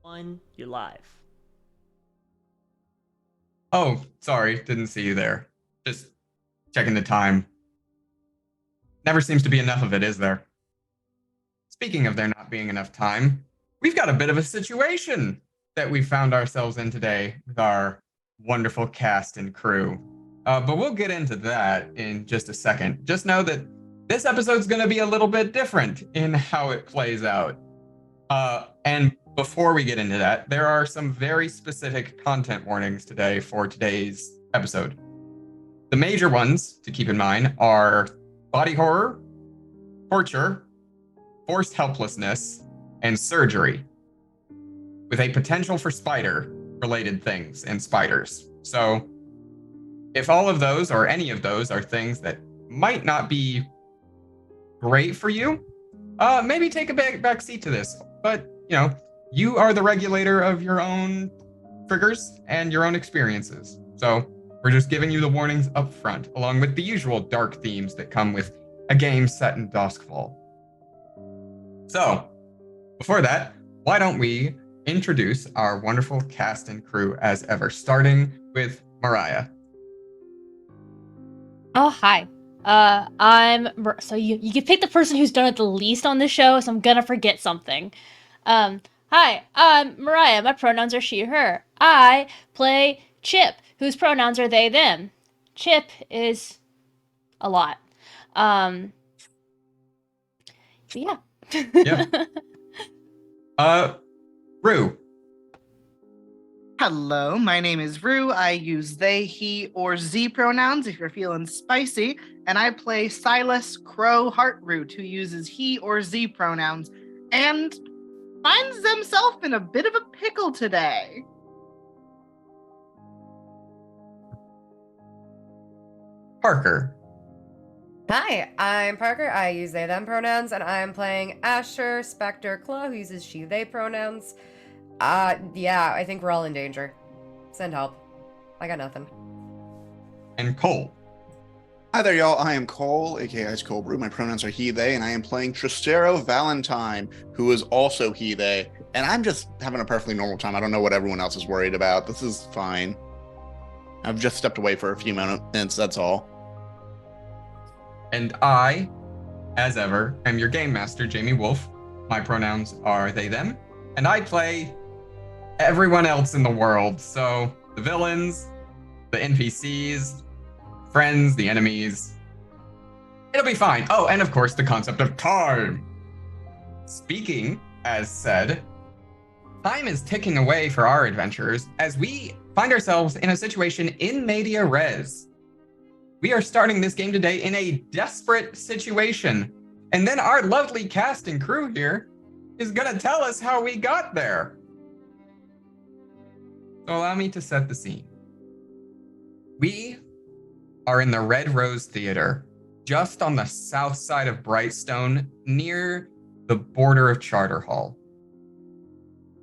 One, you're live. Oh, sorry, didn't see you there. Just checking the time. Never seems to be enough of it, is there? Speaking of there not being enough time, we've got a bit of a situation that we found ourselves in today with our wonderful cast and crew. But we'll get into that in just a second. Just know that this episode's going to be a little bit different in how it plays out. And before we get into that, there are some very specific content warnings today for today's episode. The major ones to keep in mind are body horror, torture, forced helplessness, and surgery, with a potential for spider-related things and spiders. So, if all of those or any of those are things that might not be great for you, maybe take a back seat to this. But, you are the regulator of your own triggers and your own experiences. So, we're just giving you the warnings up front, along with the usual dark themes that come with a game set in Duskfall. So, before that, why don't we introduce our wonderful cast and crew as ever, starting with Mariah. Oh, hi. So you can pick the person who's done it the least on this show, so I'm gonna forget something. Hi, I'm Mariah. My pronouns are she, her. I play Chip, whose pronouns are they, them. Chip is a lot. Yeah. Yep. Rue. Hello, my name is Rue. I use they, he, or z pronouns if you're feeling spicy, and I play Silas Crow Heartroot, who uses he or z pronouns and finds himself in a bit of a pickle today. Parker. Hi, I'm Parker. I use they, them pronouns, and I'm playing Asher Spectre Claw, who uses she, they pronouns. Yeah, I think we're all in danger. Send help. I got nothing. And Cole. Hi there, y'all. I am Cole, aka Ice Cold Brew. My pronouns are he, they, and I am playing Tristero Valentine, who is also he, they. And I'm just having a perfectly normal time. I don't know what everyone else is worried about. This is fine. I've just stepped away for a few minutes, that's all. And I, as ever, am your game master, Jamie Wolf. My pronouns are they, them. And I play everyone else in the world. So the villains, the NPCs, friends, the enemies. It'll be fine. Oh, and of course, the concept of time. Speaking, as said, time is ticking away for our adventurers as we find ourselves in a situation in media res. We are starting this game today in a desperate situation. And then our lovely cast and crew here is going to tell us how we got there. So allow me to set the scene. We are in the Red Rose Theater, just on the south side of Brightstone, near the border of Charter Hall.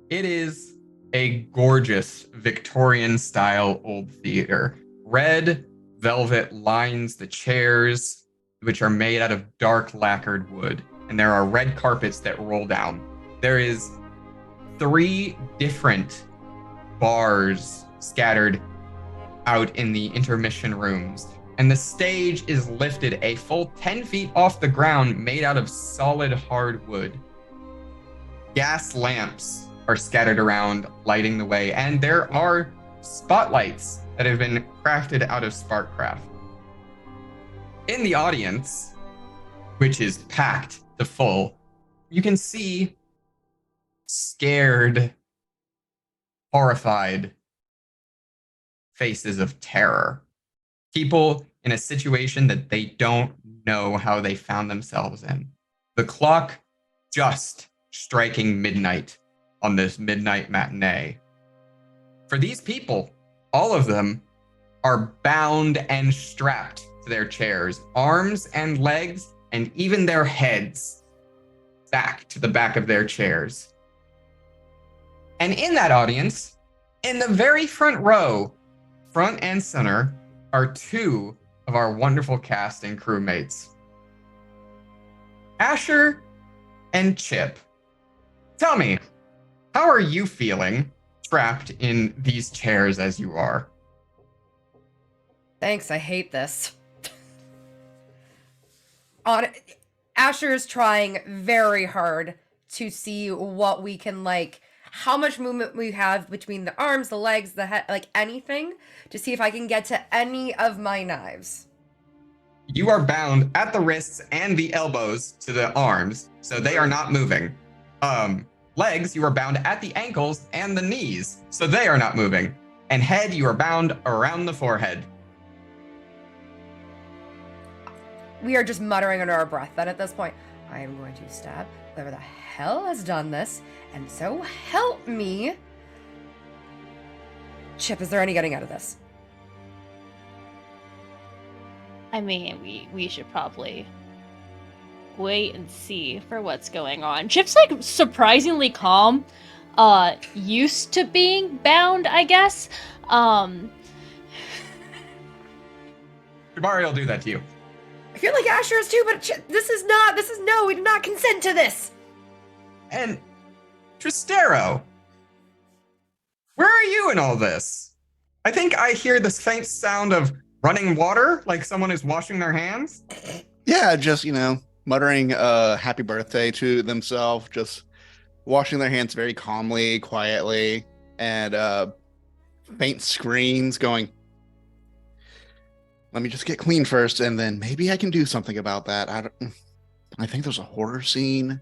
It is a gorgeous Victorian-style old theater. Red velvet lines the chairs, which are made out of dark lacquered wood, and there are red carpets that roll down. There is 3 different bars scattered out in the intermission rooms, and the stage is lifted a full 10 feet off the ground, made out of solid hardwood. Gas lamps are scattered around, lighting the way, and there are spotlights that have been crafted out of Sparkcraft. In the audience, which is packed to full, you can see scared, horrified faces of terror. People in a situation that they don't know how they found themselves in. The clock just striking midnight on this midnight matinee. For these people, all of them are bound and strapped to their chairs, arms and legs, and even their heads back to the back of their chairs. And in that audience, in the very front row, front and center, are 2 of our wonderful cast and crewmates. Asher and Chip. Tell me, How are you feeling trapped in these chairs as you are? Thanks, I hate this. On Asher is trying very hard to see what we can, like, how much movement we have between the arms, the legs, the head, like anything, to see if I can get to any of my knives. You are bound at the wrists and the elbows to the arms, so they are not moving. Legs, you are bound at the ankles and the knees, so they are not moving. And head, you are bound around the forehead. We are just muttering under our breath then at this point. I am going to stab whoever the hell has done this, and so help me. Chip, is there any getting out of this? I mean, we should probably wait and see for what's going on. Chip's like surprisingly calm. Used to being bound, I guess. Jabari will do that to you. I feel like Asher is too, but we did not consent to this. And Tristero, where are you in all this? I think I hear this faint sound of running water, like someone is washing their hands. Yeah, just, muttering happy birthday to themselves, just washing their hands very calmly, quietly, and faint screams going, let me just get clean first, and then maybe I can do something about that. I think there's a horror scene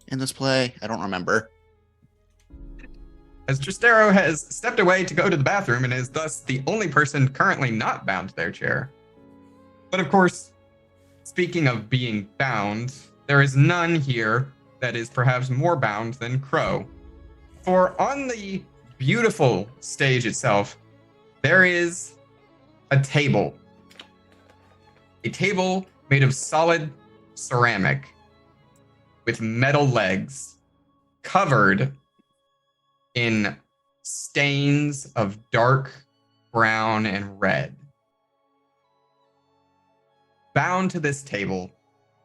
in this play. I don't remember. As Tristero has stepped away to go to the bathroom and is thus the only person currently not bound to their chair. But of course, speaking of being bound, there is none here that is perhaps more bound than Crow. For on the beautiful stage itself, there is a table. A table made of solid ceramic with metal legs covered in stains of dark brown and red. Bound to this table,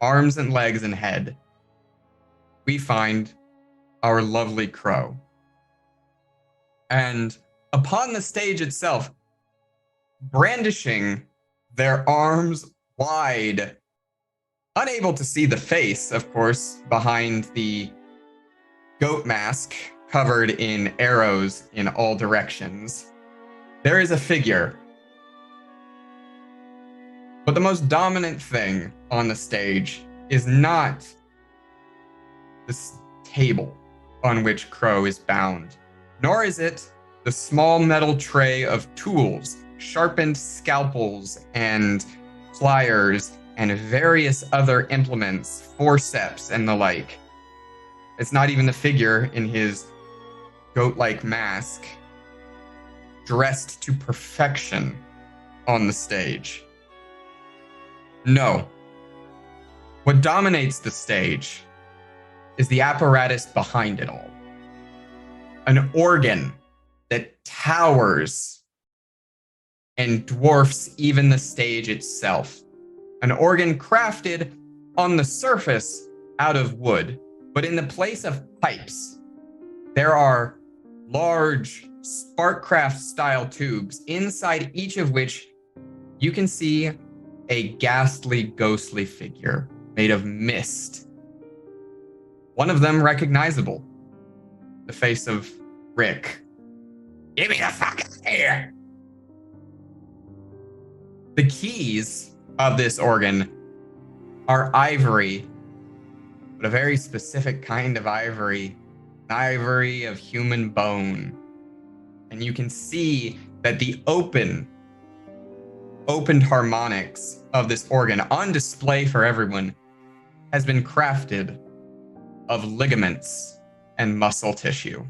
arms and legs and head, we find our lovely Crow. And upon the stage itself, brandishing their arms wide, unable to see the face, of course, behind the goat mask covered in arrows in all directions, there is a figure. But the most dominant thing on the stage is not this table on which Crow is bound, nor is it the small metal tray of tools, sharpened scalpels and pliers and various other implements, forceps and the like. It's not even the figure in his goat-like mask, dressed to perfection on the stage. No. What dominates the stage is the apparatus behind it all. An organ that towers and dwarfs even the stage itself. An organ crafted on the surface out of wood, but in the place of pipes, there are large Sparkcraft-style tubes, inside each of which you can see a ghastly, ghostly figure made of mist. One of them recognizable, the face of Rick. Give me the fuck out of here! The keys of this organ are ivory, but a very specific kind of ivory, ivory of human bone. And you can see that the opened harmonics of this organ on display for everyone has been crafted of ligaments and muscle tissue,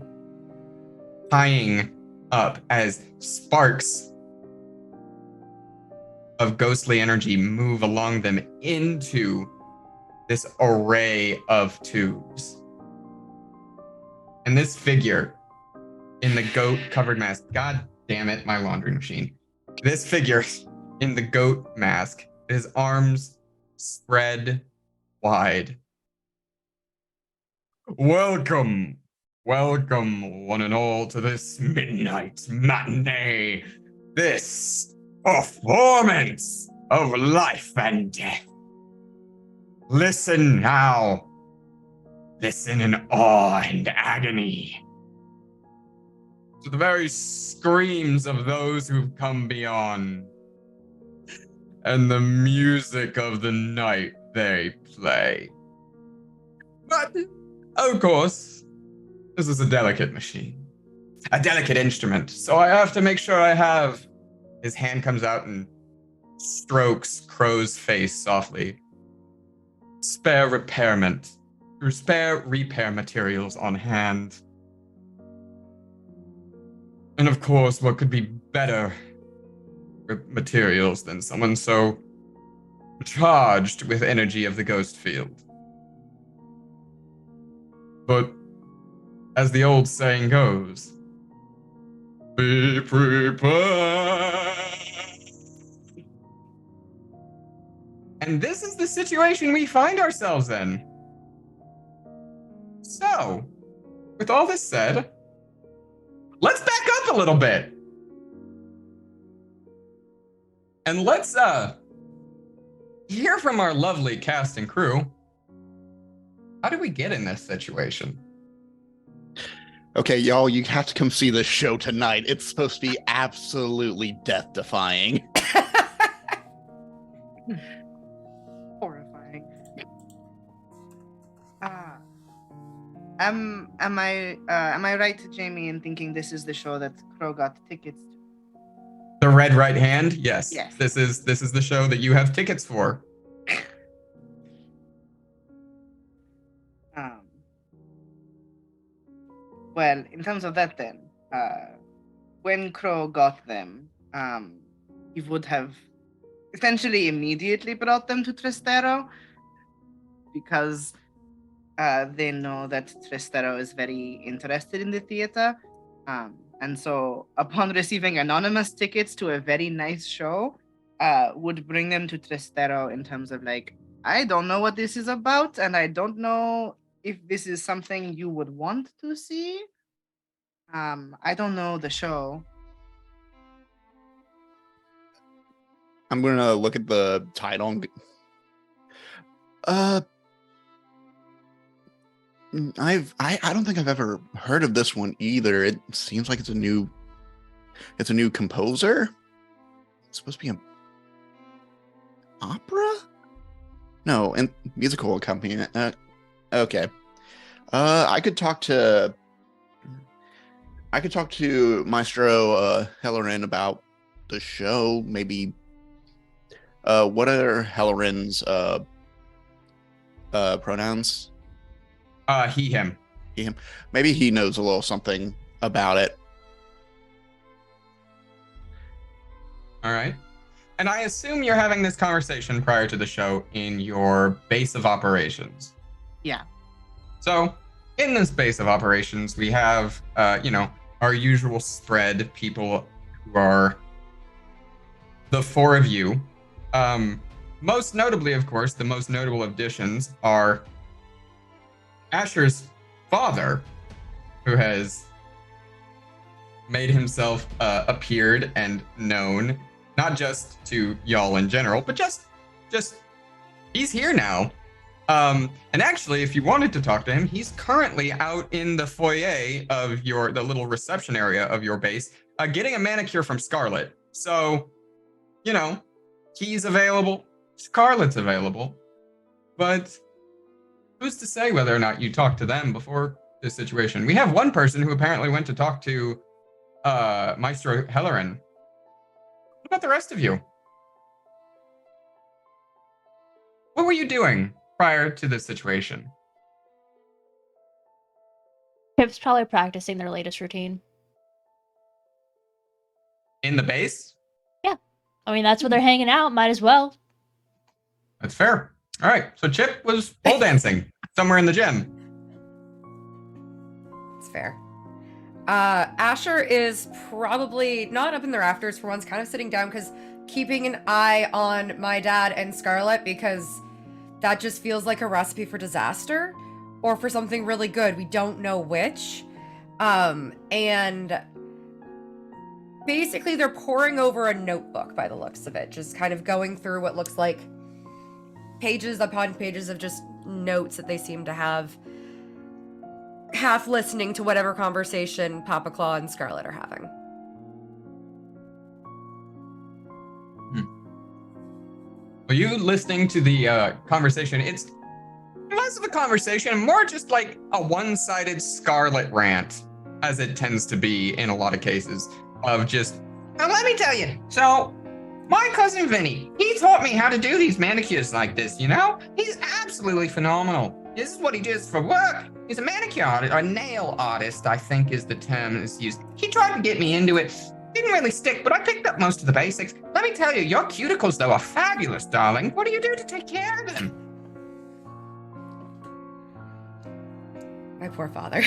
tying up as sparks of ghostly energy move along them into this array of tubes. And this figure in the goat-covered mask, god damn it, my laundry machine. This figure in the goat mask, his arms spread wide. Welcome, Welcome, one and all, to this midnight matinee. This performance of life and death. Listen now. Listen in awe and agony to the very screams of those who've come beyond, and the music of the night they play. But, of course, this is a delicate machine, a delicate instrument, so I have to make sure I have. His hand comes out and strokes Crow's face softly. Spare repair materials on hand. And of course, what could be better materials than someone so charged with energy of the ghost field? But as the old saying goes, be prepared. And this is the situation we find ourselves in. So, with all this said, let's back up a little bit. And let's hear from our lovely cast and crew. How did we get in this situation? Okay, y'all, you have to come see this show tonight. It's supposed to be absolutely death-defying. Horrifying. Am I right, Jamie, in thinking this is the show that Crow got tickets to? The Red Right Hand? Yes. Yes. This is the show that you have tickets for. Well, in terms of that then, when Crow got them, he would have essentially immediately brought them to Tristero because they know that Tristero is very interested in the theater. And so upon receiving anonymous tickets to a very nice show, would bring them to Tristero in terms of like, I don't know what this is about, and I don't know if this is something you would want to see. I don't know the show. I'm gonna look at the title and I don't think I've ever heard of this one either. It seems like it's a new composer. It's supposed to be an opera? No, and musical accompaniment. Okay. I could talk to Maestro Hellerin about the show. Maybe what are Hellerin's pronouns? He, him. Him. Maybe he knows a little something about it. All right. And I assume you're having this conversation prior to the show in your base of operations. Yeah. So, in this base of operations, we have, our usual spread, people who are the four of you. Most notably, of course, the most notable additions are Asher's father, who has made himself appeared and known, not just to y'all in general, but just he's here now. And actually, if you wanted to talk to him, he's currently out in the foyer of the little reception area of your base, getting a manicure from Scarlet. So, he's available, Scarlet's available, but who's to say whether or not you talked to them before this situation? We have one person who apparently went to talk to Maestro Hellerin. What about the rest of you? What were you doing prior to this situation? Pip's probably practicing their latest routine. In the base? Yeah. I mean, that's where they're hanging out. Might as well. That's fair. All right. So Chip was pole dancing somewhere in the gym. It's fair. Asher is probably not up in the rafters for once, kind of sitting down because keeping an eye on my dad and Scarlet, because that just feels like a recipe for disaster or for something really good. We don't know which. And basically they're poring over a notebook by the looks of it, just kind of going through what looks like pages upon pages of just notes that they seem to have, half listening to whatever conversation Papa Claw and Scarlet are having. Are you listening to the conversation? It's less of a conversation, more just like a one-sided Scarlet rant, as it tends to be in a lot of cases, of just, now let me tell you, so my cousin Vinny, he taught me how to do these manicures like this, you know? He's absolutely phenomenal. This is what he does for work. He's a manicure artist, or nail artist, I think is the term that's used. He tried to get me into it. Didn't really stick, but I picked up most of the basics. Let me tell you, your cuticles, though, are fabulous, darling. What do you do to take care of them? My poor father.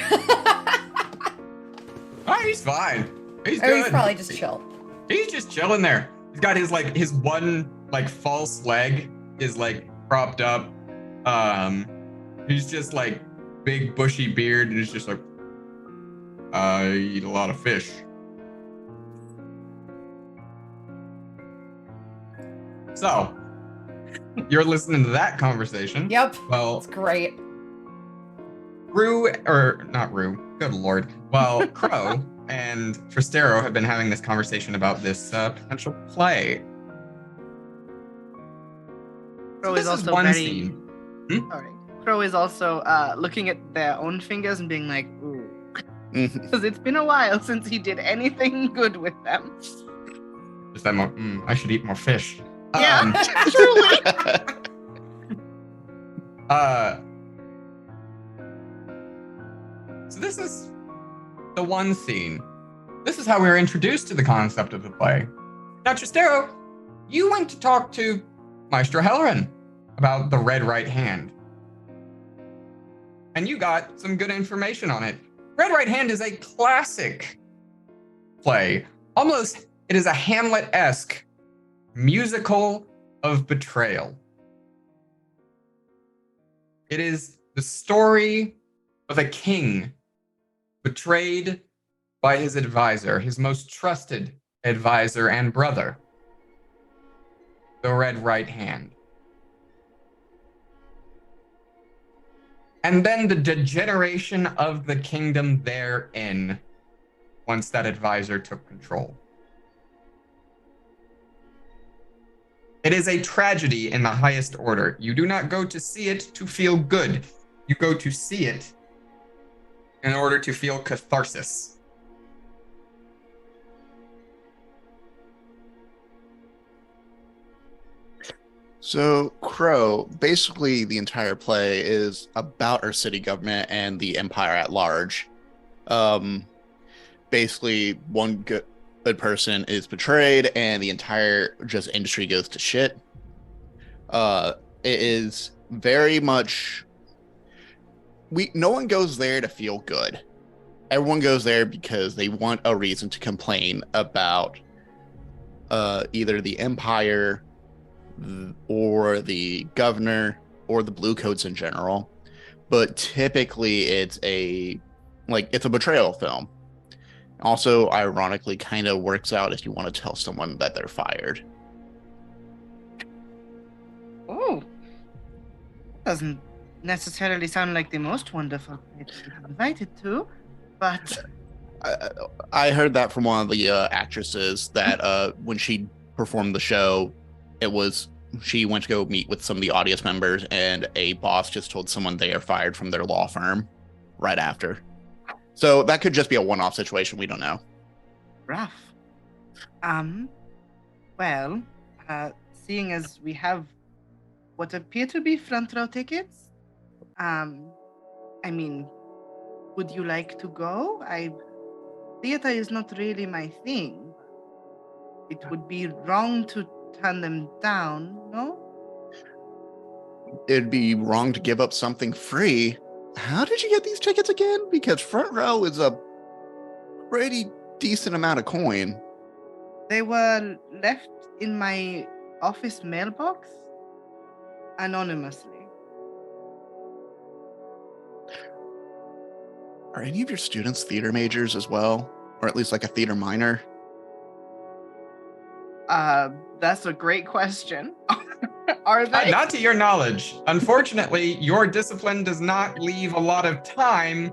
Oh, he's fine. He's Or good. he's probably just chill. He's just chilling there. He's got his one false leg is propped up. He's just big bushy beard and he's just like, I eat a lot of fish. So, you're listening to that conversation. Yep. Well, It's great. Good lord. Well, Crow and Tristero have been having this conversation about this potential play. Crow So is this also one very. scene. Sorry. Crow is also looking at their own fingers and being like, ooh. Because it's been a while since he did anything good with them. Just that more, I should eat more fish. Yeah, truly. So this is the one scene. This is how we were introduced to the concept of the play. Now, Tristero, you went to talk to Maestro Hellerin about the Red Right Hand. And you got some good information on it. Red Right Hand is a classic play. Almost, it is a Hamlet-esque musical of betrayal. It is the story of a king betrayed by his advisor, his most trusted advisor and brother, the Red Right Hand. And then the degeneration of the kingdom therein once that advisor took control. It is a tragedy in the highest order. You do not go to see it to feel good. You go to see it in order to feel catharsis. So, Crow, basically the entire play is about our city government and the empire at large. Basically, one good person is betrayed and the entire just industry goes to shit. It is very much... No one goes there to feel good. Everyone goes there because they want a reason to complain about either the empire or the governor or the bluecoats in general. But typically it's a betrayal film. Also, ironically, kind of works out if you want to tell someone that they're fired. Oh. Doesn't necessarily sound like the most wonderful place to be invited to, but I heard that from one of the actresses that when she performed the show, she went to go meet with some of the audience members and a boss just told someone they are fired from their law firm right after. So that could just be a one-off situation. We don't know. rough. Well, seeing as we have what appear to be front row tickets, I mean, would you like to go? Theater is not really my thing. It would be wrong to turn them down, no? It'd be wrong to give up something free. How did you get these tickets again? Because front row is a pretty decent amount of coin. They were left in my office mailbox anonymously. Are any of your students theater majors as well? Or at least like a theater minor? That's a great question. Are they? Not to your knowledge. Unfortunately, your discipline does not leave a lot of time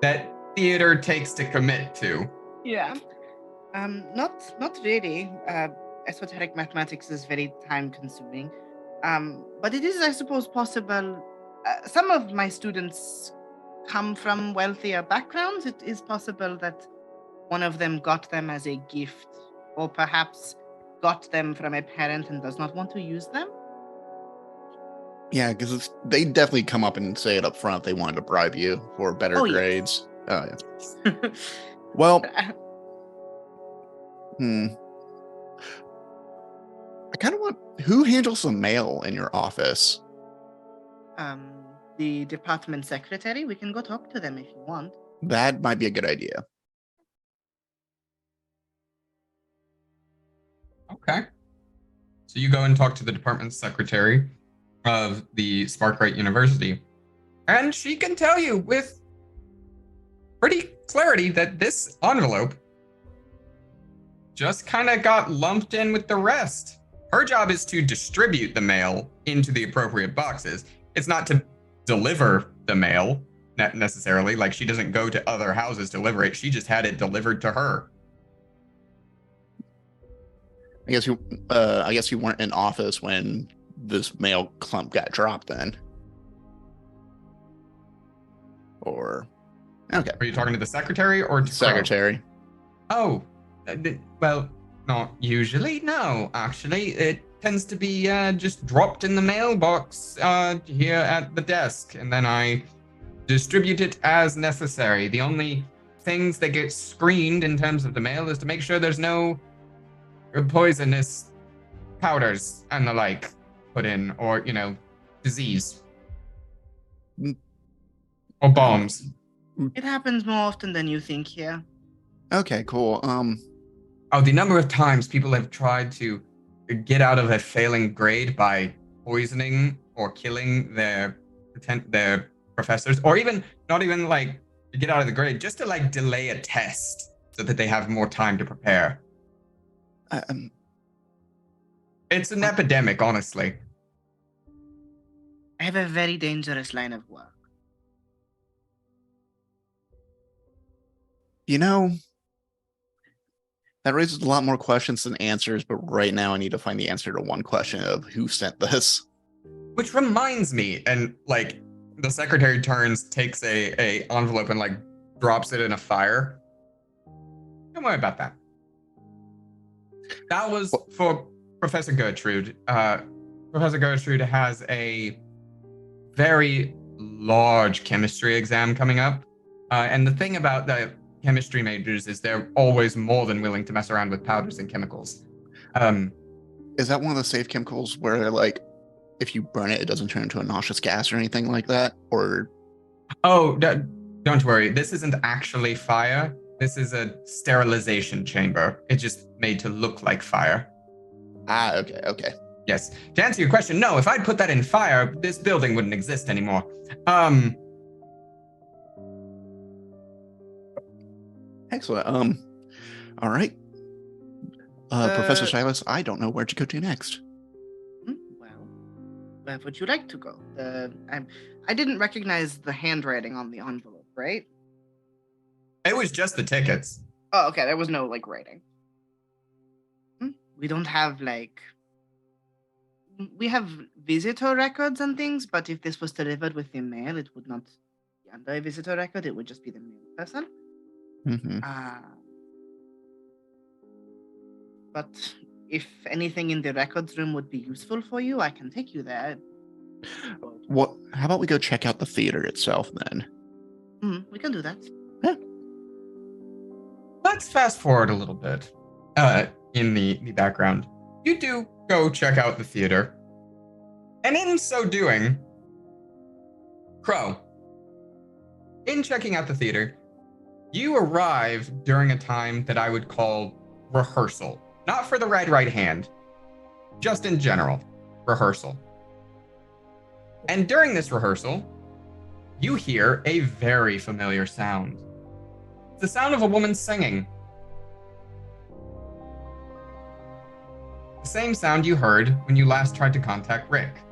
that theater takes to commit to. Yeah. Not really. Esoteric mathematics is very time consuming. But it is, I suppose, possible. Some of my students come from wealthier backgrounds. It is possible that one of them got them as a gift, or perhaps got them from a parent and does not want to use them. Yeah, because they definitely come up and say it up front. They wanted to bribe you for better grades. Oh, yeah. Well, I kind of want... Who handles the mail in your office? The department secretary. We can go talk to them if you want. That might be a good idea. Okay. So you go and talk to the department secretary of the Sparkrite University, and she can tell you with pretty clarity that this envelope just kind of got lumped in with the rest. Her job is to distribute the mail into the appropriate boxes. It's not to deliver the mail necessarily. Like, she doesn't go to other houses to deliver it. She just had it delivered to her. I guess you weren't in office when this mail clump got dropped then. Or okay. Are you talking to the secretary or to secretary? Crow? Oh, well, not usually. No, actually, it tends to be just dropped in the mailbox here at the desk, and then I distribute it as necessary. The only things that get screened in terms of the mail is to make sure there's no poisonous powders and the like put in, or, disease. Or bombs. It happens more often than you think here. Okay, cool. The number of times people have tried to get out of a failing grade by poisoning or killing their professors, or even not even like to get out of the grade, just to like delay a test so that they have more time to prepare. It's an epidemic, honestly. I have a very dangerous line of work. That raises a lot more questions than answers, but right now I need to find the answer to one question of who sent this. Which reminds me, and like the secretary takes a envelope and like drops it in a fire. Don't worry about that. That was for Professor Gertrude. Professor Gertrude has a very large chemistry exam coming up. And the thing about the chemistry majors is they're always more than willing to mess around with powders and chemicals. Is that one of the safe chemicals where they're like, if you burn it, it doesn't turn into a nauseous gas or anything like that? Or don't worry. This isn't actually fire. This is a sterilization chamber. It's just made to look like fire. Okay. Yes. To answer your question, no, if I'd put that in fire, this building wouldn't exist anymore. Excellent. All right. Professor Silas, I don't know where to go to next. Well, where would you like to go? I didn't recognize the handwriting on the envelope, right? It was just the tickets. Oh, okay. There was no writing. We don't have we have visitor records and things, but if this was delivered with the mail, it would not be under a visitor record. It would just be the mail person. Mm-hmm. But if anything in the records room would be useful for you, I can take you there. How about we go check out the theater itself then? We can do that. Yeah. Let's fast forward a little bit. In the background, you do go check out the theater. And in so doing, Crow, in checking out the theater, you arrive during a time that I would call rehearsal. Not for the right hand, just in general, rehearsal. And during this rehearsal, you hear a very familiar sound. It's the sound of a woman singing. The same sound you heard when you last tried to contact Rick.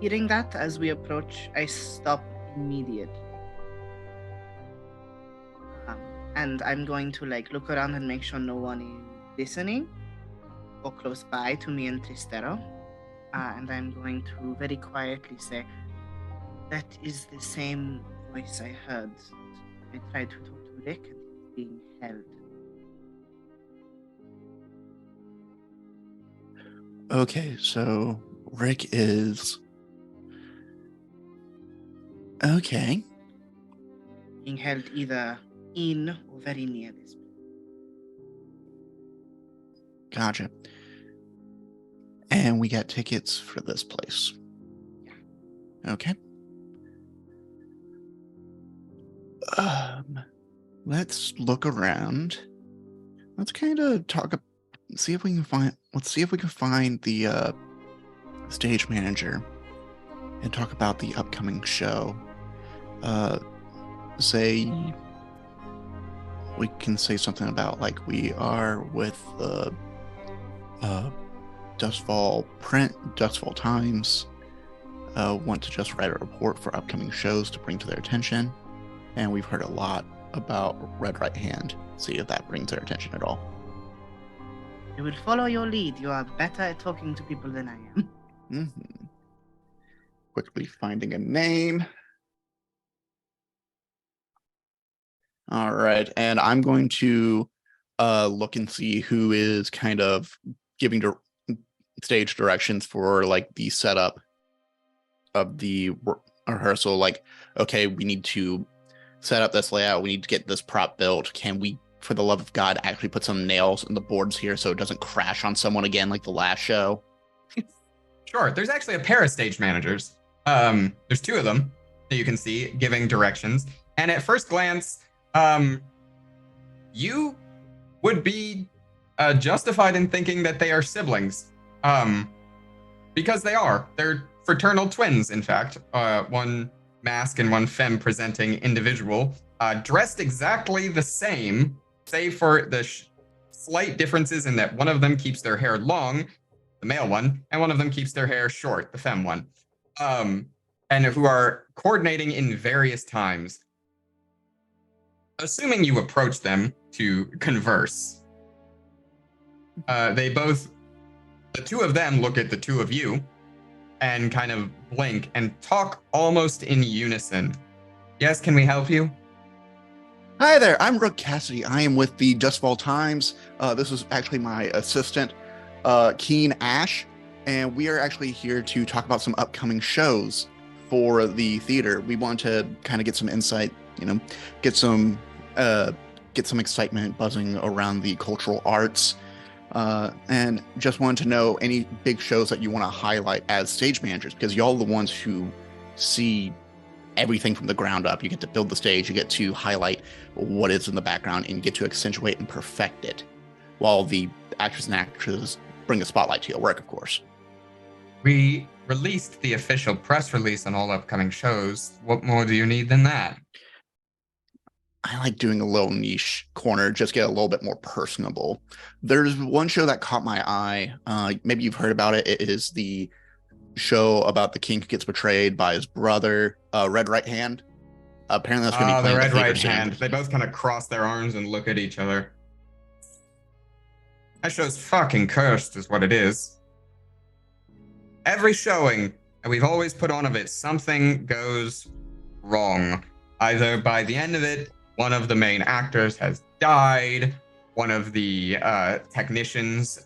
Hearing that as we approach, I stop immediately. And I'm going to look around and make sure no one is listening or close by to me and Tristero. And I'm going to very quietly say, that is the same voice I heard. I tried to talk to Rick and he's being held. Okay, so Rick is... Okay. Being held either in or very near this. Gotcha. And we got tickets for this place. Okay. Let's look around. Let's kind of see if we can find the stage manager and talk about the upcoming show. Say we can say something about we are with the Dustfall Times. Want to just write a report for upcoming shows to bring to their attention, and we've heard a lot about Red Right Hand. See if that brings their attention at all. I will follow your lead. You are better at talking to people than I am. Mm-hmm. Quickly finding a name. All right, and I'm going to look and see who is kind of giving stage directions for the setup of the rehearsal. Okay, we need to set up this layout. We need to get this prop built. Can we, for the love of God, actually put some nails in the boards here so it doesn't crash on someone again like the last show? Sure, there's actually a pair of stage managers. There's two of them that you can see giving directions. And at first glance, you would be justified in thinking that they are siblings. Because they are. They're fraternal twins, in fact. One mask and one femme presenting individual, dressed exactly the same, save for the slight differences in that one of them keeps their hair long, the male one, and one of them keeps their hair short, the femme one. And who are coordinating in various times. Assuming you approach them to converse, the two of them look at the two of you and kind of blink and talk almost in unison. Yes, can we help you? Hi there, I'm Rook Cassidy. I am with the Dustfall Times. This is actually my assistant, Keen Ash, and we are actually here to talk about some upcoming shows for the theater. We want to kind of get some insight, get some excitement buzzing around the cultural arts, and just wanted to know any big shows that you want to highlight as stage managers, because y'all are the ones who see everything from the ground up. You get to build the stage, you get to highlight what is in the background, and you get to accentuate and perfect it, while the actors and actresses bring a spotlight to your work, of course. We released the official press release on all upcoming shows. What more do you need than that? I like doing a little niche corner, just get a little bit more personable. There's one show that caught my eye. Maybe you've heard about it. It is the show about the king who gets betrayed by his brother, Red Right Hand. Apparently that's going to be playing the at Red the Right theater Hand. soon. They both kind of cross their arms and look at each other. That show's fucking cursed is what it is. Every showing that we've always put on of it, something goes wrong. Either by the end of it, one of the main actors has died, one of the technicians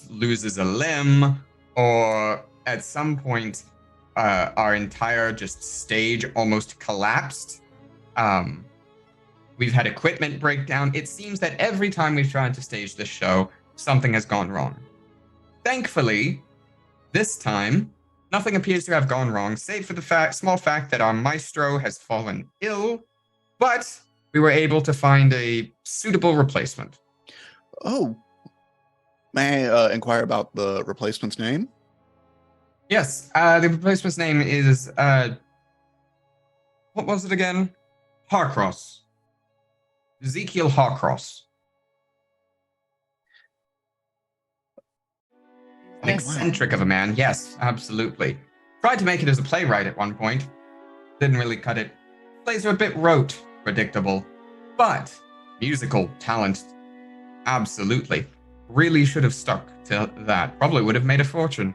loses a limb, or at some point, our entire stage almost collapsed. We've had equipment breakdown. It seems that every time we've tried to stage this show, something has gone wrong. Thankfully, this time, nothing appears to have gone wrong, save for the small fact that our maestro has fallen ill, but we were able to find a suitable replacement. Oh, May I inquire about the replacement's name? Yes, the replacement's name is, what was it again? Harcross. Ezekiel Harcross. An Yes. eccentric of a man, yes, absolutely. Tried to make it as a playwright at one point. Didn't really cut it. Plays are a bit rote, predictable. But musical talent, absolutely. Really should have stuck to that. Probably would have made a fortune.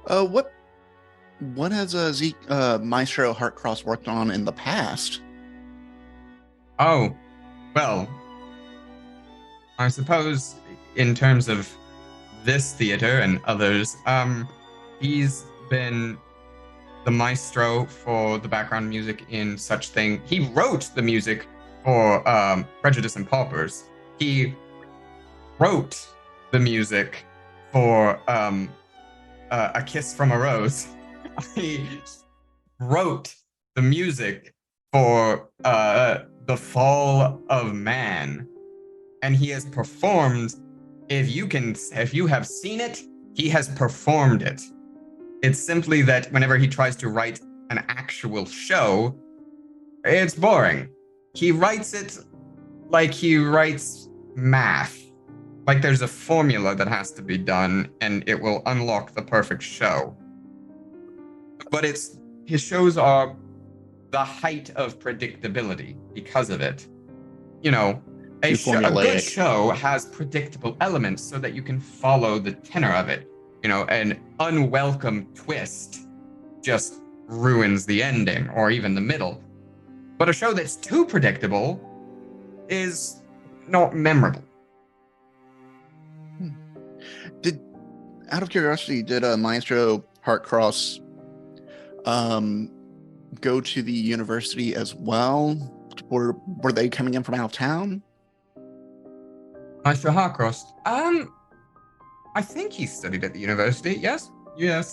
What has Maestro Heartcross worked on in the past? Oh, well, I suppose in terms of this theater and others, he's been the maestro for the background music in such thing. He wrote the music for Prejudice and Paupers. He wrote the music for A Kiss from a Rose. He wrote the music for The Fall of Man. And he has performed, if you have seen it, he has performed it. It's simply that whenever he tries to write an actual show, it's boring. He writes it like he writes math. Like there's a formula that has to be done, and it will unlock the perfect show. But his shows are the height of predictability because of it. You know, a good show has predictable elements so that you can follow the tenor of it. You know, an unwelcome twist just ruins the ending or even the middle. But a show that's too predictable is not memorable. Out of curiosity, did Maestro Heartcross go to the university as well? Were they coming in from out of town? Maestro Harcross. I think he studied at the university. Yes,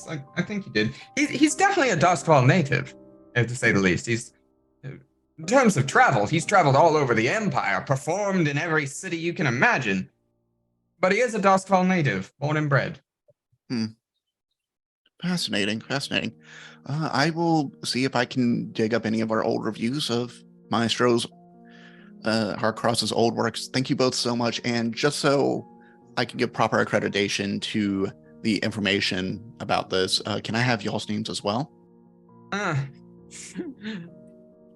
I think he did. He's definitely a Duskfall native, to say the least. He's, in terms of travel, he's traveled all over the Empire, performed in every city you can imagine. But he is a Duskfall native, born and bred. Fascinating. I will see if I can dig up any of our old reviews of Maestro's Harcross's old works. Thank you both so much. And just so I can give proper accreditation to the information about this, can I have y'all's names as well?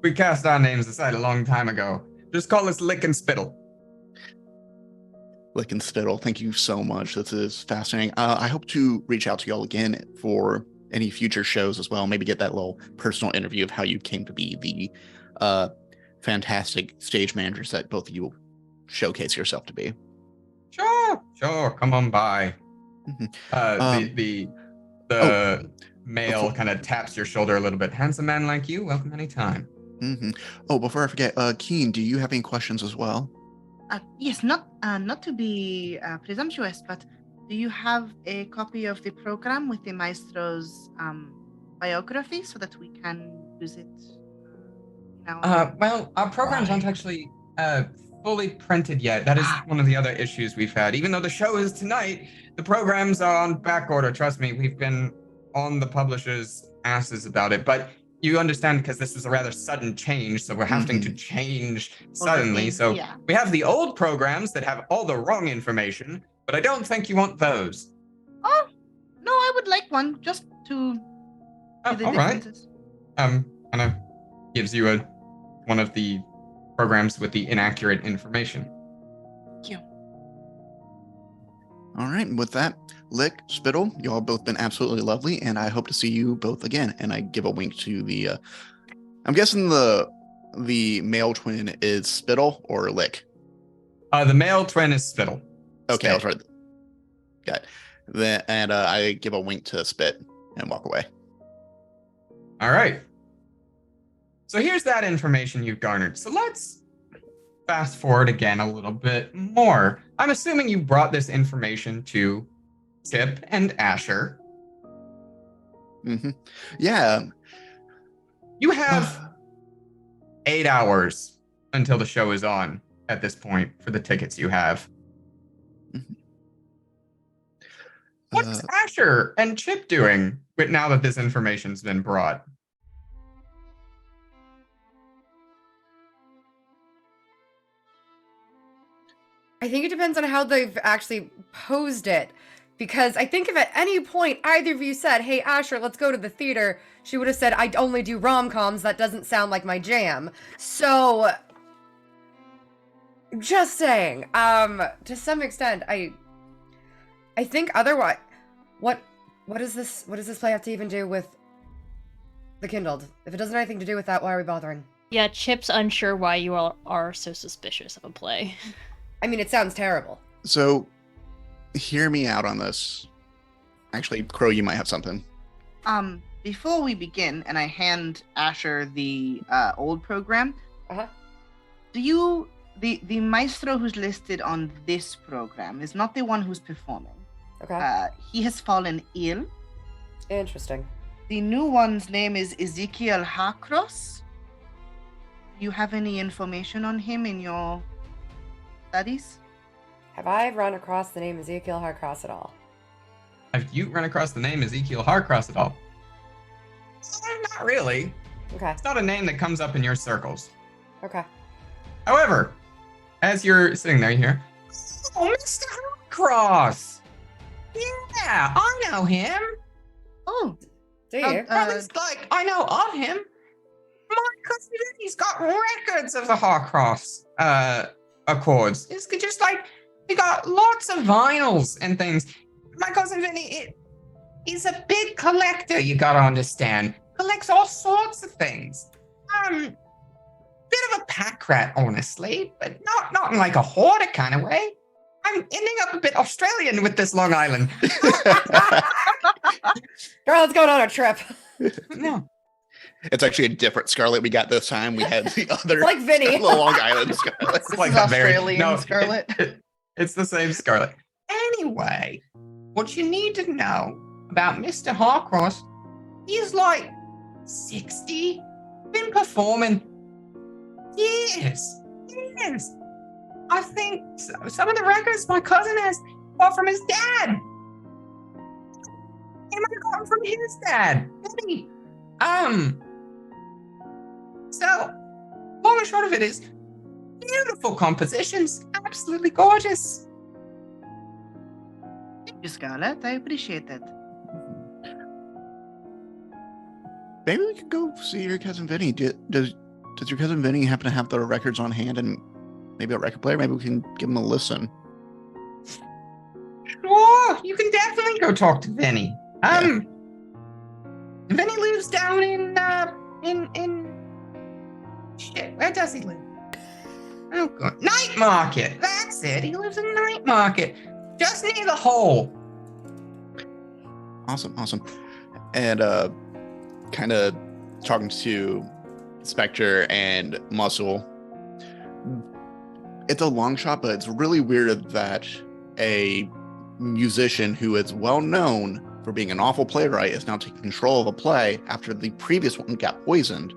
We cast our names aside a long time ago. Just call us Lick and Spittle. Lick and Spittle, thank you so much. This is fascinating. I hope to reach out to y'all again for any future shows as well. Maybe get that little personal interview of how you came to be the fantastic stage managers that both of you showcase yourself to be. Sure. Come on by. The male kind of taps your shoulder a little bit. Handsome man like you, welcome anytime. Oh, before I forget, Keen, do you have any questions as well? Yes, not to be presumptuous, but do you have a copy of the program with the Maestro's biography so that we can use it? Well, our programs aren't actually fully printed yet. That is one of the other issues we've had. Even though the show is tonight, the programs are on back order. Trust me, we've been on the publisher's asses about it. But you understand, because this was a rather sudden change, so we're having to change suddenly. So we have the old programs that have all the wrong information, but I don't think you want those. Oh, no, I would like one just to see the differences. Kind of gives you one of the programs with the inaccurate information. Thank you. All right, with that, Lick, Spittle, y'all both been absolutely lovely, and I hope to see you both again. And I give a wink to the, I'm guessing the male twin is Spittle or Lick? The male twin is Spittle. Okay, I was right. Got it. And I give a wink to Spit and walk away. All right. So here's that information you've garnered. So let's fast forward again a little bit more. I'm assuming you brought this information to Tip and Asher. Yeah. You have 8 hours until the show is on at this point for the tickets you have. What's Asher and Chip doing now that this information's been brought? I think it depends on how they've actually posed it. Because I think if at any point either of you said, hey, Asher, let's go to the theater, she would have said, I only do rom-coms. That doesn't sound like my jam. So, just saying. To some extent, I think otherwise, what does this play have to even do with the Kindled? If it doesn't have anything to do with that, why are we bothering? Yeah, Chip's unsure why you all are so suspicious of a play. I mean, it sounds terrible. So, hear me out on this. Actually, Crow, you might have something. Before we begin, and I hand Asher the old program, the maestro who's listed on this program is not the one who's performing. Okay. He has fallen ill. Interesting. The new one's name is Ezekiel Harcross. You have any information on him in your studies? Have I run across the name Ezekiel Harcross at all? Have you run across the name Ezekiel Harcross at all? Not really. Okay. It's not a name that comes up in your circles. Okay. However, as you're sitting there, you hear, "Oh, Mr. Harcross! Yeah, I know him. Oh, Do you? At least, I know of him. My cousin Vinny's got records of the Harcross Accords. It's just we got lots of vinyls and things. My cousin Vinny, he's a big collector, you gotta understand. Collects all sorts of things. Bit of a pack rat, honestly, but not in like a hoarder kind of way. I'm ending up a bit Australian with this Long Island. Girl, let's go on a trip. No. It's actually a different Scarlet we got this time. We had the other Like Vinny. Long Island Scarlet. It's This is Australian Scarlet. It's the same Scarlet. Anyway, what you need to know about Mr. Harcross, he's 60, been performing years. I think some of the records my cousin has bought from his dad. He might have got them from his dad. Maybe. So, long and short of it is, beautiful compositions, absolutely gorgeous. Thank you, Scarlett. I appreciate that. Maybe we could go see your cousin Vinny. Does your cousin Vinny happen to have the records on hand and maybe a record player? Maybe we can give him a listen. Sure, you can definitely go talk to Vinny. Vinny lives down in shit, where does he live? Oh god, Night Market. That's it. He lives in Night Market, just near the hole. Awesome. And kind of talking to Spectre and Muscle. It's a long shot, but it's really weird that a musician who is well known for being an awful playwright is now taking control of a play after the previous one got poisoned.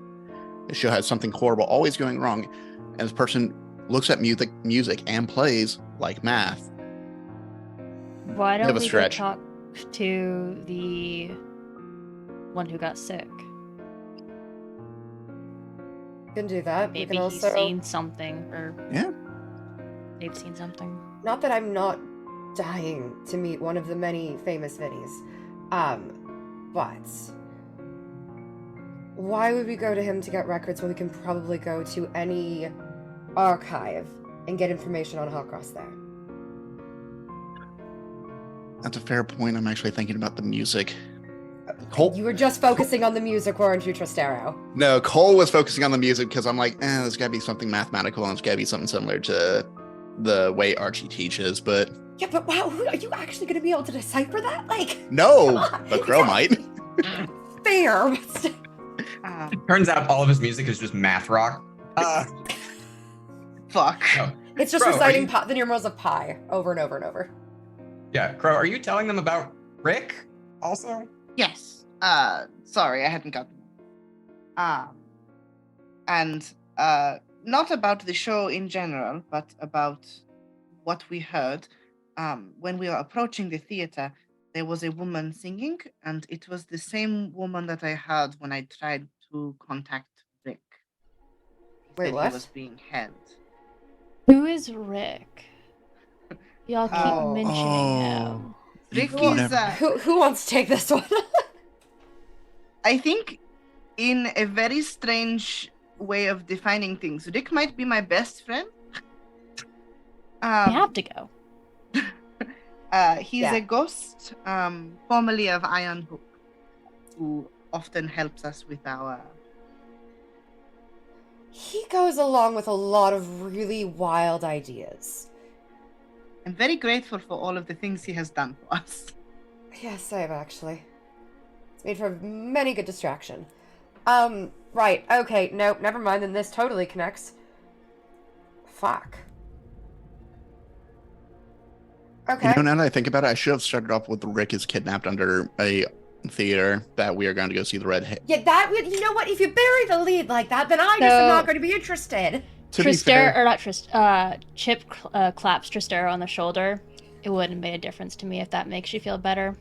The show has something horrible always going wrong, and this person looks at music and plays like math. Why Bit don't of a we go stretch. talk to the one who got sick? Can do that. Maybe we can he's also seen something, or Yeah. they've seen something. Not that I'm not dying to meet one of the many famous Vinnies. But why would we go to him to get records when we can probably go to any archive and get information on Harcross there? That's a fair point. I'm actually thinking about the music. Cole, You were just focusing on the music, weren't you, Trastero? no, Cole was focusing on the music because I'm like, there's got to be something mathematical and it's got to be something similar to the way Archie teaches, but Yeah, but wow, are you actually going to be able to decipher that? no, Come on. but Crow might. Fair. But still. Turns out all of his music is just math rock. Fuck. No. It's just Bro, reciting the numerals of pi over and over and over. Yeah, Crow, are you telling them about Rick also? Yes. Sorry, I hadn't gotten. And not about the show in general, but about what we heard. when we were approaching the theater, there was a woman singing, and it was the same woman that I heard when I tried to contact Rick. He Wait, said what? he was being held. Who is Rick? Y'all keep Oh. mentioning him. Rick You've is, never- Who wants to take this one? I think, in a very strange way of defining things, Rick might be my best friend. You have to go. He's Yeah. a ghost, formerly of Iron Hook, who often helps us with our. He goes along with a lot of really wild ideas. I'm very grateful for all of the things he has done for us. Yes, same actually. It's made for many good distraction. Right, okay, nope, never mind, then this totally connects. Fuck. Okay. You know, now that I think about it, I should have started off with Rick is kidnapped under a theater that we are going to go see the red. Yeah, that would, you know what, if you bury the lead like that, then I just am not going to be interested. To be fair, Chip claps Tristero on the shoulder. It wouldn't have made a difference to me if that makes you feel better.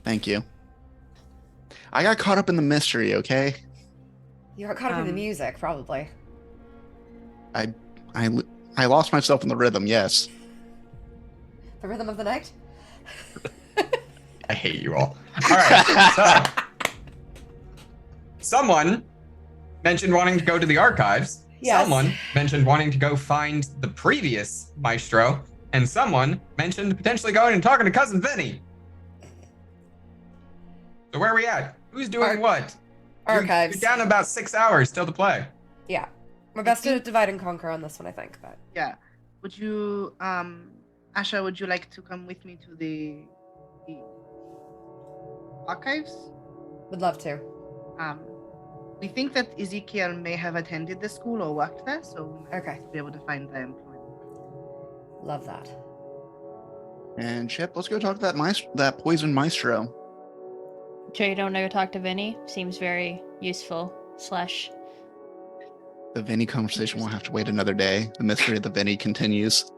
thank you. I got caught up in the mystery, okay? You got caught up in the music, probably. I lost myself in the rhythm, yes. The rhythm of the night? I hate you all. All right. So, someone mentioned wanting to go to the archives. Yes. Someone mentioned wanting to go find the previous maestro. And someone mentioned potentially going and talking to Cousin Vinny. So where are we at? Who's doing what? Archives. You're down about 6 hours still to play. Yeah. We're best to divide and conquer on this one, I think, but... Yeah. Would you, Asha, would you like to come with me to the archives? Would love to. We think that Ezekiel may have attended the school or worked there, so we might Okay. be able to find their employment. Love that. And Chip, let's go talk to that poison maestro. Sure you don't know to talk to Vinny? Seems very useful. Slash. The Vinny conversation will have to wait another day. The mystery of the Vinny continues.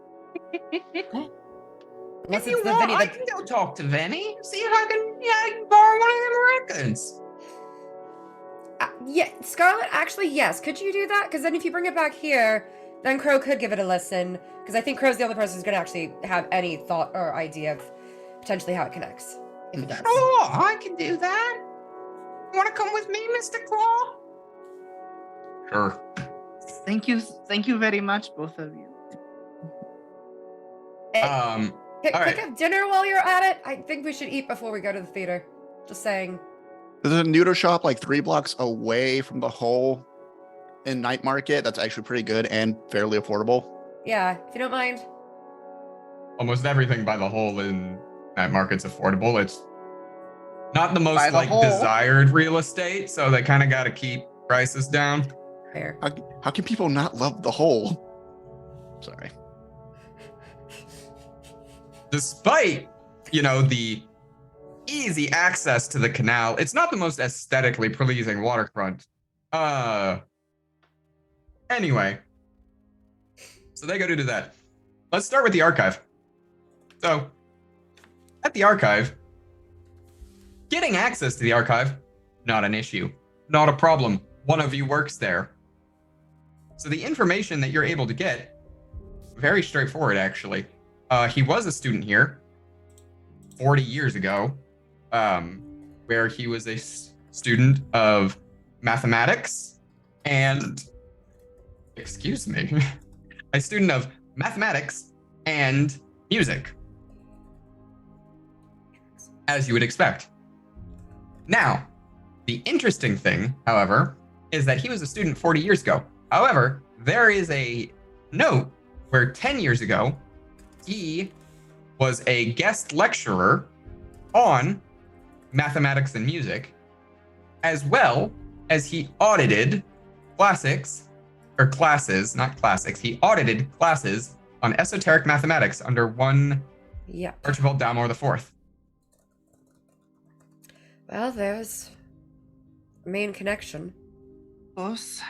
Unless If you it's the want, Vinny I that... can go talk to Vinny. See if I can borrow one of them records. Yeah, Scarlet, actually, yes. Could you do that? Because then if you bring it back here, then Crow could give it a listen. Because I think Crow's the only person who's going to actually have any thought or idea of potentially how it connects. If it does. Oh, I can do that. You want to come with me, Mr. Claw? Sure. Thank you very much, both of you. Pick all right. up dinner while you're at it. I think we should eat before we go to the theater. Just saying. There's a noodle shop like 3 blocks away from the hole in Night Market that's actually pretty good and fairly affordable. Yeah, if you don't mind. Almost everything by the hole in that market's affordable. It's not the By most the hole. desired real estate, so they kind of got to keep prices down. Fair. How can people not love the hole? Sorry. Despite, the easy access to the canal, it's not the most aesthetically pleasing waterfront. Anyway. So they go to do that. Let's start with the archive. So, at the archive, getting access to the archive, not an issue. Not a problem. One of you works there. So the information that you're able to get, very straightforward, actually. He was a student here 40 years ago, where he was a student of mathematics and, excuse me, a student of mathematics and music, as you would expect. Now, the interesting thing, however, is that he was a student 40 years ago. However, there is a note where 10 years ago, he was a guest lecturer on mathematics and music, as well as he audited classes, he audited classes on esoteric mathematics under one Yeah. Archibald Dalmore IV. Well, there's a main connection. Of course.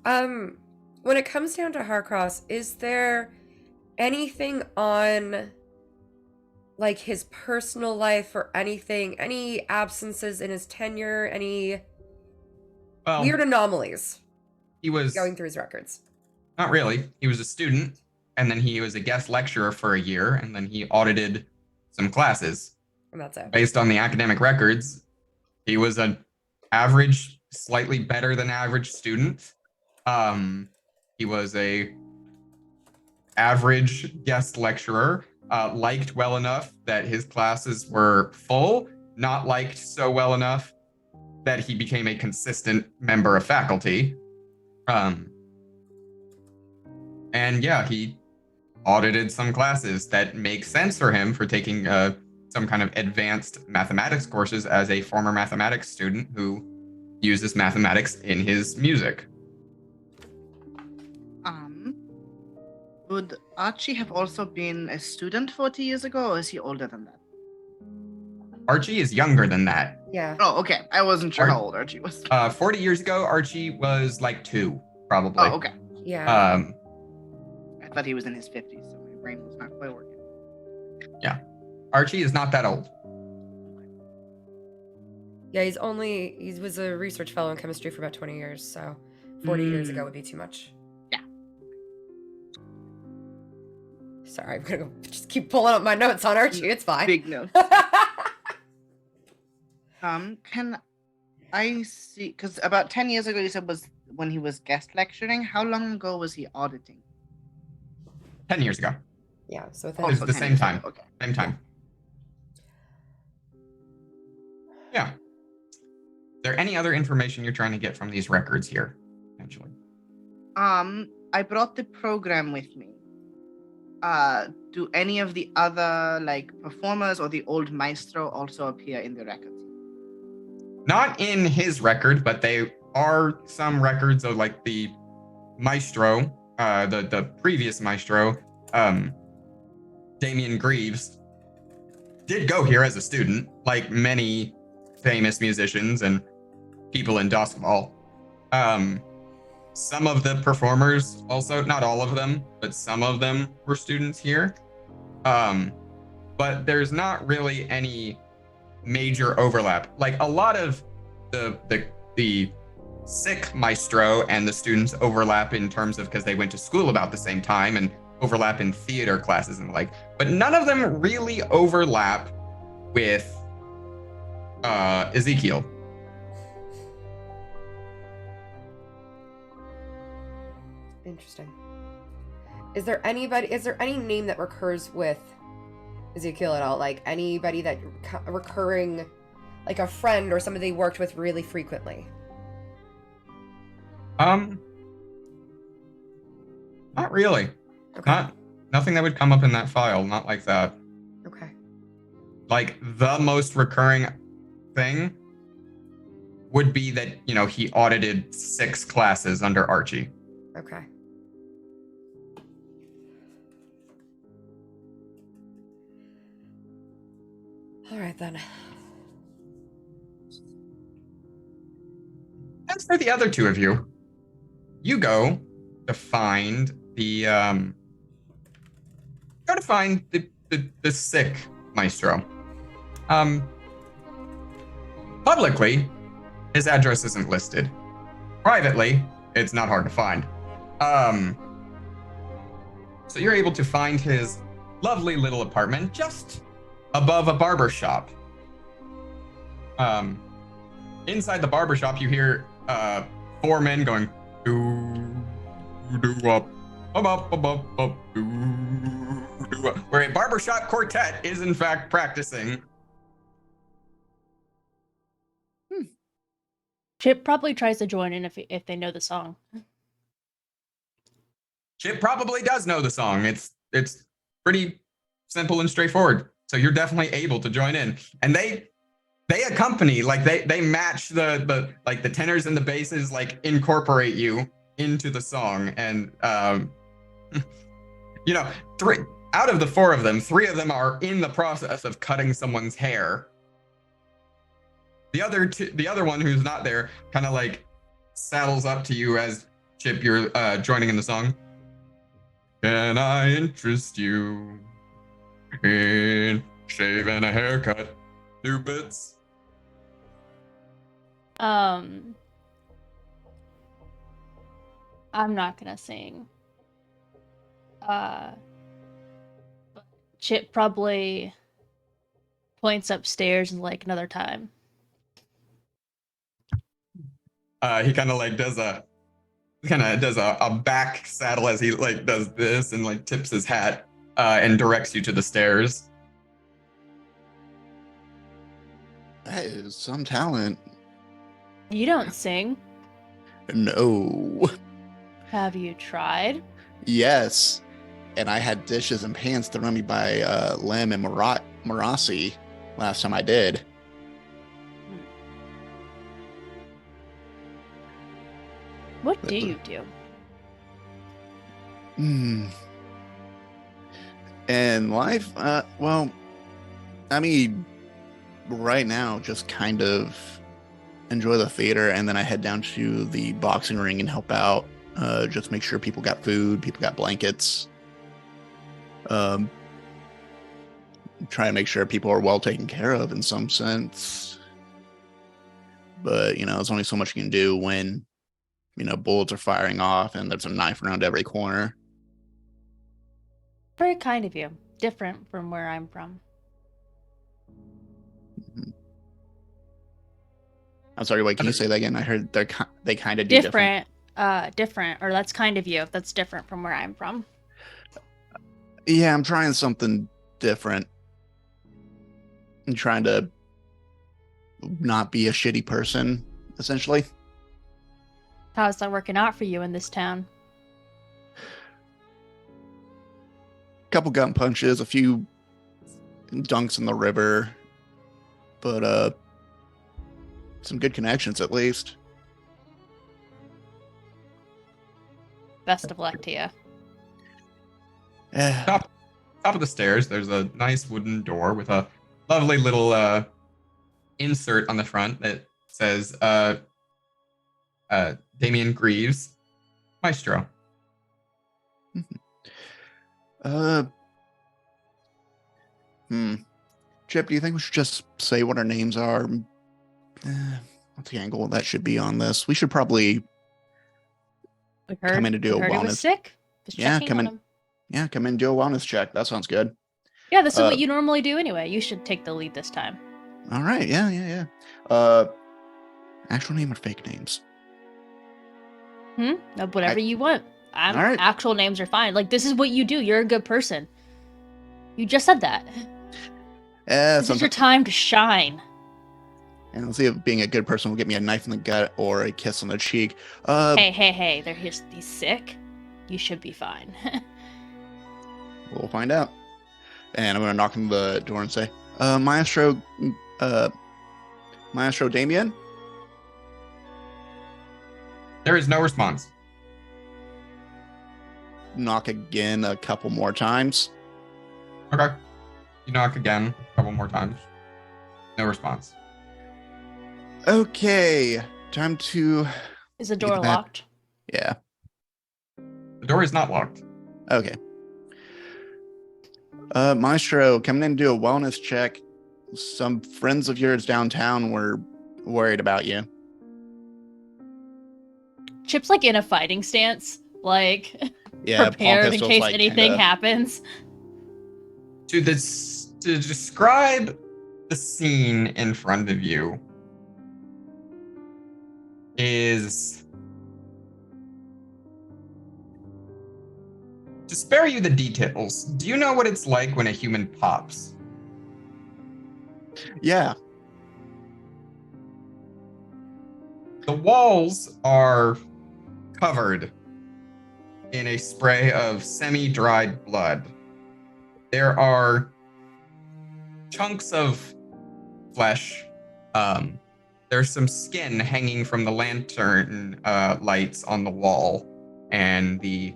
When it comes down to Harcross, is there anything on like his personal life or anything, any absences in his tenure, any weird anomalies He was going through his records? not really. He was a student, and then he was a guest lecturer for a year, and then he audited some classes. And that's it. Based on the academic records, he was an average, slightly better than average student. He was a average guest lecturer, liked well enough that his classes were full, not liked so well enough that he became a consistent member of faculty. And yeah, he audited some classes that make sense for him for taking some kind of advanced mathematics courses as a former mathematics student who uses mathematics in his music. Would Archie have also been a student 40 years ago, or is he older than that? Archie is younger than that. Yeah. Oh, okay. I wasn't sure how old Archie was. 40 years ago, Archie was like 2, probably. Oh, okay. Yeah. I thought he was in his 50s, so my brain was not quite working. Yeah. Archie is not that old. Yeah, he was a research fellow in chemistry for about 20 years, so 40 years ago would be too much. Yeah. Sorry, I'm gonna just keep pulling up my notes on Archie, it's fine. Big note. Can I see, because about 10 years ago you said was when he was guest lecturing. How long ago was he auditing? 10 years ago. Yeah, so It was Also the 10 same years time. ago, okay. Same time. Yeah. Is there any other information you're trying to get from these records here, potentially? I brought the program with me. Do any of the other performers or the old maestro also appear in the records? Not in his record, but they are some records of the maestro, the previous maestro, Damian Greaves, did go here as a student, like many famous musicians and people in Doskvall. Some of the performers also, not all of them, but some of them were students here. But there's not really any major overlap. Like a lot of the sick maestro and the students overlap in terms of because they went to school about the same time and overlap in theater classes and but none of them really overlap with Ezekiel. Interesting. Is there any name that recurs with Ezekiel at all? Like anybody that recurring, like a friend or somebody they worked with really frequently? Not really. Okay. Nothing that would come up in that file, not like that. Okay. Like the most recurring thing would be that, he audited 6 classes under Archie. Okay. All right then. As for the other 2 of you, you go to find the sick maestro. Publicly, his address isn't listed. Privately, it's not hard to find. So you're able to find his lovely little apartment just above a barber shop. Inside the barber shop, you hear 4 men going where a barbershop quartet is in fact practicing. Chip probably tries to join in if they know the song. Chip probably does know the song. It's pretty simple and straightforward. So you're definitely able to join in. And they accompany, they match the tenors and the basses, incorporate you into the song. And 3 out of the 4 of them, 3 of them are in the process of cutting someone's hair. The other one who's not there kind of saddles up to you as Chip, you're joining in the song. Can I interest you in shaving a haircut? New bits? I'm not gonna sing. But Chip probably points upstairs and like another time. He kind of like does a back saddle as he like does this and like tips his hat and directs you to the stairs. That is some talent. You don't sing. No. Have you tried? Yes. And I had dishes and pans thrown at me by Lem and Marasi last time I did. What do you do? In life, well, I mean, right now, just kind of enjoy the theater, and then I head down to the boxing ring and help out. Just make sure people got food, people got blankets. Try to make sure people are well taken care of in some sense. But, there's only so much you can do when, bullets are firing off and there's a knife around every corner. Very kind of you. Different from where I'm from. I'm sorry, wait, can you say that again? I heard they kind of do different. Different, or that's kind of you. That's different from where I'm from. Yeah, I'm trying something different. I'm trying to not be a shitty person, essentially. How's that working out for you in this town? Couple gun punches, a few dunks in the river, but some good connections at least. Best of luck to you. Top of the stairs, there's a nice wooden door with a lovely little insert on the front that says Damien Greaves, Maestro. Chip, do you think we should just say what our names are? What's the angle that should be on this? We should probably come in to do a wellness. He was sick? Just checking on him. Yeah, come in and do a wellness check. That sounds good. Yeah, this is what you normally do anyway. You should take the lead this time. All right, yeah. Actual name or fake names? No, whatever you want. All right. Actual names are fine. Like, this is what you do. You're a good person. You just said that. This is your time to shine. And let's see if being a good person will get me a knife in the gut or a kiss on the cheek. Hey, he's sick. You should be fine. We'll find out. And I'm going to knock on the door and say, Maestro Damien? There is no response. Knock again a couple more times. Okay. You knock again a couple more times. No response. Okay. Time to... Is the door locked? Yeah. The door is not locked. Okay. Maestro, coming in to do a wellness check. Some friends of yours downtown were worried about you. Chip's like in a fighting stance, like prepared in case anything happens. To describe the scene in front of you is to spare you the details. Do you know what it's like when a human pops? Yeah. The walls are covered in a spray of semi-dried blood. There are chunks of flesh. There's some skin hanging from the lantern lights on the wall and the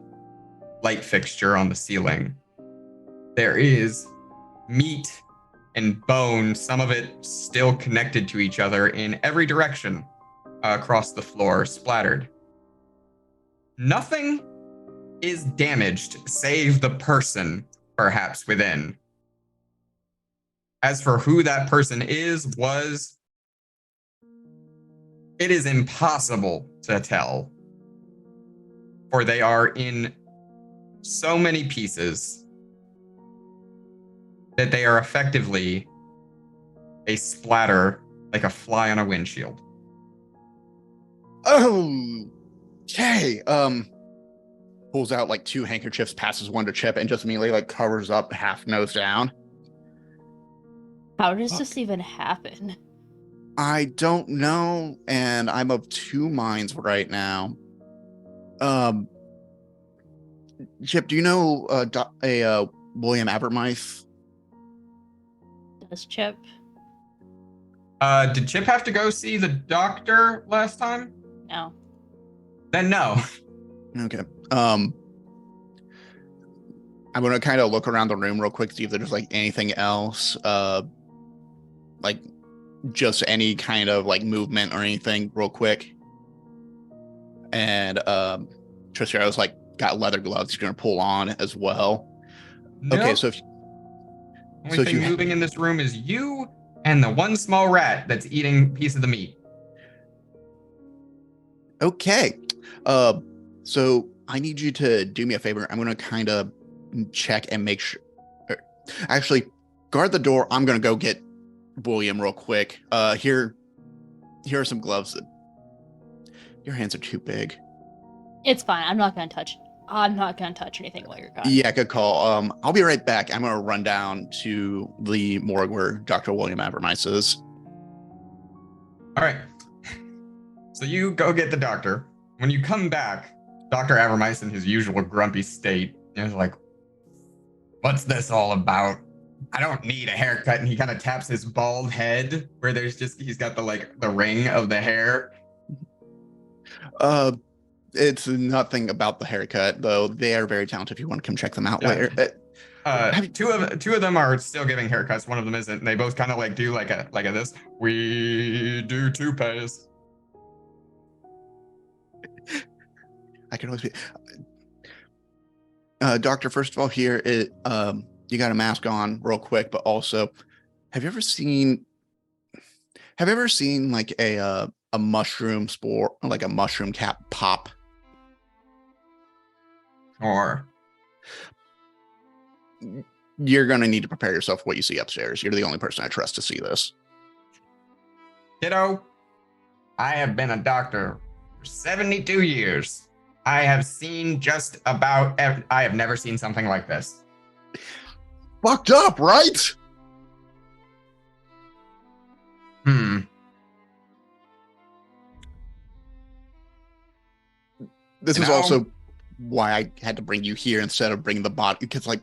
light fixture on the ceiling. There is meat and bone, some of it still connected to each other in every direction across the floor, splattered. Nothing is damaged, save the person perhaps within. As for who that person was, it is impossible to tell. For they are in so many pieces that they are effectively a splatter like a fly on a windshield. Oh, okay. Pulls out like 2 handkerchiefs, passes one to Chip, and just immediately like covers up half nose down. How does this even happen? I don't know, and I'm of 2 minds right now. Chip, do you know William Abermythe? Does Chip? Did Chip have to go see the doctor last time? No. Then no. Okay. I'm gonna kind of look around the room real quick, see if there's like anything else, like just any kind of like movement or anything real quick. And Tristaro's like got leather gloves he's gonna pull on as well. Nope. Okay, so if only thing moving in this room is you and the one small rat that's eating a piece of the meat. Okay. So I need you to do me a favor. I'm gonna kind of check and make sure. Actually, guard the door. I'm gonna go get William real quick. Here are some gloves. Your hands are too big. It's fine. I'm not gonna touch anything while you're gone. Yeah, good call. I'll be right back. I'm gonna run down to the morgue where Dr. William Abermythe is. All right. So you go get the doctor. When you come back, Dr. Abermythe in his usual grumpy state is like, "What's this all about? I don't need a haircut." And he kind of taps his bald head where he's got the ring of the hair. It's nothing about the haircut, though. They are very talented if you want to come check them out later. Two of them are still giving haircuts. One of them isn't. And they both kind of like do like a this. We do toupees. I can always be. Doctor, first of all, you got a mask on real quick, but also, have you ever seen like a mushroom spore, like a mushroom cap pop? Or you're going to need to prepare yourself for what you see upstairs. You're the only person I trust to see this. Kiddo, I have been a doctor for 72 years. I have seen I have never seen something like this. Fucked up, right? This is also why I had to bring you here instead of bringing the body, because the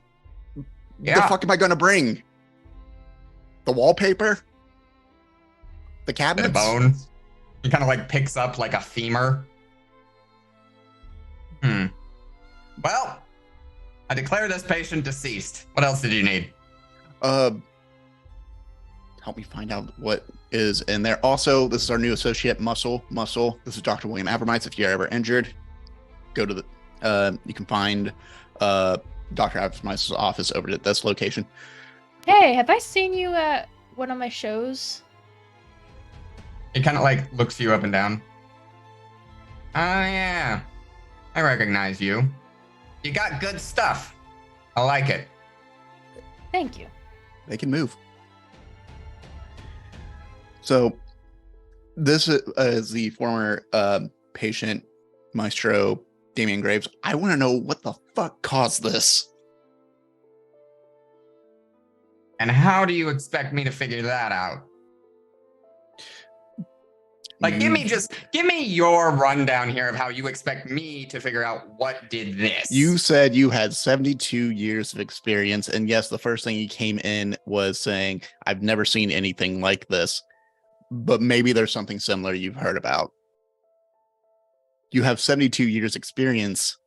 fuck am I going to bring? The wallpaper? The cabinets? The bone. He kind of like picks up like a femur. Well, I declare this patient deceased. What else did you need? Help me find out what is in there. Also, this is our new associate, Muscle. This is Dr. William Abermythe. If you're ever injured, go to the, you can find Dr. Abermythe's office over at this location. Hey, have I seen you at one of my shows? He kind of like looks you up and down. Oh, yeah. I recognize you. You got good stuff. I like it. Thank you. They can move. So this is the former patient, Maestro Damian Graves. I want to know what the fuck caused this. And how do you expect me to figure that out? Like, give me your rundown here of how you expect me to figure out what did this. You said you had 72 years of experience, and yes, the first thing you came in was saying, I've never seen anything like this, but maybe there's something similar you've heard about. You have 72 years experience.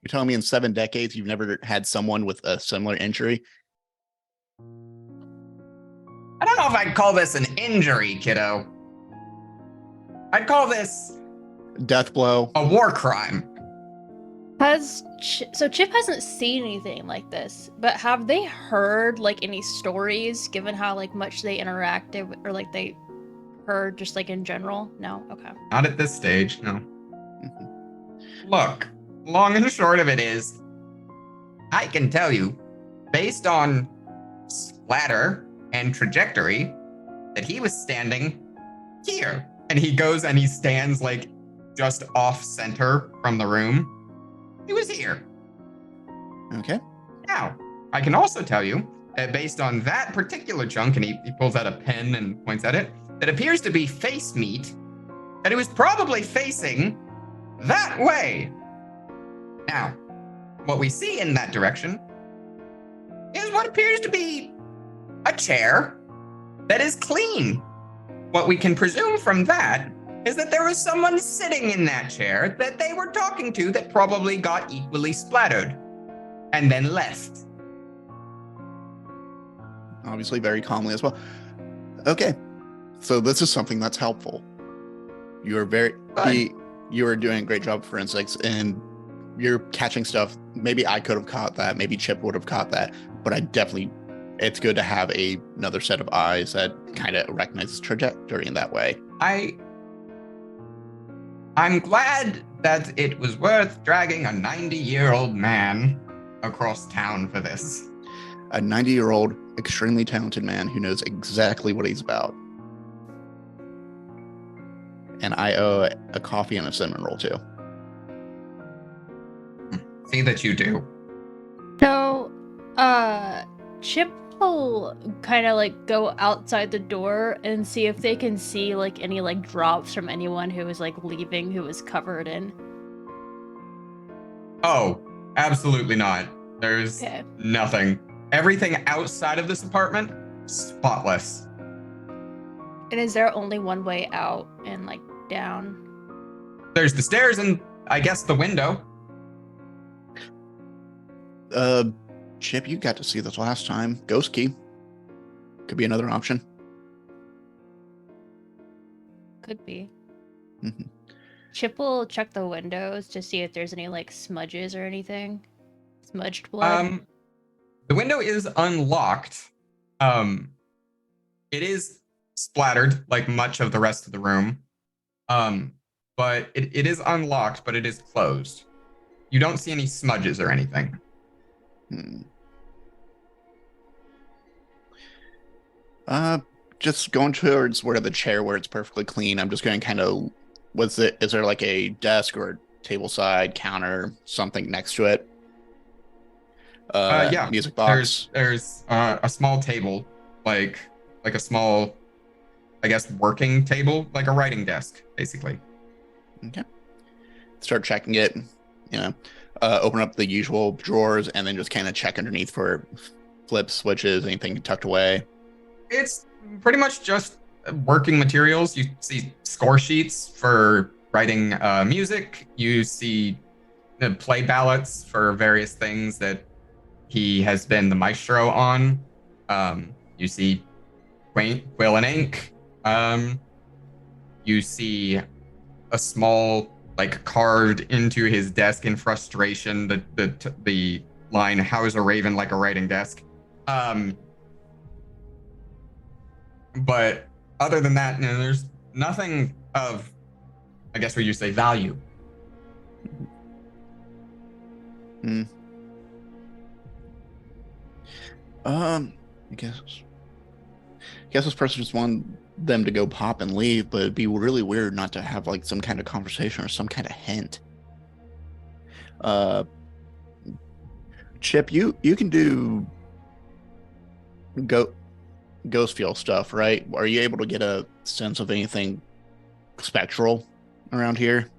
You're telling me in 7 decades you've never had someone with a similar injury? I don't know if I'd call this an injury, kiddo. I'd call this death blow. A war crime. So Chip hasn't seen anything like this, but have they heard like any stories given how like much they interacted or like they heard just like in general? No? Okay. Not at this stage, no. Mhm. Look, long and short of it is, I can tell you, based on splatter and trajectory, that he was standing here. And he goes and he stands like just off center from the room. He was here. Okay. Now, I can also tell you that based on that particular chunk, and he pulls out a pen and points at it, that appears to be face meat, that it was probably facing that way. Now, what we see in that direction is what appears to be a chair that is clean. What we can presume from that is that there was someone sitting in that chair that they were talking to that probably got equally splattered and then left. Obviously, very calmly as well. Okay. So this is something that's helpful. You are you are doing a great job of forensics, and you're catching stuff. Maybe I could have caught that. Maybe Chip would have caught that. But it's good to have another set of eyes that kind of recognizes trajectory in that way. I'm glad that it was worth dragging a 90-year-old man across town for this. A 90-year-old, extremely talented man who knows exactly what he's about. And I owe a coffee and a cinnamon roll too. See that you do. So, Chip will kind of like go outside the door and see if they can see like any like drops from anyone who was like leaving who was covered in. Oh, absolutely not. There's Okay. nothing. Everything outside of this apartment, spotless. And is there only one way out and like down? There's the stairs and I guess the window. Chip, you got to see this last time. Ghost key could be another option. Could be. Mhm. Chip will check the windows to see if there's any like smudges or anything. Smudged blood. The window is unlocked. It is splattered like much of the rest of the room. But it is unlocked, but it is closed. You don't see any smudges or anything. Just going towards where the chair where it's perfectly clean. I'm just going to kind of, is there like a desk or a table side counter, something next to it? Yeah. Music box. There's a small table, like a small, I guess, working table, like a writing desk, basically. Okay. Start checking it, open up the usual drawers and then just kind of check underneath for flips, switches, anything tucked away. It's pretty much just working materials. You see score sheets for writing music. You see the play ballots for various things that he has been the maestro on. You see quill and ink. You see a small, like, carved into his desk in frustration, the line, "How is a raven like a writing desk?" But other than that, there's nothing of, I guess, what you say, value. I guess this person just wanted them to go pop and leave, but it'd be really weird not to have like some kind of conversation or some kind of hint. Chip, you can do ghost feel stuff, right? Are you able to get a sense of anything spectral around here?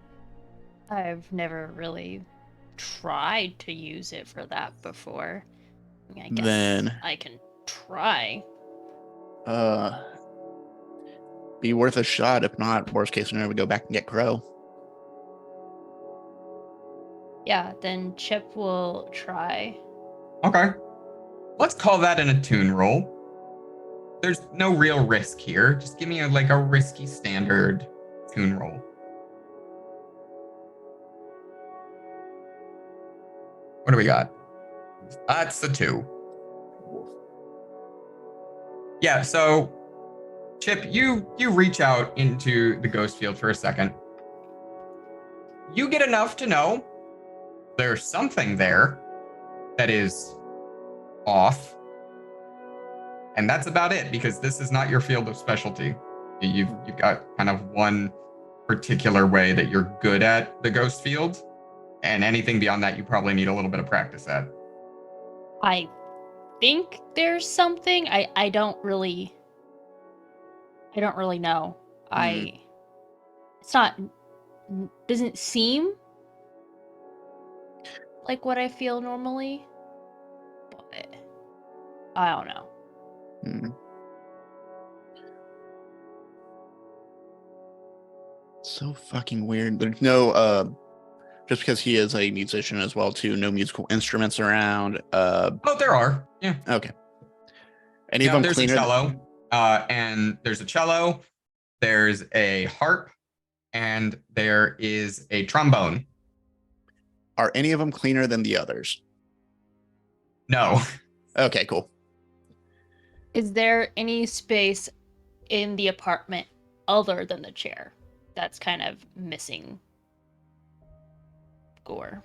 I've never really tried to use it for that before. I guess Then I can try. be worth a shot. If not, worst case scenario, we go back and get Crow. Yeah, then Chip will try. Okay. Let's call that an attune roll. There's no real risk here. Just give me a risky standard attune roll. What do we got? That's the 2. Yeah, so Chip, you reach out into the ghost field for a second. You get enough to know there's something there that is off. And that's about it, because this is not your field of specialty. You've got kind of one particular way that you're good at the ghost field, and anything beyond that you probably need a little bit of practice at. I think there's something. I don't really know. It's not, doesn't seem like what I feel normally, but I don't know. So fucking weird. There's no just because he is a musician as well too, no musical instruments around. Oh, there are. Yeah. Okay. Any of them there's cleaner? A cello, and there's a cello, there's a harp, and there is a trombone. Are any of them cleaner than the others? No. Okay, cool. Is there any space in the apartment other than the chair that's kind of missing gore?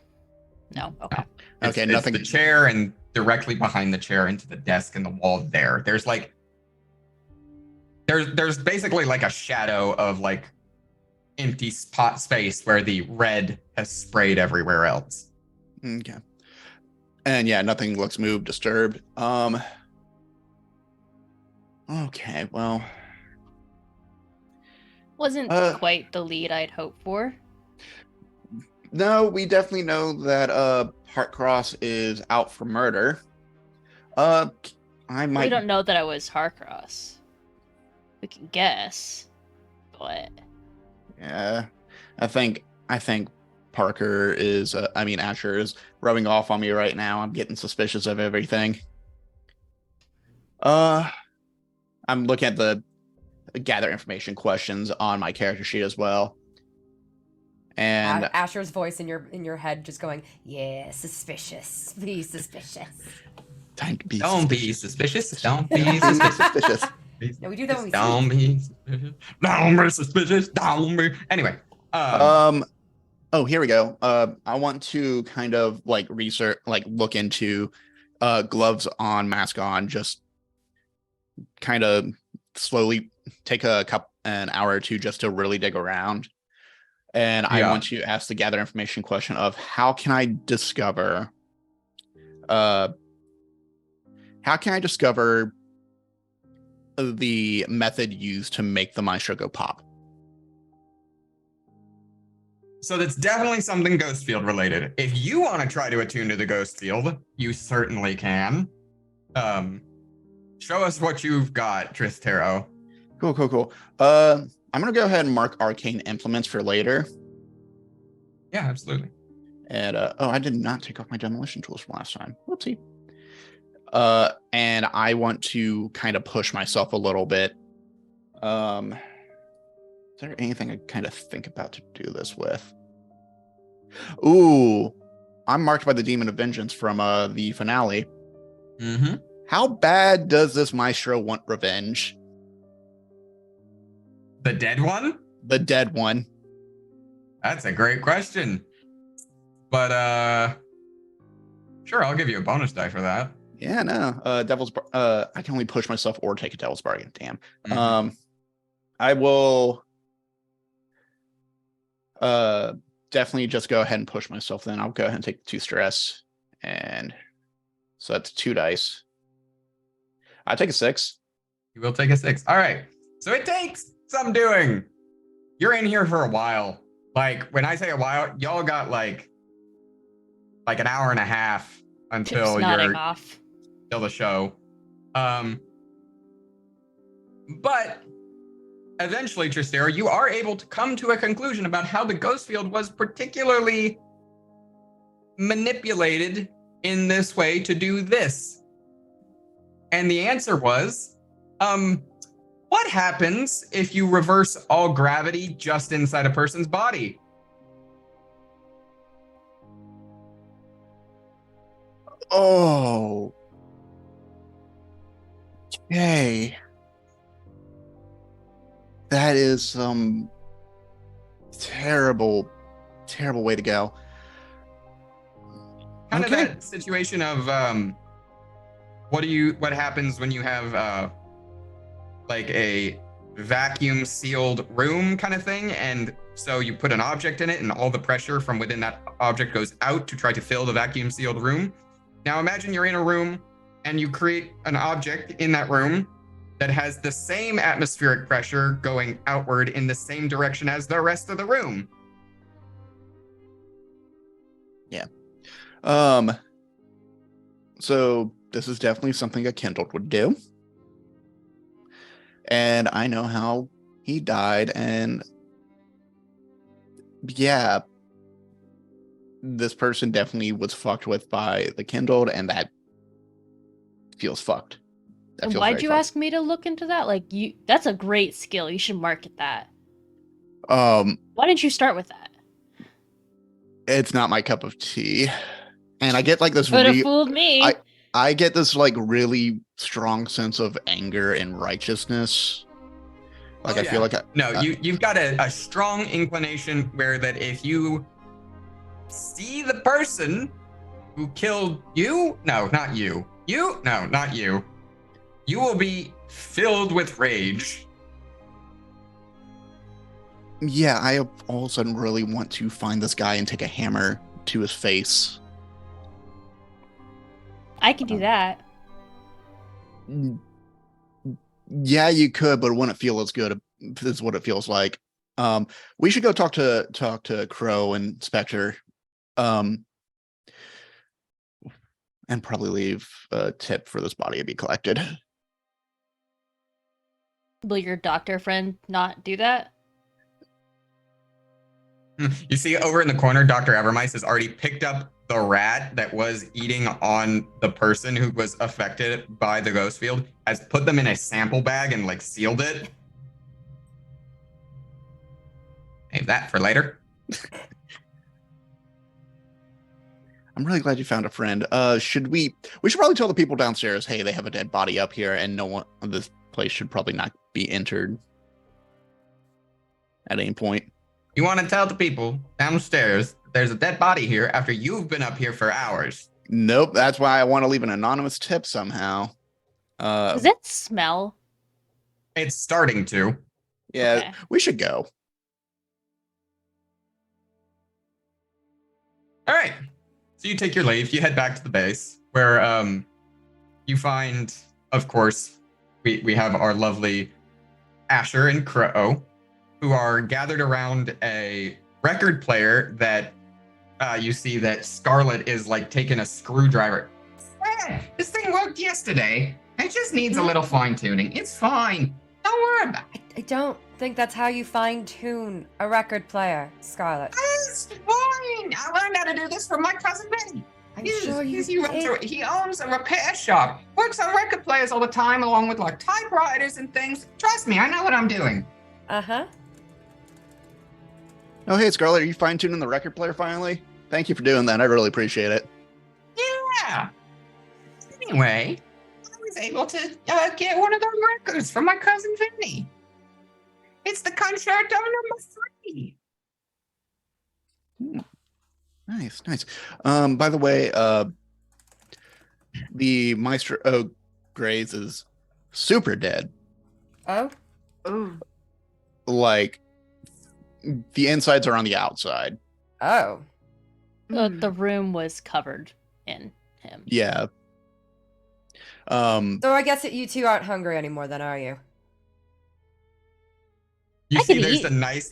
No. Okay. Okay, It's nothing. the chair, and directly behind the chair into the desk and the wall there. There's like there's basically like a shadow of like empty spot space where the red has sprayed everywhere else. Okay. And yeah, nothing looks moved, disturbed. Okay, well. Wasn't quite the lead I'd hoped for. No, we definitely know that Hartcross is out for murder. I might. We don't know that it was Harcross. We can guess, but Yeah, I think Parker is. Asher is rubbing off on me right now. I'm getting suspicious of everything. I'm looking at the gather information questions on my character sheet as well. And Asher's voice in your head just going, yeah, suspicious. Be suspicious. Don't be suspicious. Don't be suspicious. No, we do that when we Don't be suspicious. Don't be suspicious. Don't be. Anyway. Oh, here we go. I want to kind of like research, like look into gloves on, mask on, just kind of slowly take an hour or two just to really dig around. And I want to ask the gather information question of how can I discover the method used to make the maestro go pop? So that's definitely something ghost field related. If you want to try to attune to the ghost field, you certainly can. Show us what you've got, Tristero. Cool. I'm gonna go ahead and mark arcane implements for later. Yeah, absolutely. And I did not take off my demolition tools from last time. Whoopsie. And I want to kind of push myself a little bit. Is there anything I kind of think about to do this with? Ooh, I'm marked by the Demon of Vengeance from the finale. Mm-hmm. How bad does this maestro want revenge? The dead one? The dead one. That's a great question. But sure, I'll give you a bonus die for that. Yeah, no. I can only push myself or take a devil's bargain. Damn. Mm-hmm. I will definitely just go ahead and push myself then. I'll go ahead and take 2 stress. And so that's 2 dice. I take a 6. You will take a 6. All right. So it takes some doing. You're in here for a while. Like, when I say a while, y'all got like an hour and a half until nodding off. Till the show. But eventually, Tristero, you are able to come to a conclusion about how the ghost field was particularly manipulated in this way to do this. And the answer was, what happens if you reverse all gravity just inside a person's body? Oh. Okay. That is some terrible, terrible way to go. Kind of Okay. that situation of what happens when you have like a vacuum sealed room kind of thing, and so you put an object in it and all the pressure from within that object goes out to try to fill the vacuum sealed room. Now imagine you're in a room and you create an object in that room that has the same atmospheric pressure going outward in the same direction as the rest of the room. So this is definitely something a kindled would do. And I know how he died, and yeah, this person definitely was fucked with by the kindled, and that feels fucked. That And feels why'd very you fucked. ask me to look into that? Like, that's a great skill. You should market that. Why didn't you start with that? It's not my cup of tea. And I get like this Could have fooled me. I get this like really strong sense of anger and righteousness. Like Oh, I feel yeah. like You've got a strong inclination where that if you see the person who killed you, no, not you. You? No, not you. You will be filled with rage. yeah, I all of a sudden really want to find this guy and take a hammer to his face. I could do that. Yeah, you could, but it wouldn't feel as good is what it feels like. We should go talk to Crow and Spectre. And probably leave a tip for this body to be collected. Will your doctor friend not do that? You see over in the corner, Dr. Evermice has already picked up the rat that was eating on the person who was affected by the ghost field, has put them in a sample bag and like sealed it. Save that for later. I'm really glad you found a friend. We should probably tell the people downstairs, hey, they have a dead body up here, and no one, this place should probably not be entered at any point. You want to tell the people downstairs there's a dead body here after you've been up here for hours. Nope, that's why I want to leave an anonymous tip somehow. Does it smell? It's starting to. Yeah, Okay. we should go. All right. So you take your leave, you head back to the base where you find, of course, we have our lovely Asher and Crow, who are gathered around a record player that you see that Scarlet is like taking a screwdriver. This thing worked yesterday. It just needs a little fine tuning. It's fine. Don't worry about it. I don't think that's how you fine-tune a record player, Scarlet. It's fine. I learned how to do this from my cousin Benny. I'm sure you did. He owns a repair shop. Works on record players all the time, along with like typewriters and things. Trust me, I know what I'm doing. Uh-huh. Oh, hey, Scarlet, are you fine-tuning the record player finally? Thank you for doing that. I really appreciate it. Yeah. Anyway, I was able to get one of those records from my cousin Vinny. It's the concerto number 3. Nice, nice. By the way, the Maestro Grays is super dead. Oh? Ooh. Like, the insides are on the outside. Oh. The room was covered in him. Yeah. So I guess that you two aren't hungry anymore then, are you? You I see could there's eat. a nice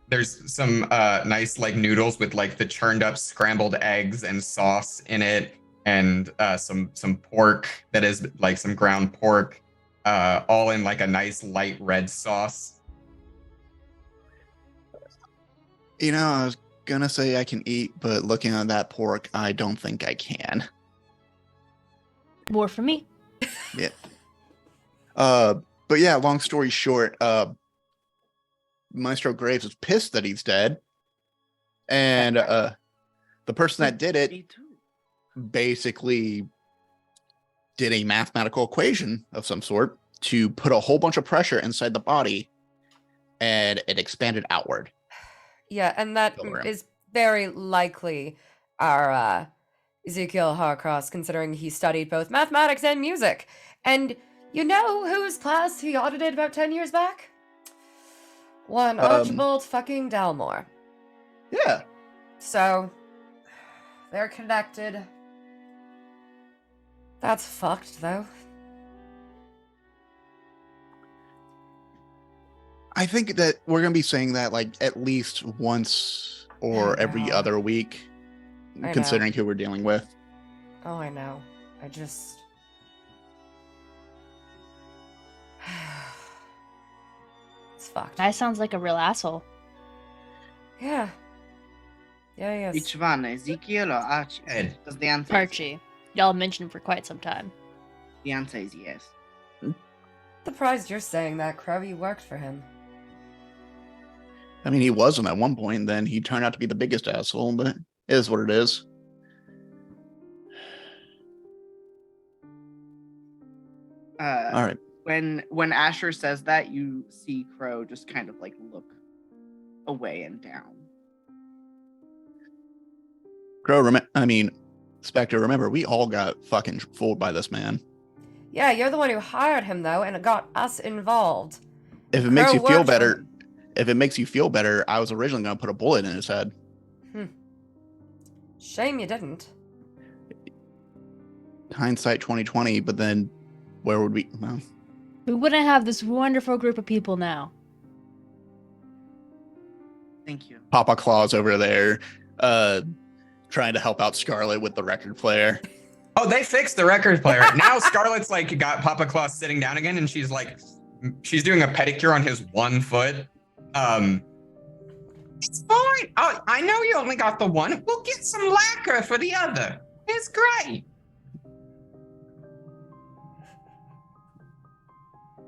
there's some nice like noodles with like the churned up scrambled eggs and sauce in it, and some pork that is like some ground pork, all in like a nice light red sauce. You know, I was gonna say I can eat, but looking at that pork, I don't think I can. More for me. Yeah. But yeah, long story short, Maestro Graves is pissed that he's dead. And the person that did it Me too. basically did a mathematical equation of some sort to put a whole bunch of pressure inside the body, and it expanded outward. Yeah, and that Pilgrim. is very likely our Ezekiel Harcross, considering he studied both mathematics and music. And you know whose class he audited about 10 years back? One Archibald fucking Dalmore. Yeah. So, they're connected. That's fucked, though. I think that we're going to be saying that like at least once or every know. other week, I know. considering who we're dealing with. Oh, I know. I just... It's fucked. Guy sounds like a real asshole. Yeah. Yeah, he is. Which one, Ezekiel or Archie? Ed. Because the answer Archie. Y'all mentioned him for quite some time. The answer is yes. Surprised you're saying that, Crow. You worked for him. I mean, he wasn't at one point, then he turned out to be the biggest asshole, but it is what it is. All right. When Asher says that, you see Crow just kind of like look away and down. Crow, Spectre, remember, we all got fucking fooled by this man. Yeah, you're the one who hired him, though, and it got us involved. If it makes you Crow feel worked for better, him. if it makes you feel better, I was originally going to put a bullet in his head. Shame you didn't. Hindsight 2020, but then where would we? Well, We wouldn't have this wonderful group of people now. Thank you. Papa Claus over there, trying to help out Scarlet with the record player. Oh, they fixed the record player. Now Scarlett's like got Papa Claus sitting down again, and she's doing a pedicure on his one foot. It's fine. Oh, I know you only got the one. We'll get some lacquer for the other. It's great.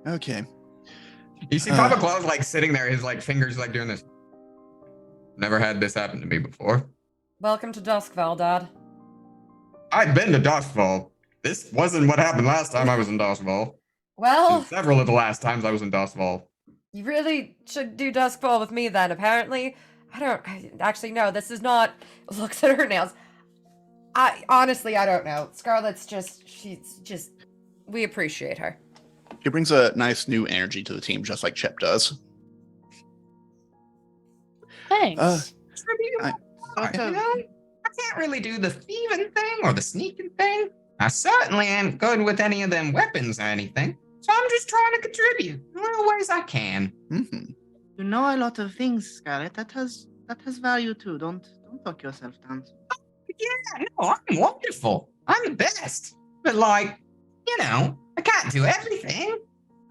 Okay. You see Papa Claus like sitting there, his like fingers like doing this. Never had this happen to me before. Welcome to Duskville, Dad. I've been to Dosval. This wasn't what happened last time I was in Dosval. Well, Several of the last times I was in Dosval. you really should do Duskfall with me then, apparently. Actually, no, this is not... Looks at her nails. Honestly, I don't know. Scarlett's she's just... We appreciate her. She brings a nice new energy to the team, just like Chip does. Thanks. I can't really do the thieving thing or the sneaking thing. I certainly ain't good with any of them weapons or anything. So I'm just trying to contribute in little ways I can. Mm-hmm. You know a lot of things, Scarlet. That has value too. Don't talk yourself down. Yeah, no, I'm wonderful. I'm the best. But like, I can't do everything.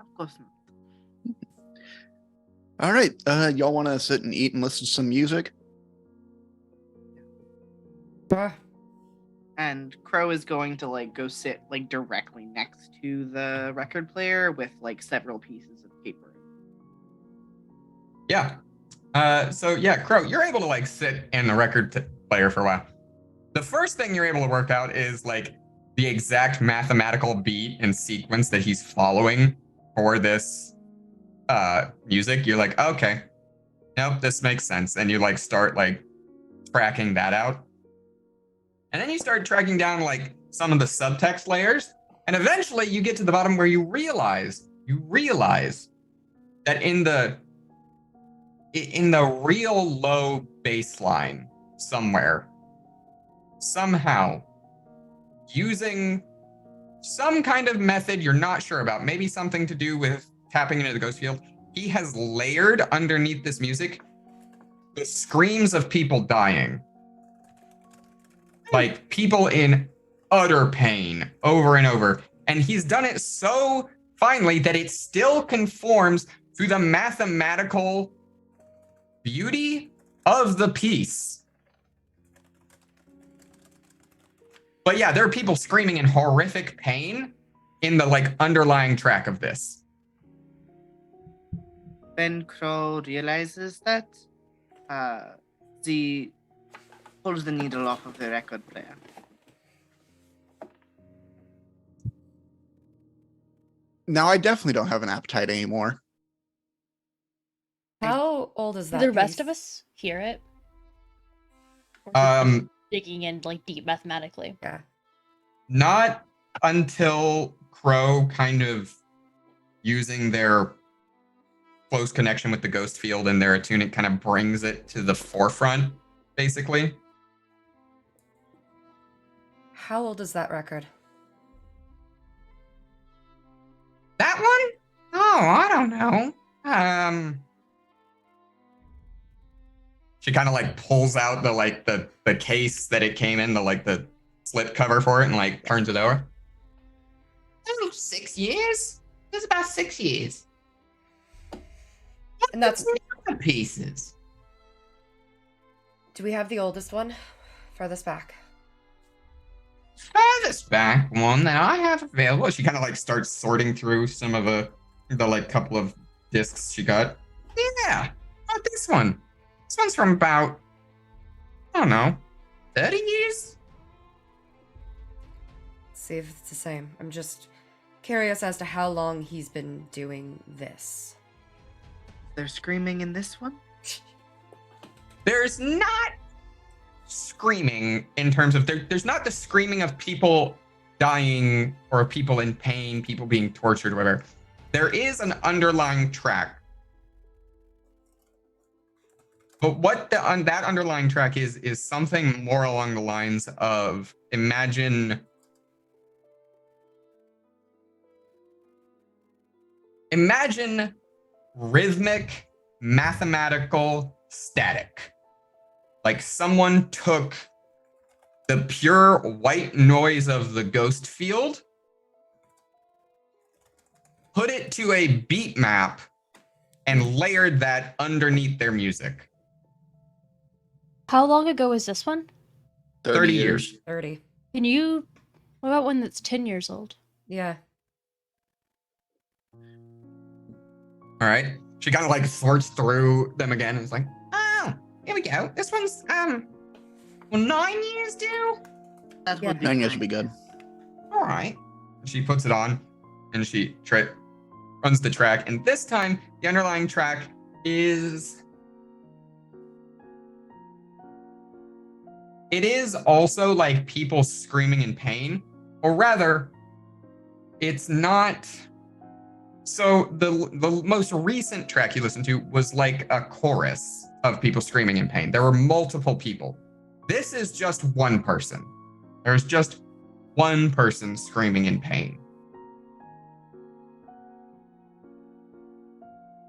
Of course not. All right. Y'all want to sit and eat and listen to some music? And Crow is going to like go sit like directly next to the record player with like several pieces of paper. Yeah. So yeah, Crow, you're able to like sit in the record player for a while. The first thing you're able to work out is like the exact mathematical beat and sequence that he's following for this music. You're like, okay, nope, this makes sense. And you like start like tracking that out. And then you start tracking down like some of the subtext layers. And eventually you get to the bottom where you realize that in the real low baseline somewhere, somehow, using some kind of method you're not sure about, maybe something to do with tapping into the ghost field, he has layered underneath this music the screams of people dying. Like people in utter pain over and over. And he's done it so finely that it still conforms to the mathematical beauty of the piece. But yeah, there are people screaming in horrific pain in the like underlying track of this. When Crow realizes that, he pulls the needle off of the record player. Now I definitely don't have an appetite anymore. How old is Do that the rest of piece? us hear it? Or is it just Um, digging in like deep mathematically. Yeah. not until Crow kind of using their close connection with the ghost field and their attunement kind of brings it to the forefront, basically. How old is that record? That one? Oh, I don't know. She kind of like pulls out the case that it came in, the slip cover for it, and like turns it over. Oh, 6 years? It was about 6 years. And that's. The pieces. Do we have the oldest one? Farthest back. Farthest back one that I have available. She kind of like starts sorting through some of the like couple of discs she got. Yeah, about this one. This one's from about, I don't know, 30 years? See if it's the same. I'm just curious as to how long he's been doing this. They're screaming in this one? There's not screaming in terms of there's not the screaming of people dying or people in pain, people being tortured or whatever. There is an underlying track. But what that underlying track is something more along the lines of imagine rhythmic, mathematical static. Like someone took the pure white noise of the ghost field, put it to a beat map, and layered that underneath their music. How long ago was this one? 30 years. 30. Can you? What about one that's 10 years old? Yeah. All right. She kind of like sorts through them again and is like, oh, here we go. This one's, will 9 years do? That Yeah. would be 9 years fine. would be good. All right. She puts it on and she runs the track. And this time, the underlying track is. It is also like people screaming in pain, or rather, it's not. So the most recent track you listened to was like a chorus of people screaming in pain. There were multiple people. This is just one person. There's just one person screaming in pain.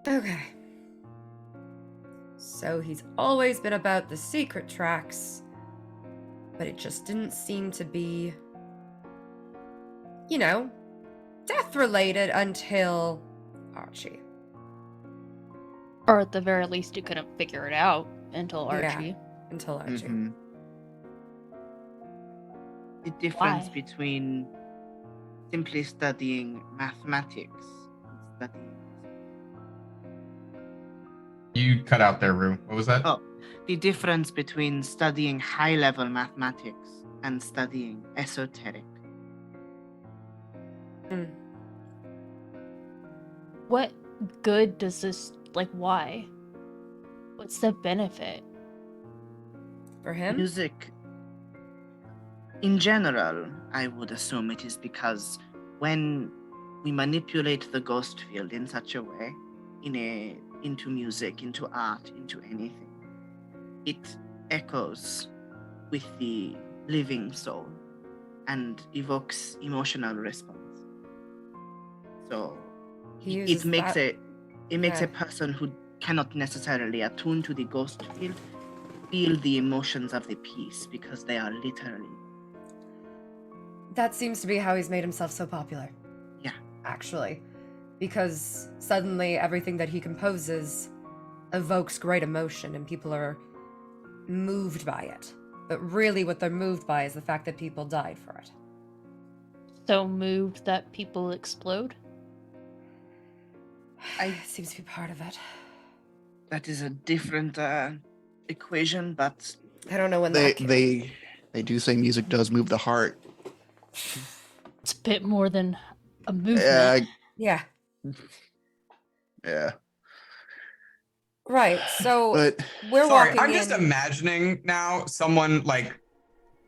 Okay. So he's always been about the secret tracks, but it just didn't seem to be, you know, death related until Archie. Or at the very least, you couldn't figure it out until Yeah. Archie. Until Archie. Mhm. The difference Why? between simply studying mathematics and studying. You cut out there, Rue. What was that? Oh, the difference between studying high level mathematics and studying esoteric. Mm. What good does this, like, why? What's the benefit? For him? Music, in general, I would assume it is because when we manipulate the ghost field in such a way, into music, into art, into anything, it echoes with the living soul and evokes emotional response. So He it uses makes that- a yeah. person who cannot necessarily attune to the ghost field feel the emotions of the piece because they are literally. That seems to be how he's made himself so popular. Yeah. Actually. Because suddenly everything that he composes evokes great emotion and people are moved by it. But really what they're moved by is the fact that people died for it. So moved that people explode? Seems to be part of it. That is a different equation, but I don't know when They that came. they do say music does move the heart. It's a bit more than a movement. Yeah. Yeah. Right. So But we're Sorry, walking I'm just in. imagining now someone like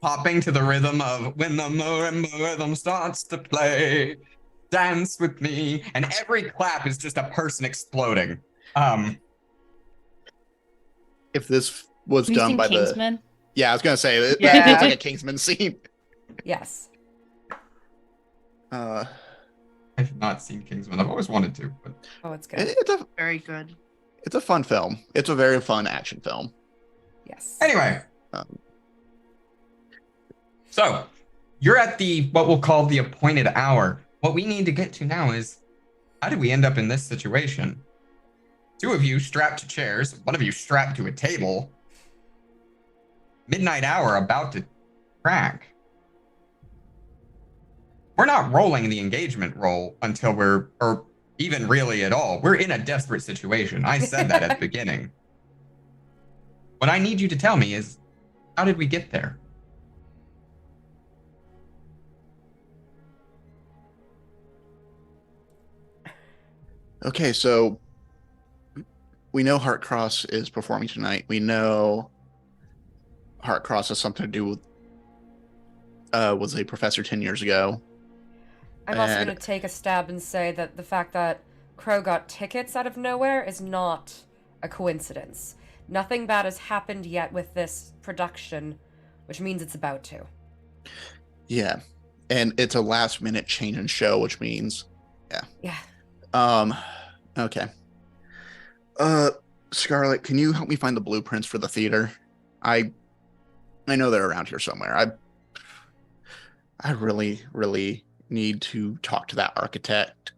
popping to the rhythm of when the marimba rhythm starts to play, dance with me, and every clap is just a person exploding. if this was Have you done seen by Kingsman? yeah, I was gonna say that Yeah. feels like a Kingsman scene. Yes. Uh, I've not seen Kingsman. I've always wanted to, but Oh, it's good. Very good. it's a fun film. It's a very fun action film. Yes. anyway. Um, So you're at the what we'll call the appointed hour. What we need to get to now is how did we end up in this situation? Two of you strapped to chairs, one of you strapped to a table. Midnight hour about to crack. We're not rolling the engagement roll until or even really at all. We're in a desperate situation. I said that at the beginning. What I need you to tell me is, how did we get there? okay, so we know Heartcross is performing tonight. We know Heartcross has something to do with was a professor 10 years ago. I'm also And- going to take a stab and say that the fact that Crow got tickets out of nowhere is not a coincidence. Nothing bad has happened yet with this production, which means it's about to. Yeah. And it's a last minute change in show, which means Yeah. Okay. Scarlett, can you help me find the blueprints for the theater? I know they're around here somewhere. I really, really need to talk to that architect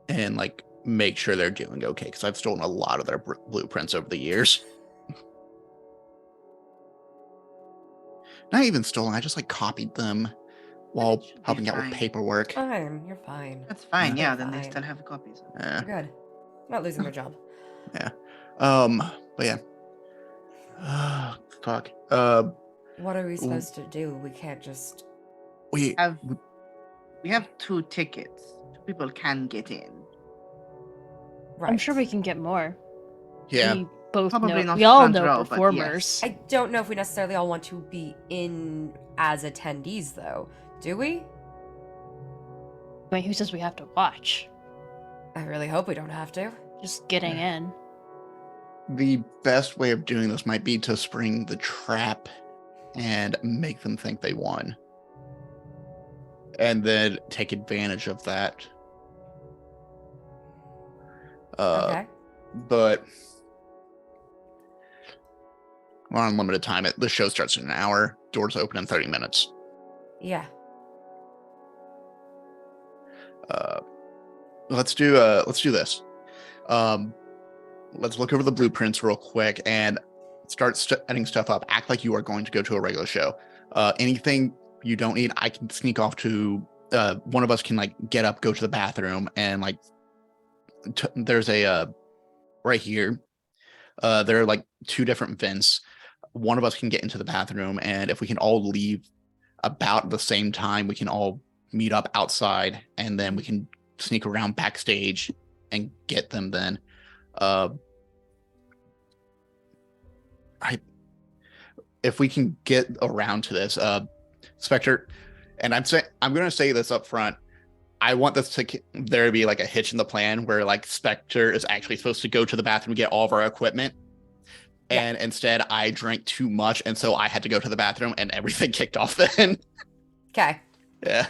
and like make sure they're doing okay, because I've stolen a lot of their blueprints over the years. Not even stolen, I just like copied them while Should be helping out with fine. paperwork. Fine. You're fine. That's fine. Yeah. Yeah, then they Fine. still have copies. Yeah. You're good. Not losing their job. But yeah. Fuck. What are we supposed to do? We can't just... We We have 2 tickets. 2 people can get in. Right. I'm sure we can get more. yeah. We both Probably know. not We all front know row, but performers. I don't know if we necessarily all want to be in as attendees, though. Do we? I mean, who says we have to watch? I really hope we don't have to. Just getting in. The best way of doing this might be to spring the trap and make them think they won. And then take advantage of that. Okay. But we're on limited time. The show starts in an hour. Doors open in 30 minutes. Yeah. Let's do this. Let's look over the blueprints real quick and start setting stuff up. Act like you are going to go to a regular show. Anything you don't need, I can sneak off to. One of us can like get up, go to the bathroom, and like there's a right here. There are like 2 different vents. One of us can get into the bathroom, and if we can all leave about the same time, we can all meet up outside, and then we can sneak around backstage and get them then. If we can get around to this, Spectre, and I'm going to say this up front. I want this to there to be like a hitch in the plan where like Spectre is actually supposed to go to the bathroom and get all of our equipment. Yeah. And instead I drank too much. And so I had to go to the bathroom and everything kicked off then. Okay. Yeah.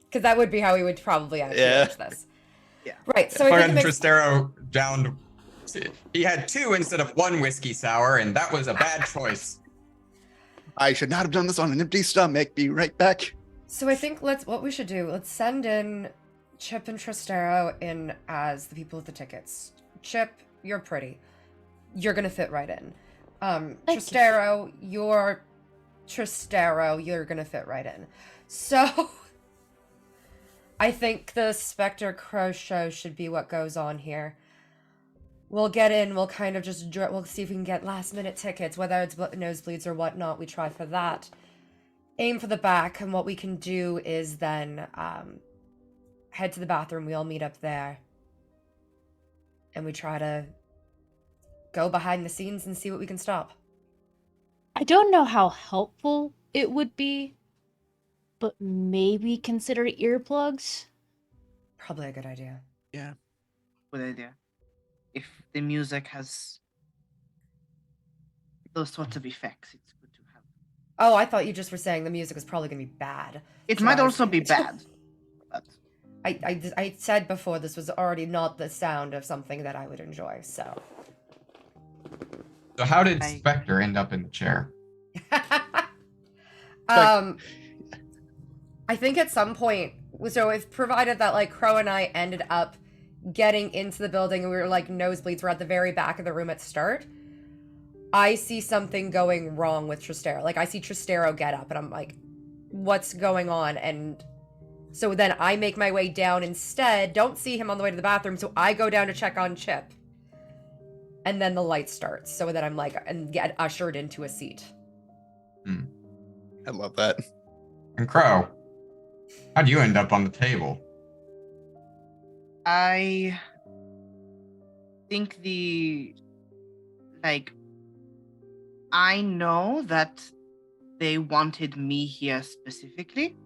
Because that would be how we would probably actually approach this. Yeah. Right. So I think it Fucking makes... Tristero downed. He had 2 instead of 1 whiskey sour, and that was a bad choice. I should not have done this on an empty stomach. Be right back. So I think what we should do, let's send in Chip and Tristero in as the people with the tickets. Chip, you're pretty. You're gonna fit right in. Tristero, you're gonna fit right in. So I think the Spectre Crow show should be what goes on here. We'll get in, we'll kind of just, we'll see if we can get last minute tickets, whether it's nosebleeds or whatnot, we try for that. Aim for the back, and what we can do is then head to the bathroom. We all meet up there. And we try to go behind the scenes and see what we can stop. I don't know how helpful it would be, but maybe consider earplugs. Probably a good idea. Yeah. Good idea. If the music has those sorts of effects, it's good to have. Oh, I thought you just were saying the music was probably going to be bad. It So might I was- also be bad. But I said before this was already not the sound of something that I would enjoy, so. So how did I- Spectre end up in the chair? I think at some point, so if provided that like Crow and I ended up getting into the building and we were like nosebleeds, we're at the very back of the room at start, I see something going wrong with Tristero. Like I see Tristero get up and I'm like, what's going on? And so then I make my way down instead, don't see him on the way to the bathroom, so I go down to check on Chip. And then the light starts, so that I'm like, and get ushered into a seat. I love that. And Crow, how'd you end up on the table? I think I know that they wanted me here specifically.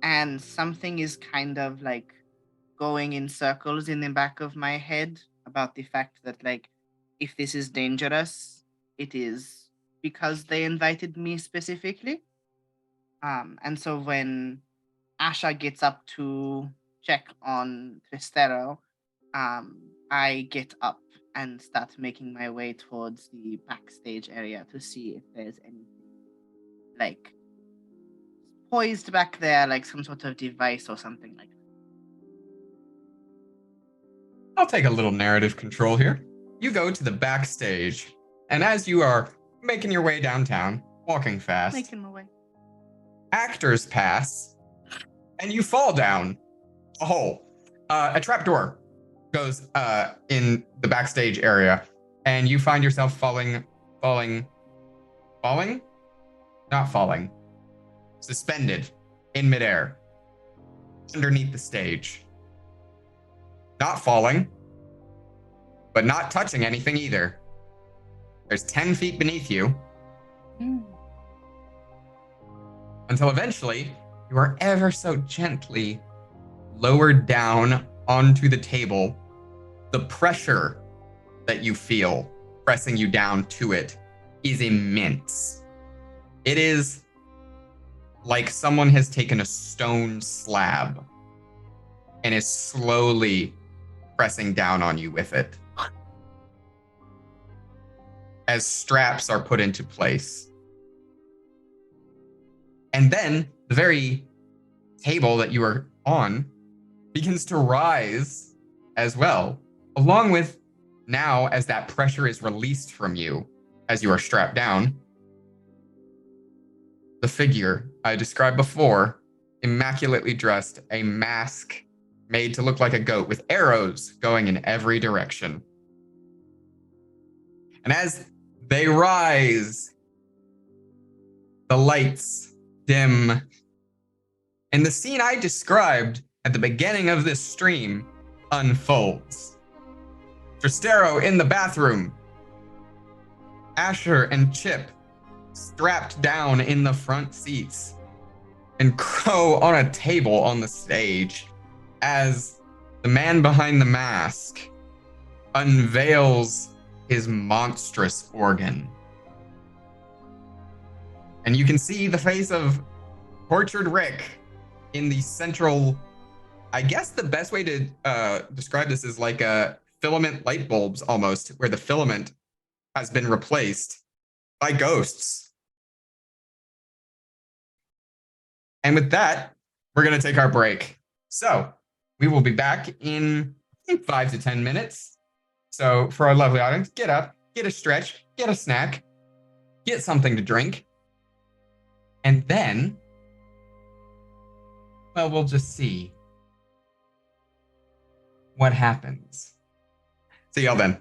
And something is kind of like going in circles in the back of my head about the fact that like if this is dangerous, it is because they invited me specifically. And so when Asha gets up to check on Tristero, I get up and start making my way towards the backstage area to see if there's anything like poised back there, like some sort of device or something like that. I'll take a little narrative control here. You go to the backstage, and as you are making your way downtown, walking fast, Making my way. actors pass, and you fall down a hole. A trapdoor goes in the backstage area, and you find yourself falling, not falling, suspended in midair underneath the stage. Not falling, but not touching anything either. There's 10 feet beneath you. Until eventually, you are ever so gently lowered down onto the table. The pressure that you feel pressing you down to it is immense. It is like someone has taken a stone slab and is slowly pressing down on you with it. As straps are put into place. And then the very table that you are on begins to rise as well, along with now as that pressure is released from you as you are strapped down. The figure I described before, immaculately dressed, a mask made to look like a goat with arrows going in every direction. And as they rise, the lights dim, and the scene I described at the beginning of this stream unfolds. Tristero in the bathroom, Asher and Chip strapped down in the front seats, and Crow on a table on the stage as the man behind the mask unveils his monstrous organ. And you can see the face of tortured Rick in the central, I guess the best way to describe this is like a filament light bulbs almost, where the filament has been replaced by ghosts. And with that, we're going to take our break. So we will be back in 5 to 10 minutes. So for our lovely audience, get up, get a stretch, get a snack, get something to drink. And then, well, we'll just see what happens. See y'all then.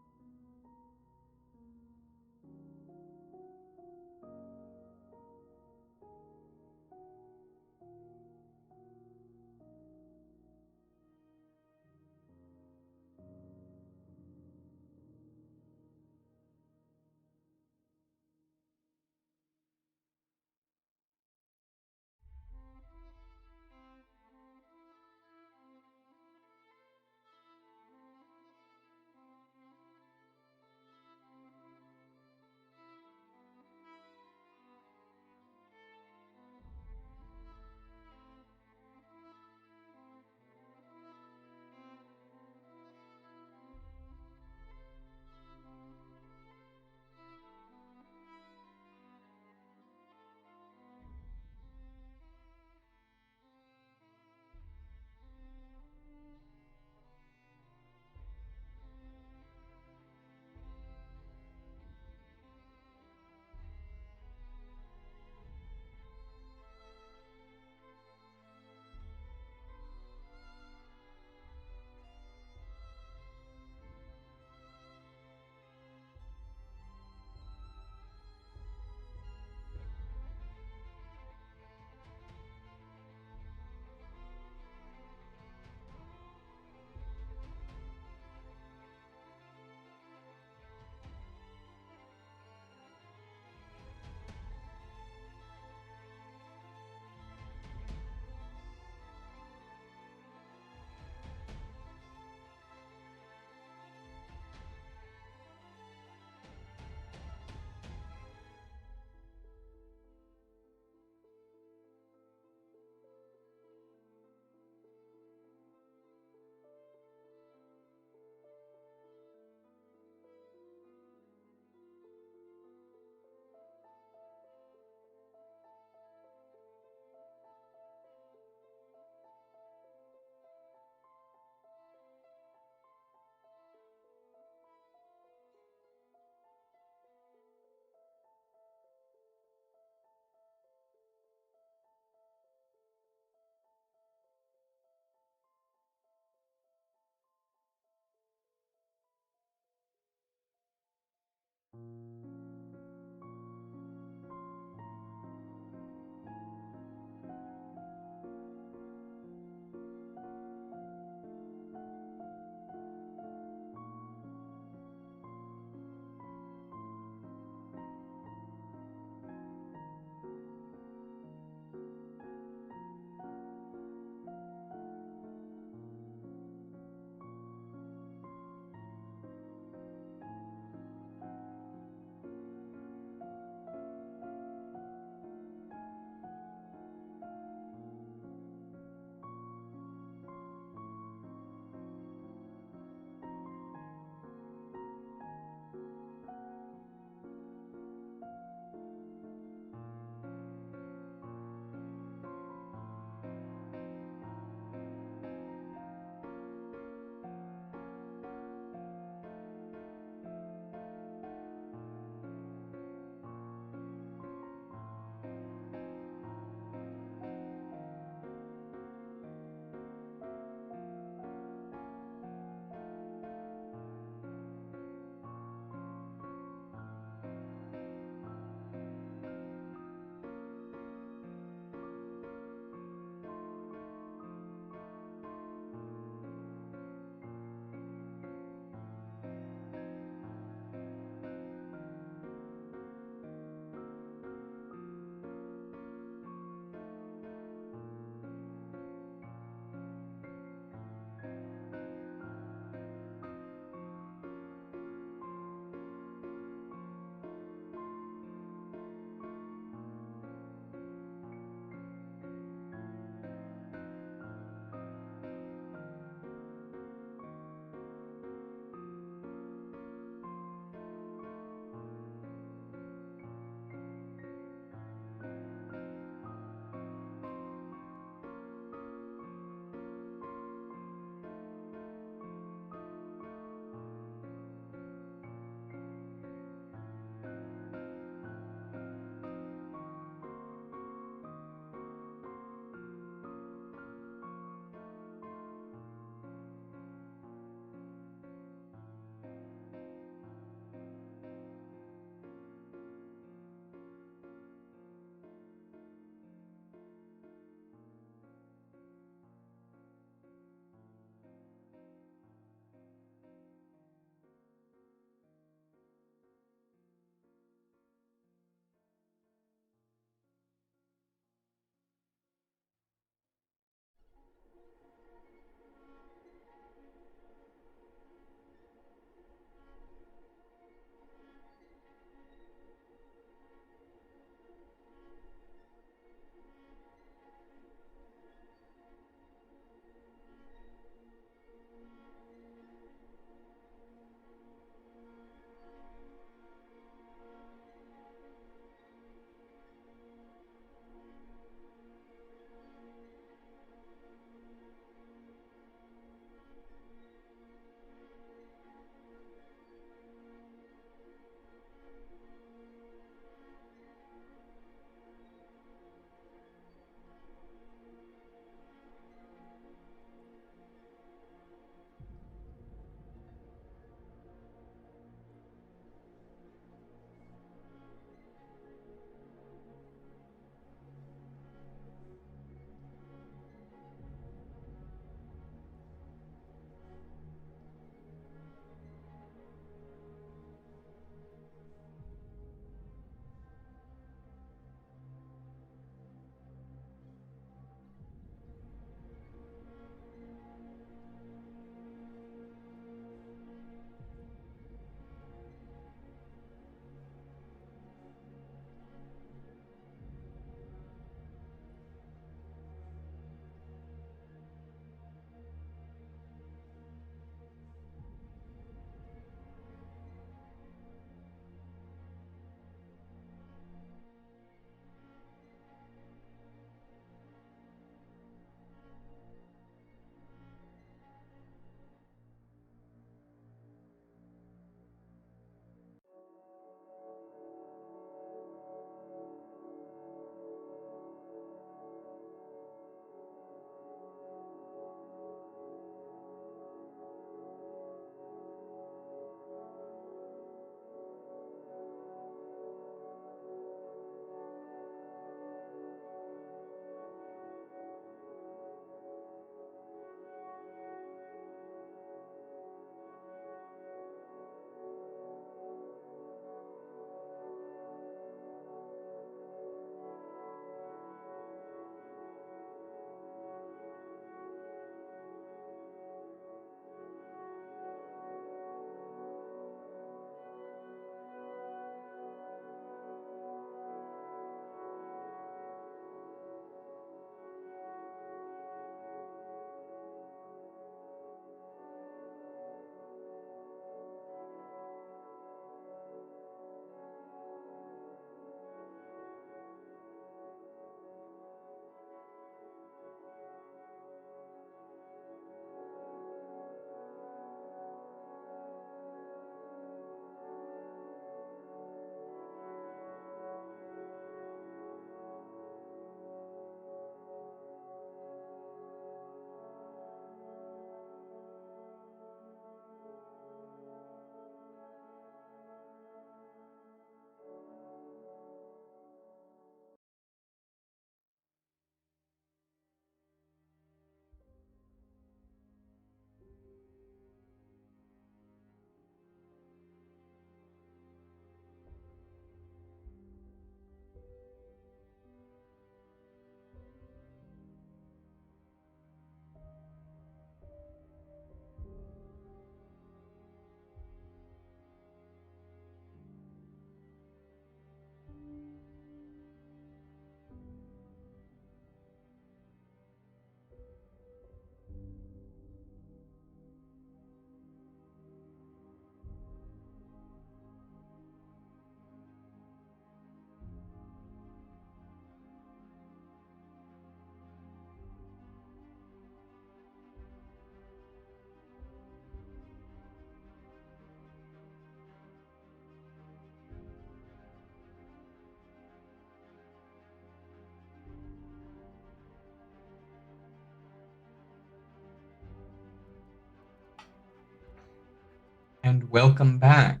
welcome back.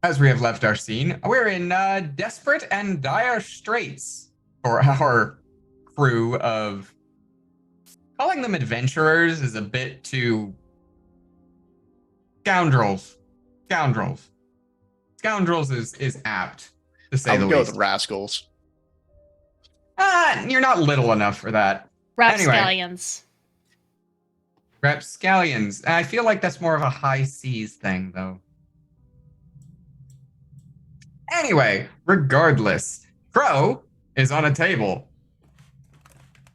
As we have left our scene, we're in desperate and dire straits for our crew of... Calling them adventurers is a bit too... Scoundrels. Scoundrels is apt, to say I the would go least. with rascals. You're not little enough for that. Rapscallions. Rapscallions. I feel like that's more of a high seas thing, though. Anyway, regardless, Crow is on a table.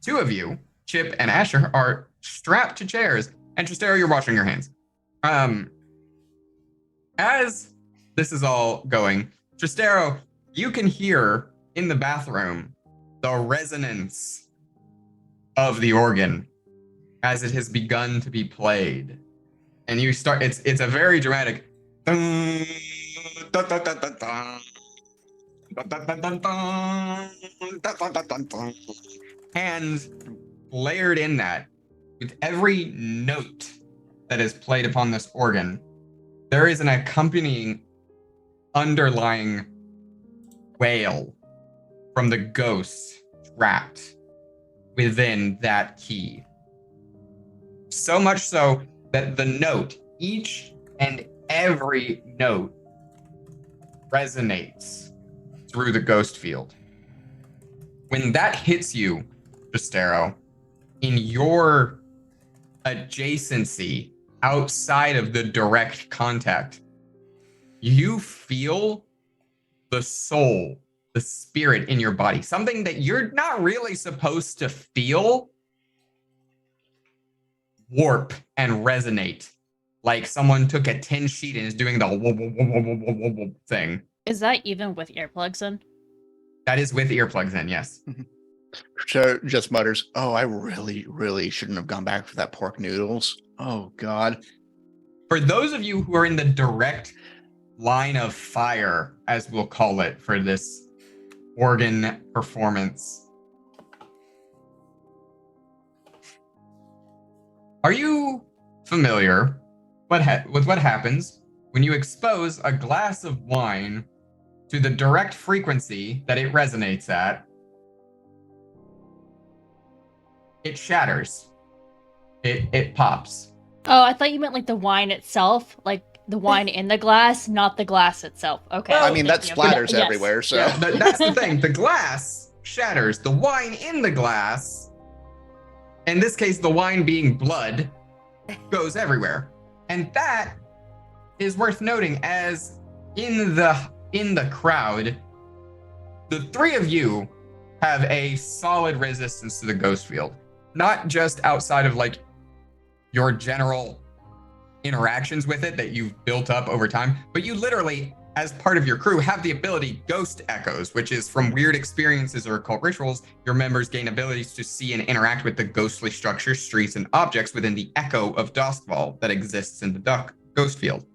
Two of you, Chip and Asher, are strapped to chairs. And Tristero, you're washing your hands. As this is all going, Tristero, you can hear in the bathroom the resonance of the organ as it has begun to be played. And you start, it's a very dramatic dun, dun, dun, dun, dun, dun, dun, dun, dun, dun, dun, dun, dun, dun. And layered in that, with every note that is played upon this organ, there is an accompanying underlying wail from the ghosts trapped within that key. So much so that the note, each and every note, resonates through the ghost field. When that hits you, Tristero, in your adjacency outside of the direct contact, you feel the soul, the spirit in your body, something that you're not really supposed to feel, warp and resonate like someone took a tin sheet and is doing the whoop, whoop, whoop, whoop, whoop, whoop, whoop thing. Is that even with earplugs in? That is with earplugs in, yes. So just mutters, "Oh, I really shouldn't have gone back for that pork noodles. Oh God." For those of you who are in the direct line of fire, as we'll call it, for this organ performance, are you familiar with what happens when you expose a glass of wine to the direct frequency that it resonates at? It shatters. It pops. Oh, I thought you meant like the wine itself, like the wine in the glass, not the glass itself. Okay. Well, I mean, that thank you. splatters Yes. everywhere, so. Yeah, that's the thing. The glass shatters. The wine in the glass, in this case, the wine being blood, goes everywhere. And that is worth noting, as in the crowd, the three of you have a solid resistance to the ghost field. Not just outside of like your general interactions with it that you've built up over time, but you literally, as part of your crew, have the ability Ghost Echoes, which is from weird experiences or occult rituals, your members gain abilities to see and interact with the ghostly structures, streets, and objects within the echo of Duskfall that exists in the ghost field.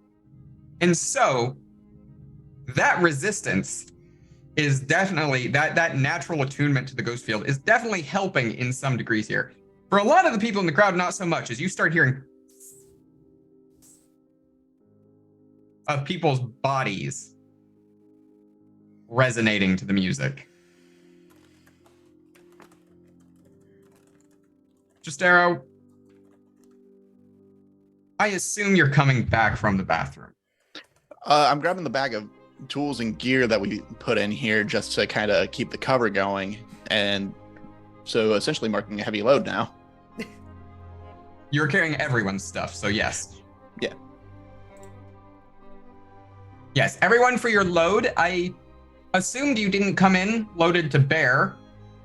And so, that resistance is definitely, that natural attunement to the ghost field is definitely helping in some degrees here. For a lot of the people in the crowd, not so much, as you start hearing of people's bodies resonating to the music. Tristero, I assume you're coming back from the bathroom. I'm grabbing the bag of tools and gear that we put in here just to kind of keep the cover going, and so essentially marking a heavy load now. You're carrying everyone's stuff, so yes. Yeah. Yes, everyone for your load. I assumed you didn't come in loaded to bear,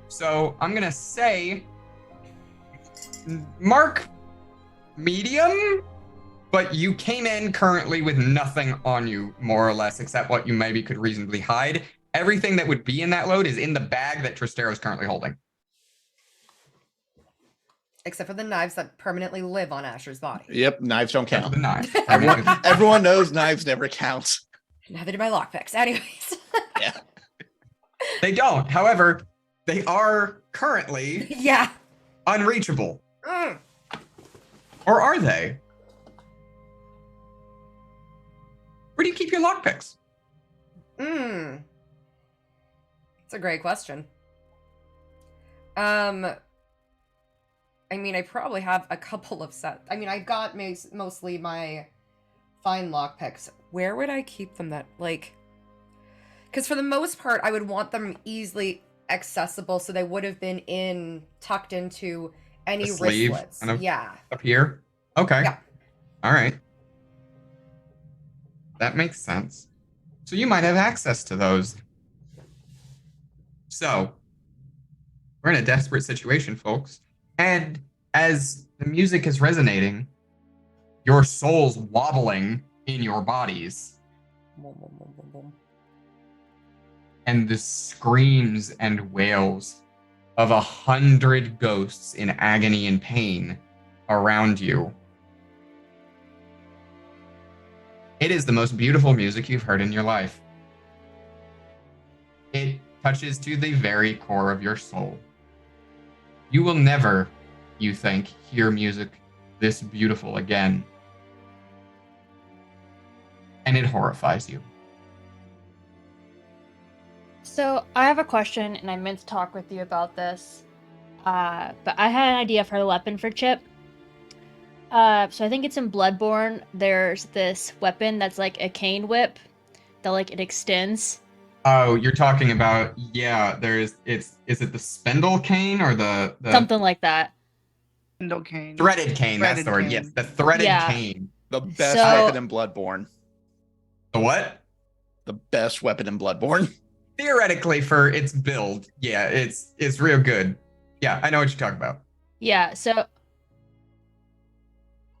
so I'm gonna say mark medium, but you came in currently with nothing on you, more or less, except what you maybe could reasonably hide. Everything that would be in that load is in the bag that Tristero is currently holding. Except for the knives that permanently live on Asher's body. Yep, knives don't Except for count. the knife. Everyone knows knives never count. Neither do my lockpicks. Anyways. Yeah. They don't. However, they are currently Yeah. unreachable. Mm. Or are they? Where do you keep your lockpicks? It's a great question. I mean, I probably have a couple of sets. I mean, I got mostly my fine lockpicks. Where would I keep them that, like... Because for the most part, I would want them easily accessible, so they would have been tucked into any The sleeve, wristlets. kind of Yeah. Up here? Okay. Yeah. All right. That makes sense. So you might have access to those. So, we're in a desperate situation, folks. And as the music is resonating, your soul's wobbling in your bodies. And the screams and wails of 100 ghosts in agony and pain around you. It is the most beautiful music you've heard in your life. It touches to the very core of your soul. You will never, you think, hear music this beautiful again. And it horrifies you. So I have a question, and I meant to talk with you about this. But I had an idea for a weapon for Chip. So I think it's in Bloodborne. There's this weapon that's like a cane whip that like it extends. Oh, you're talking about, yeah, is it the spindle cane or the Something like that. Spindle cane. Threaded cane, that's the word. Yes, the threaded cane. The best So- weapon in Bloodborne. The what? The best weapon in Bloodborne. Theoretically, for its build, yeah, it's real good. Yeah, I know what you're talking about. Yeah, so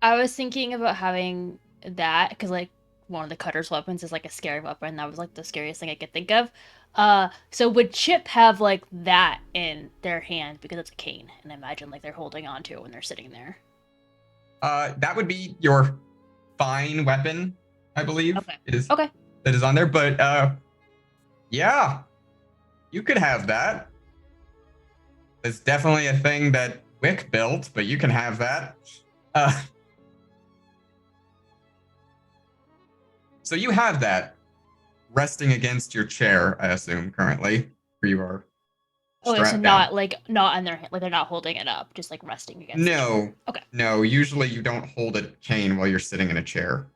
I was thinking about having that because like one of the cutter's weapons is like a scary weapon. That was like the scariest thing I could think of. So would Chip have like that in their hand because it's a cane, and I imagine like they're holding on to it when they're sitting there. That would be your fine weapon, I believe. Okay. That is on there, but yeah, you could have that. It's definitely a thing that Wick built, but you can have that. So you have that resting against your chair, I assume, currently, where you are Oh, strapped so down. not on their hand, like they're not holding it up, just like resting against. the chair. No. Okay. No, usually you don't hold a cane while you're sitting in a chair.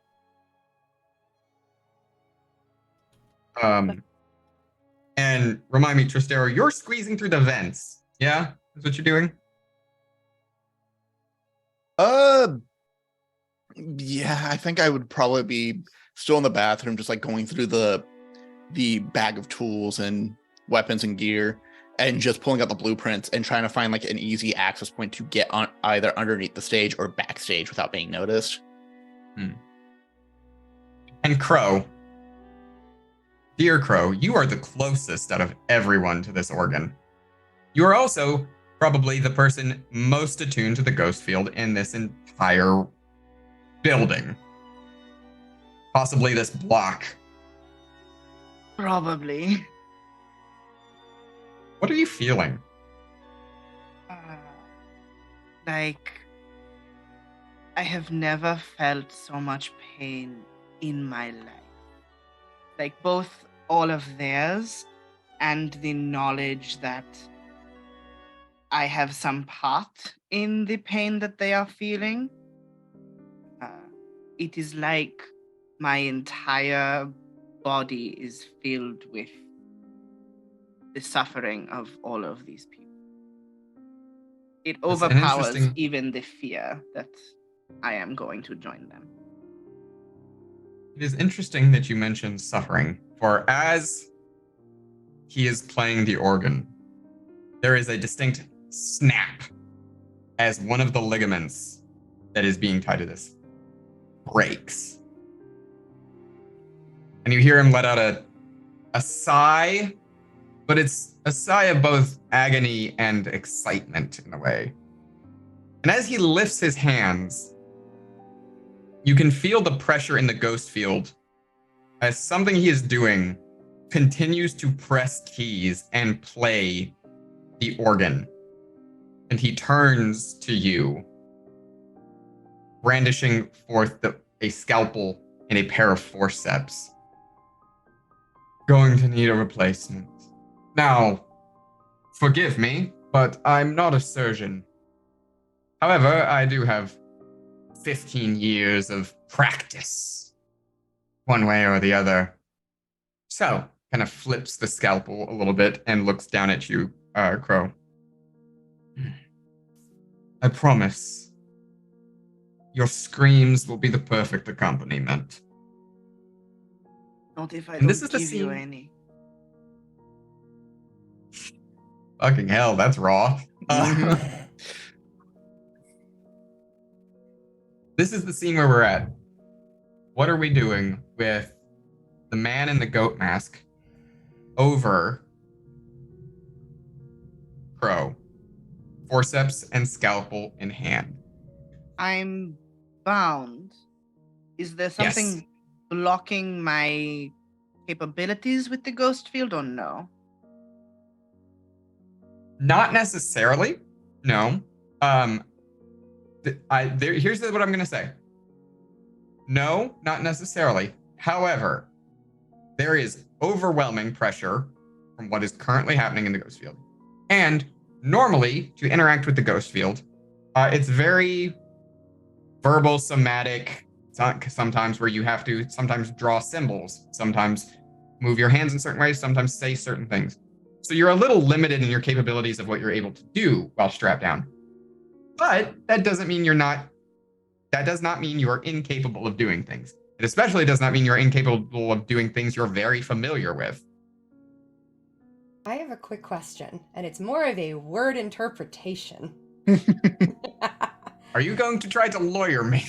And remind me, Tristero, you're squeezing through the vents. Yeah? That's what you're doing? Yeah, I think I would probably be still in the bathroom, just like going through the bag of tools and weapons and gear, and just pulling out the blueprints and trying to find like an easy access point to get on either underneath the stage or backstage without being noticed. And Crow. Dear Crow, you are the closest out of everyone to this organ. You are also probably the person most attuned to the ghost field in this entire building. Possibly this block. Probably. What are you feeling? Like, I have never felt so much pain in my life. Like, both all of theirs and the knowledge that I have some part in the pain that they are feeling. It is like my entire body is filled with the suffering of all of these people. It That's an overpowers interesting- even the fear that I am going to join them. It is interesting that you mentioned suffering, for as he is playing the organ, there is a distinct snap as one of the ligaments that is being tied to this breaks. And you hear him let out a sigh, but it's a sigh of both agony and excitement in a way. And as he lifts his hands, you can feel the pressure in the ghost field as something he is doing continues to press keys and play the organ. And he turns to you, brandishing forth a scalpel and a pair of forceps. Going to need a replacement. Now, forgive me, but I'm not a surgeon. However, I do have 15 years of practice, one way or the other. So, kind of flips the scalpel a little bit and looks down at you, Crow. I promise, your screams will be the perfect accompaniment. Not if I And don't this is the give you scene- any. Fucking hell, that's raw. This is the scene where we're at. What are we doing with the man in the goat mask over Crow? Forceps and scalpel in hand. I'm bound. Is there something Yes. blocking my capabilities with the ghost field or no? Not necessarily. No. Here's what I'm going to say. No, not necessarily. However, there is overwhelming pressure from what is currently happening in the ghost field. And normally, to interact with the ghost field, it's very verbal, somatic, sometimes where you have to sometimes draw symbols, sometimes move your hands in certain ways, sometimes say certain things. So you're a little limited in your capabilities of what you're able to do while strapped down. But that doesn't mean that does not mean you are incapable of doing things. It especially does not mean you're incapable of doing things you're very familiar with. I have a quick question, and it's more of a word interpretation. Are you going to try to lawyer me?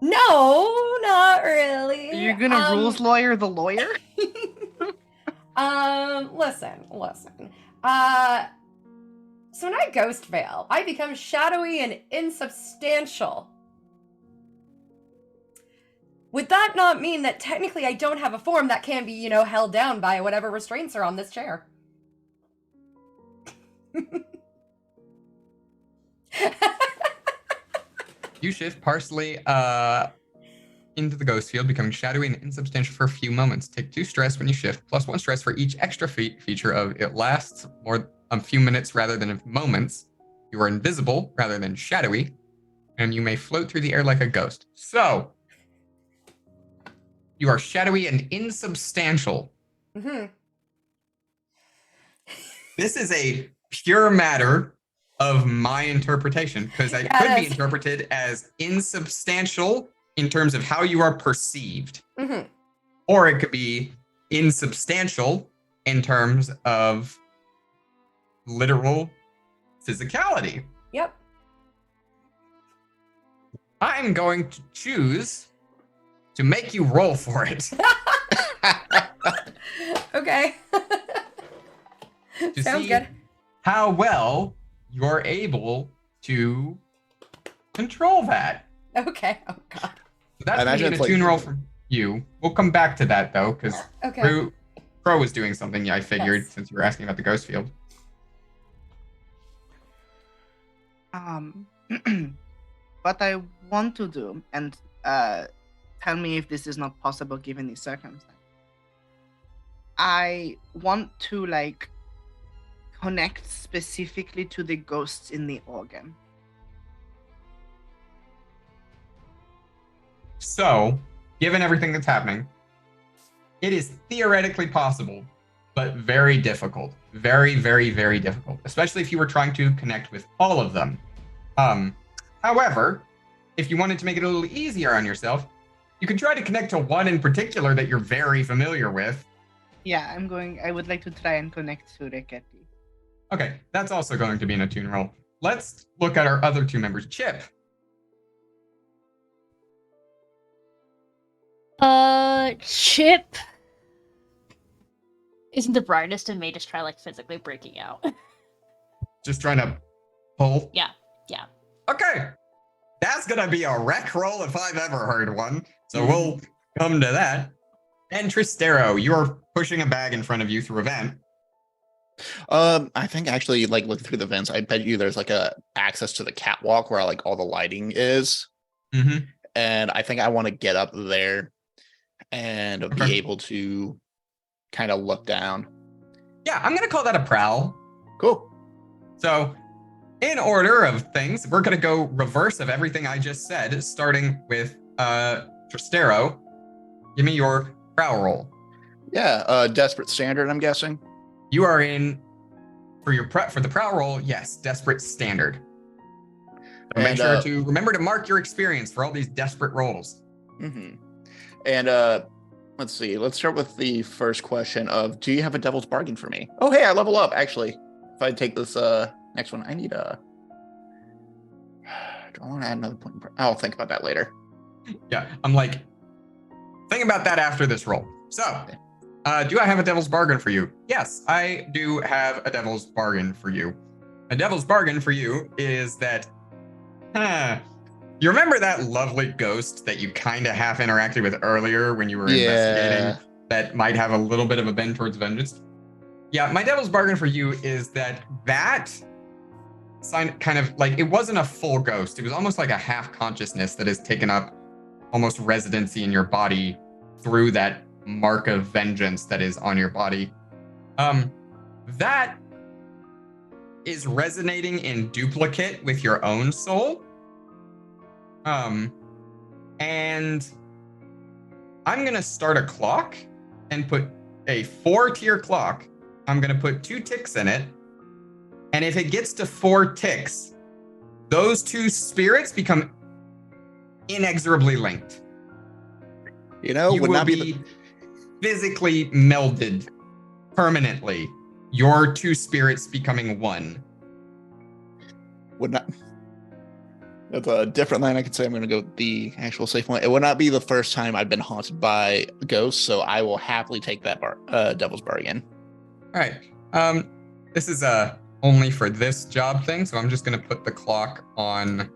No, not really. Are you gonna rules lawyer the lawyer? Listen. So when I ghost veil, I become shadowy and insubstantial. Would that not mean that technically I don't have a form that can be, held down by whatever restraints are on this chair? You shift partially into the ghost field, becoming shadowy and insubstantial for a few moments. Take 2 stress when you shift, plus 1 stress for each extra feature of it lasts more a few minutes rather than moments. You are invisible rather than shadowy, and you may float through the air like a ghost. So, you are shadowy and insubstantial. Mm-hmm. This is a pure matter of my interpretation, because it could be interpreted as insubstantial in terms of how you are perceived. Mm-hmm. Or it could be insubstantial in terms of literal physicality. Yep. I'm going to choose to make you roll for it. Okay. To Sounds see good. how well you're able to control that. Okay. Oh god. That's I going to imagine be a it's tune like- roll from you. We'll come back to that, though, because Okay. Crow was doing something, I figured, Yes. since you were asking about the ghost field. What I want to do, and tell me if this is not possible given these circumstances. I want to connect specifically to the ghosts in the organ. So, given everything that's happening, it is theoretically possible, but very difficult. Very, very, very difficult. Especially if you were trying to connect with all of them. However, if you wanted to make it a little easier on yourself, you could try to connect to one in particular that you're very familiar with. Yeah, I would like to try and connect to Reketi. Okay, that's also going to be an attune roll. Let's look at our other 2 members. Chip. Chip isn't the brightest and may just try physically breaking out. Just trying to pull. Yeah. Okay. That's going to be a wreck roll if I've ever heard one. So we'll come to that. And Tristero, you're pushing a bag in front of you through a vent. I think actually, looking through the vents, I bet you there's a access to the catwalk where all the lighting is, Mm-hmm. and I think I want to get up there and Okay. be able to kind of look down. Yeah, I'm going to call that a prowl. Cool. So, in order of things, we're going to go reverse of everything I just said, starting with Tristero. Give me your prowl roll. Yeah, desperate standard, I'm guessing. You are in for the prowl roll. Yes, desperate standard. So make And, sure to remember to mark your experience for all these desperate rolls. Mm-hmm. And let's see. Let's start with the first question of, do you have a devil's bargain for me? Oh, hey, I level up, actually. If I take this next one, I need a... Do I want to add another point? I'll think about that later. Yeah, I'm like, think about that after this roll. So, do I have a devil's bargain for you? Yes, I do have a devil's bargain for you. A devil's bargain for you is that, you remember that lovely ghost that you kind of half interacted with earlier when you were investigating that might have a little bit of a bend towards vengeance? Yeah, my devil's bargain for you is that kind of like, it wasn't a full ghost. It was almost like a half consciousness that has taken up almost residency in your body through that mark of vengeance that is on your body. That is resonating in duplicate with your own soul. And I'm gonna start a clock and put a 4-tier clock. I'm gonna put 2 ticks in it. And if it gets to 4 ticks, those 2 spirits become inexorably linked. You know, You would will not be physically melded permanently. Your 2 spirits becoming one. Would not... That's a different line. I could say I'm going to go the actual safe one. It would not be the first time I've been haunted by ghosts, so I will happily take that devil's bargain. All right. This is only for this job thing, so I'm just going to put the clock on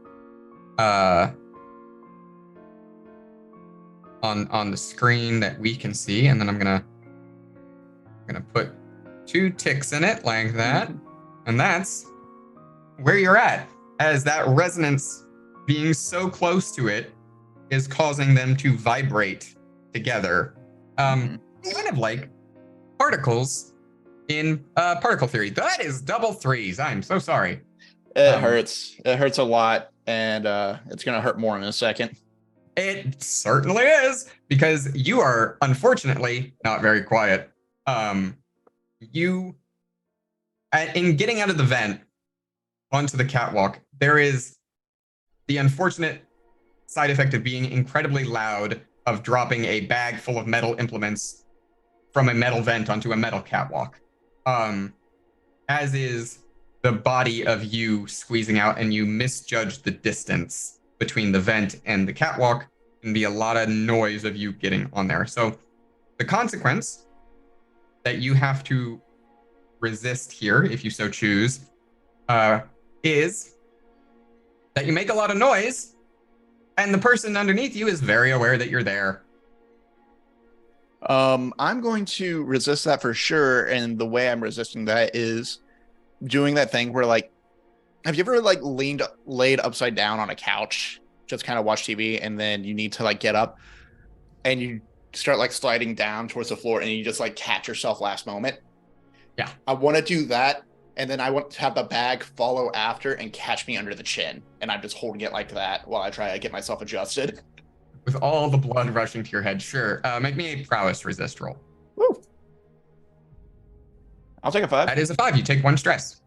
the screen that we can see, and then I'm gonna put 2 ticks in it like that, and that's where you're at, as that resonance being so close to it is causing them to vibrate together, kind of like particles in particle theory. That is double 3s. I'm so sorry. It hurts. It hurts a lot, and it's going to hurt more in a second. It certainly is, because you are unfortunately not very quiet. You, in getting out of the vent onto the catwalk, there is the unfortunate side effect of being incredibly loud, of dropping a bag full of metal implements from a metal vent onto a metal catwalk. As is the body of you squeezing out, and you misjudged the distance between the vent and the catwalk, and be a lot of noise of you getting on there. So the consequence that you have to resist here, if you so choose, is that you make a lot of noise, and the person underneath you is very aware that you're there. I'm going to resist that for sure, and the way I'm resisting that is doing that thing where, like, have you ever like laid upside down on a couch, just kind of watch TV, and then you need to like get up and you start like sliding down towards the floor and you just like catch yourself last moment? Yeah. I want to do that, and then I want to have the bag follow after and catch me under the chin, and I'm just holding it like that while I try to get myself adjusted. With all the blood rushing to your head, sure. Make me a prowess resist roll. Woo. I'll take a 5. That is a 5. You take 1 stress.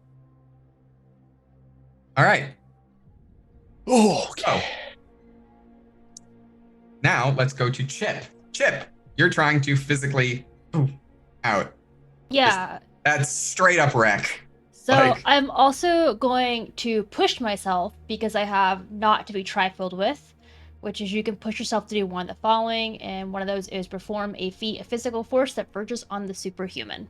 All right. Oh, okay. So, now let's go to Chip. Chip, you're trying to physically out. Yeah. That's straight up wreck. So Like- I'm also going to push myself because I have not to be trifled with, which is you can push yourself to do one of the following, and one of those is perform a feat of physical force that verges on the superhuman.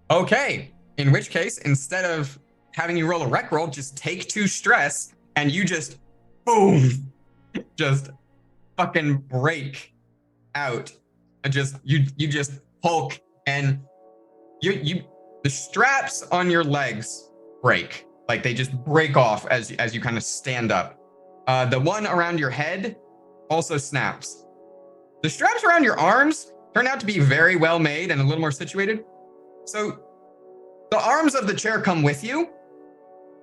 Okay. In which case, instead of having you roll a rec roll, just take 2 stress, and you just boom, just fucking break out. And you just Hulk, and you the straps on your legs break. Like they just break off as you kind of stand up. The one around your head also snaps. The straps around your arms turn out to be very well made and a little more situated. So the arms of the chair come with you.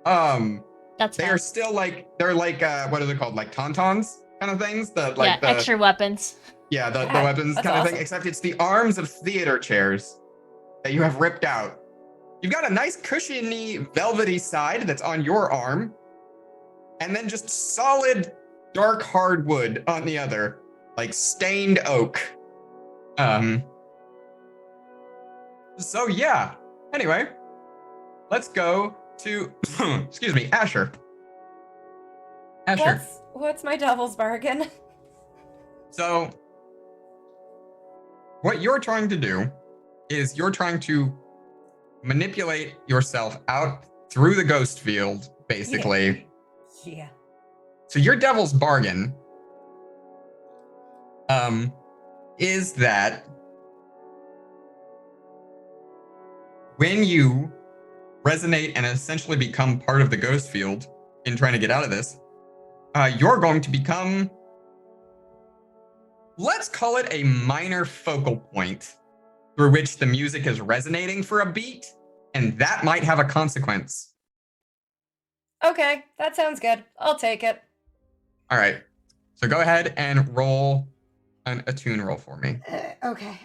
That's They fine. are still they're like what are they called? Like tauntauns kind of things? Extra weapons. Yeah, the Yeah, weapons that's kind of thing, awesome. except it's the arms of theater chairs that you have ripped out. You've got a nice cushiony, velvety side that's on your arm, and then just solid, dark hardwood on the other, like stained oak. So yeah. Anyway, let's go to excuse me, Asher. Asher. What's my devil's bargain? So what you're trying to do is you're trying to manipulate yourself out through the ghost field, basically. Yeah. So your devil's bargain is that when you resonate and essentially become part of the ghost field in trying to get out of this, you're going to become, let's call it a minor focal point through which the music is resonating for a beat, and that might have a consequence. Okay, that sounds good. I'll take it. All right. So go ahead and roll an attune roll for me. Okay.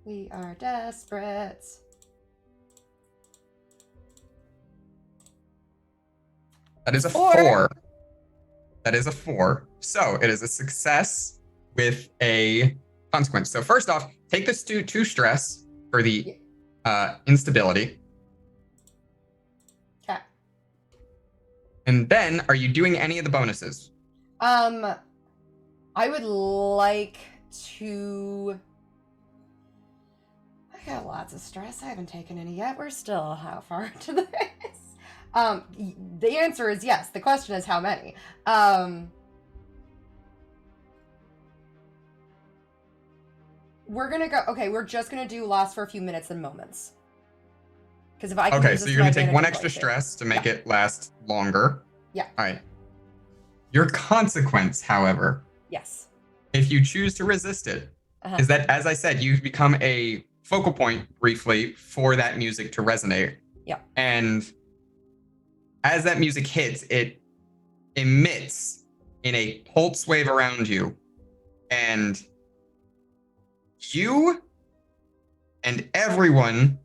We are desperate. That is a Four. 4. That is a 4. So it is a success with a consequence. So first off, take this 2 stress for the instability. Okay. And then, are you doing any of the bonuses? I would like to. I got lots of stress. I haven't taken any yet. We're still how far into this? The answer is yes. The question is how many. We're gonna go. Okay, we're just gonna do last for a few minutes and moments. Because if I can Okay, so you're gonna take 1 extra stress to make it last longer. Yeah. All right. Your consequence, however, Yes. if you choose to resist it, is that, as I said, you become a focal point briefly for that music to resonate. Yeah. And as that music hits, it emits in a pulse wave around you. And you and everyone,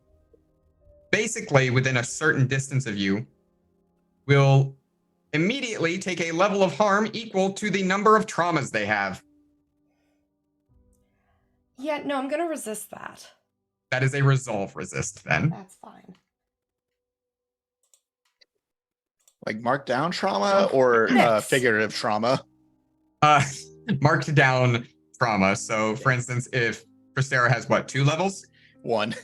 basically within a certain distance of you, will immediately take a level of harm equal to the number of traumas they have. Yeah, no, I'm gonna resist that. That is a resolve resist, then. That's fine. Like marked down trauma or Mix. figurative trauma? Marked down trauma. So, for instance, if Cristera has what, 2 levels? 1.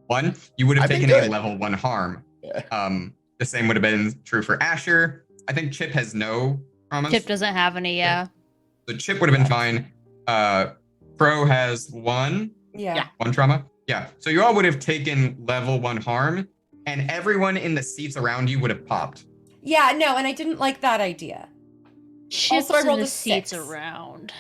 1, you would have I've been taken a good. level 1 harm. Yeah. The same would have been true for Asher. I think Chip has no traumas. Chip doesn't have any, yeah. So Chip would have been fine. Pro has 1. Yeah. 1 trauma. Yeah. So you all would have taken level 1 harm, and everyone in the seats around you would have popped. Yeah, no, and I didn't like that idea. Chips Also, I in rolled the a seats 6. around.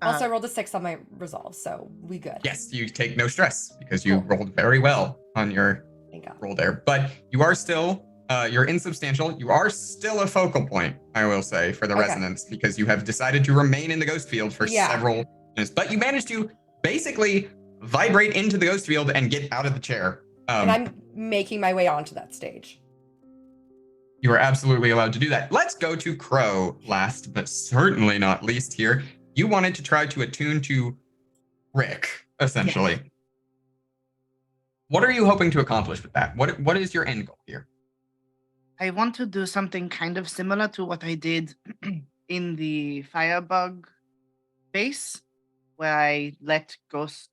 Also, I rolled a 6 on my resolve, so we good. Yes, you take no stress because you Cool. rolled very well on your Thank God. roll there. But you are still, you're insubstantial. You are still a focal point, I will say, for the Okay. resonance, because you have decided to remain in the ghost field for several minutes. But you managed to basically vibrate into the ghost field and get out of the chair. And I'm making my way onto that stage. You are absolutely allowed to do that. Let's go to Crow last, but certainly not least here. You wanted to try to attune to Rick, essentially. Yeah. What are you hoping to accomplish with that? What is your end goal here? I want to do something kind of similar to what I did in the Firebug base, where I let ghosts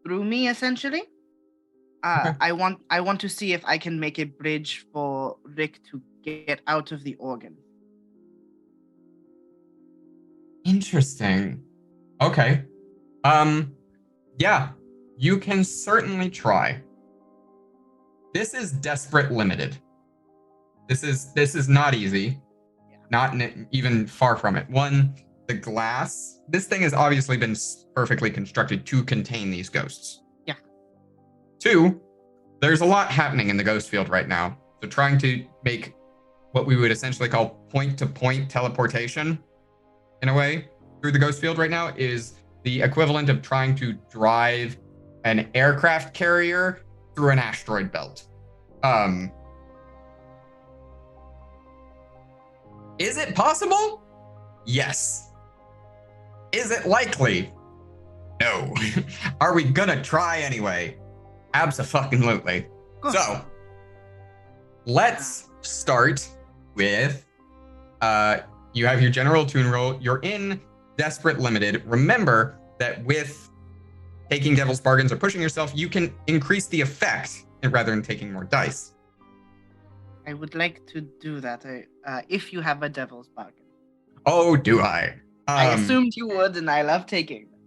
through me, essentially. Okay. I want to see if I can make a bridge for Rick to get out of the organ. Interesting. Okay. Yeah, you can certainly try. This is desperate limited. This is not easy. not even far from it. One, the glass. This thing has obviously been perfectly constructed to contain these ghosts. Yeah. Two, there's a lot happening in the ghost field right now. So trying to make what we would essentially call point-to-point teleportation, in a way, through the ghost field right now is the equivalent of trying to drive an aircraft carrier through an asteroid belt. Is it possible? Yes. Is it likely? No. Are we gonna try anyway? Abso-fucking-lutely. So, let's start with, you have your general tune roll. You're in Desperate Limited. Remember that with taking Devil's Bargains or pushing yourself, you can increase the effect rather than taking more dice. I would like to do that if you have a Devil's Bargain. Oh, do I? I assumed you would, and I love taking them.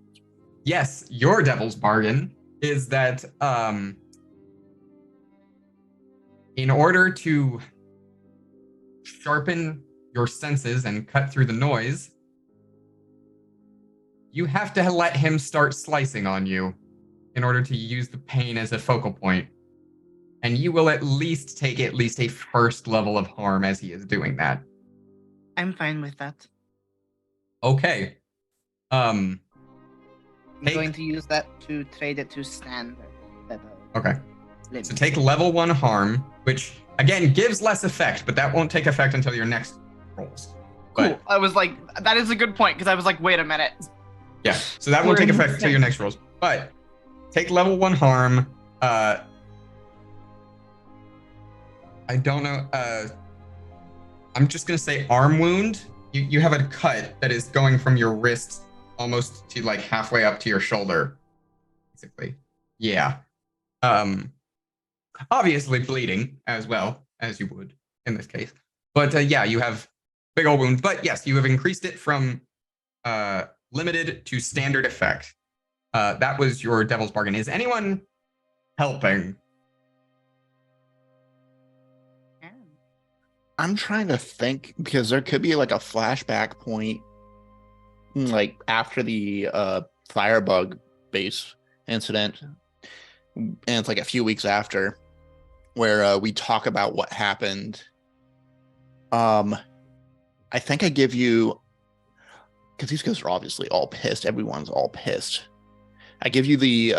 Yes, your Devil's Bargain is that in order to sharpen your senses and cut through the noise, you have to let him start slicing on you in order to use the pain as a focal point. And you will at least take at least a first level of harm as he is doing that. I'm fine with that. Okay. I'm going to use that to trade it to standard. Okay. So take level 1 harm, which again gives less effect, but that won't take effect until your next rolls. Cool. But, I was like, that is a good point, because I was like, wait a minute. yeah, so that won't take effect until your next rolls. But take level 1 harm. I don't know. I'm just gonna say arm wound. You have a cut that is going from your wrist almost to like halfway up to your shoulder, basically. Yeah. Obviously bleeding as well as you would in this case. But yeah, you have big old wound. But yes, you have increased it from limited to standard effect. That was your Devil's Bargain. Is anyone helping? I'm trying to think because there could be like a flashback point, like after the Firebug base incident, and it's like a few weeks after, where we talk about what happened. I think I give you, because these guys are obviously all pissed. Everyone's all pissed. I give you the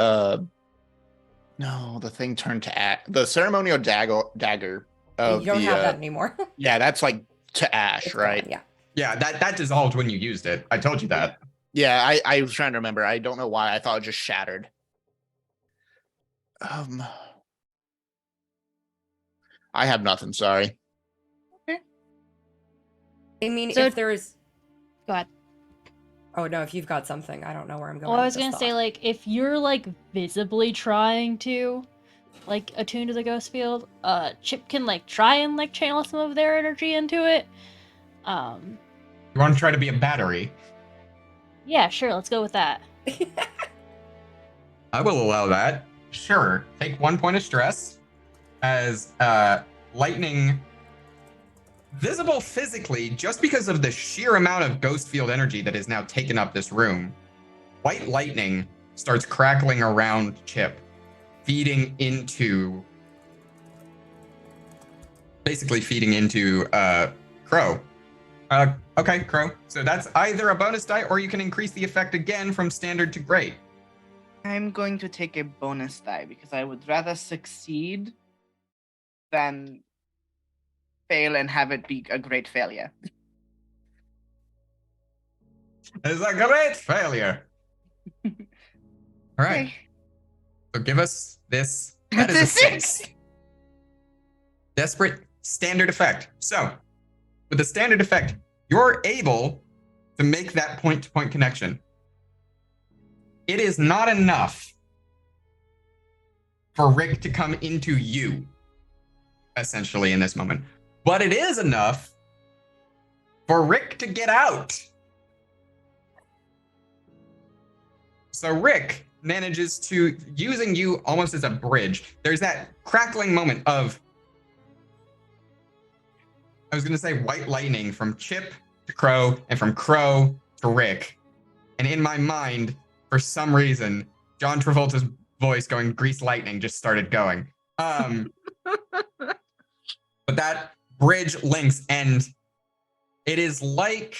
no, the thing turned to the ceremonial dagger. You don't have that anymore. Yeah, that's like to ash, It's right? gone, yeah. Yeah, that dissolved when you used it. I told you that. Yeah, I was trying to remember. I don't know why. I thought it just shattered. I have nothing, sorry. Okay. I mean, So- if there's... Go ahead. Oh, no, if you've got something, I don't know where I'm going. Well, I with was this gonna say, thought. like, if you're, like, visibly trying to, like, attune to the ghost field, Chip can, like, try and, like, channel some of their energy into it. You want to try to be a battery? Yeah, sure, let's go with that. I will allow that. Sure. Take 1 point of stress as lightning, visible physically, just because of the sheer amount of ghost field energy that has now taken up this room. White lightning starts crackling around Chip, feeding into Crow. Okay, Crow. So that's either a bonus die or you can increase the effect again from standard to great. I'm going to take a bonus die because I would rather succeed than fail and have it be a great failure. It's a great failure. All right. Okay. So give us this. That That's is a a 6. Desperate standard effect. So with the standard effect, you're able to make that point-to-point connection. It is not enough for Rick to come into you, essentially, in this moment. But it is enough for Rick to get out. So Rick manages to, using you almost as a bridge, there's that crackling moment of was going to say white lightning from Chip to Crow and from Crow to Rick. And in my mind, for some reason, John Travolta's voice going grease lightning just started going. But that bridge links, and it is like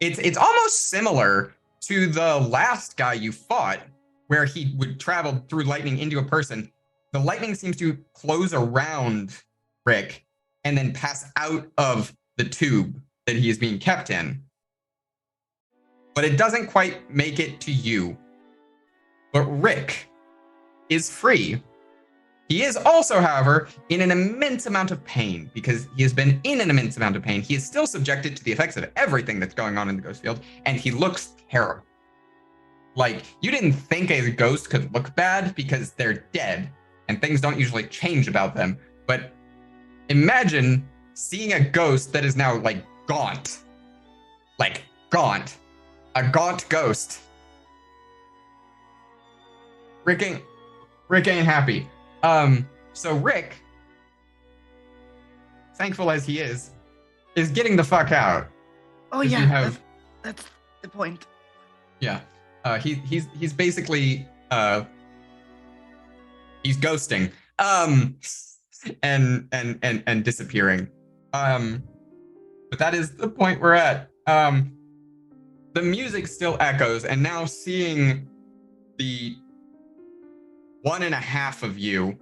it's almost similar to the last guy you fought, where he would travel through lightning into a person. The lightning seems to close around Rick and then pass out of the tube that he is being kept in. But it doesn't quite make it to you. But Rick is free. He is also, however, in an immense amount of pain because he has been in an immense amount of pain. He is still subjected to the effects of everything that's going on in the ghost field, and he looks terrible. Like, you didn't think a ghost could look bad because they're dead, and things don't usually change about them. But imagine seeing a ghost that is now, like, gaunt. Like, gaunt. A gaunt ghost. Rick ain't happy. So Rick, thankful as he is getting the fuck out. Oh yeah, that's the point. Yeah, he's basically he's ghosting, and disappearing. But that is the point we're at. The music still echoes, and now seeing the 1.5 of you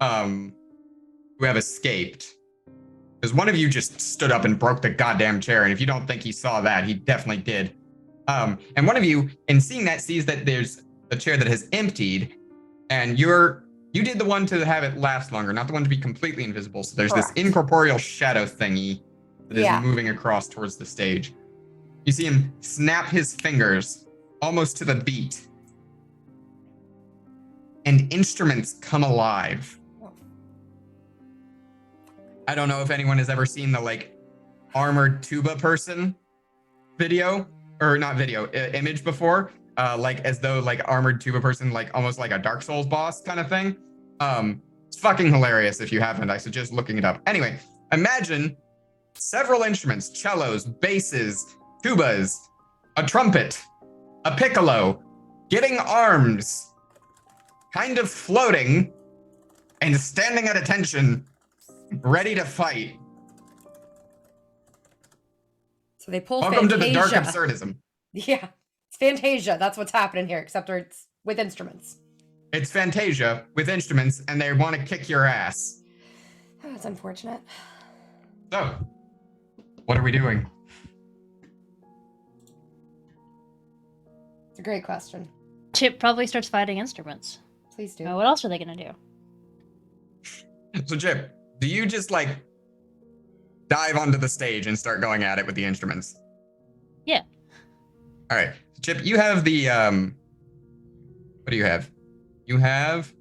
who have escaped, because one of you just stood up and broke the goddamn chair, and if you don't think he saw that, he definitely did. And one of you, in seeing that, sees that there's a chair that has emptied, and you did the one to have it last longer, not the one to be completely invisible. So there's this incorporeal shadow thingy that is moving across towards the stage. You see him snap his fingers almost to the beat, and instruments come alive. I don't know if anyone has ever seen the, like, armored tuba person video, or not video, image before, like as though, like, armored tuba person, like almost like a Dark Souls boss kind of thing. It's fucking hilarious. If you haven't, I suggest looking it up. Anyway, imagine several instruments: cellos, basses, tubas, a trumpet, a piccolo, getting arms, kind of floating, and standing at attention, ready to fight. So they pull Welcome Fantasia. to the dark absurdism. Yeah, it's Fantasia. That's what's happening here, except it's with instruments. It's Fantasia with instruments, and they want to kick your ass. Oh, that's unfortunate. So, what are we doing? It's a great question. Chip probably starts fighting instruments. Please do. What else are they gonna do? So, Chip, do you just, like, dive onto the stage and start going at it with the instruments? Yeah. All right. Chip, you have the, what do you have? You have,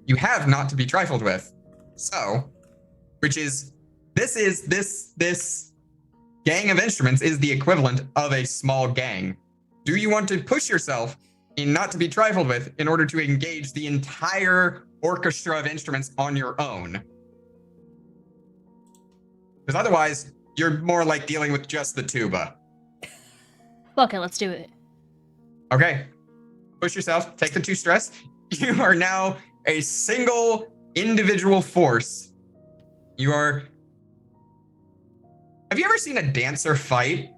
you have not to be trifled with. So, which is, this gang of instruments is the equivalent of a small gang. Do you want to push yourself in not to be trifled with in order to engage the entire orchestra of instruments on your own? Because otherwise, you're more like dealing with just the tuba. Okay, let's do it. Okay. Push yourself, take the 2 stress. You are now a single individual force. You are... Have you ever seen a dancer fight?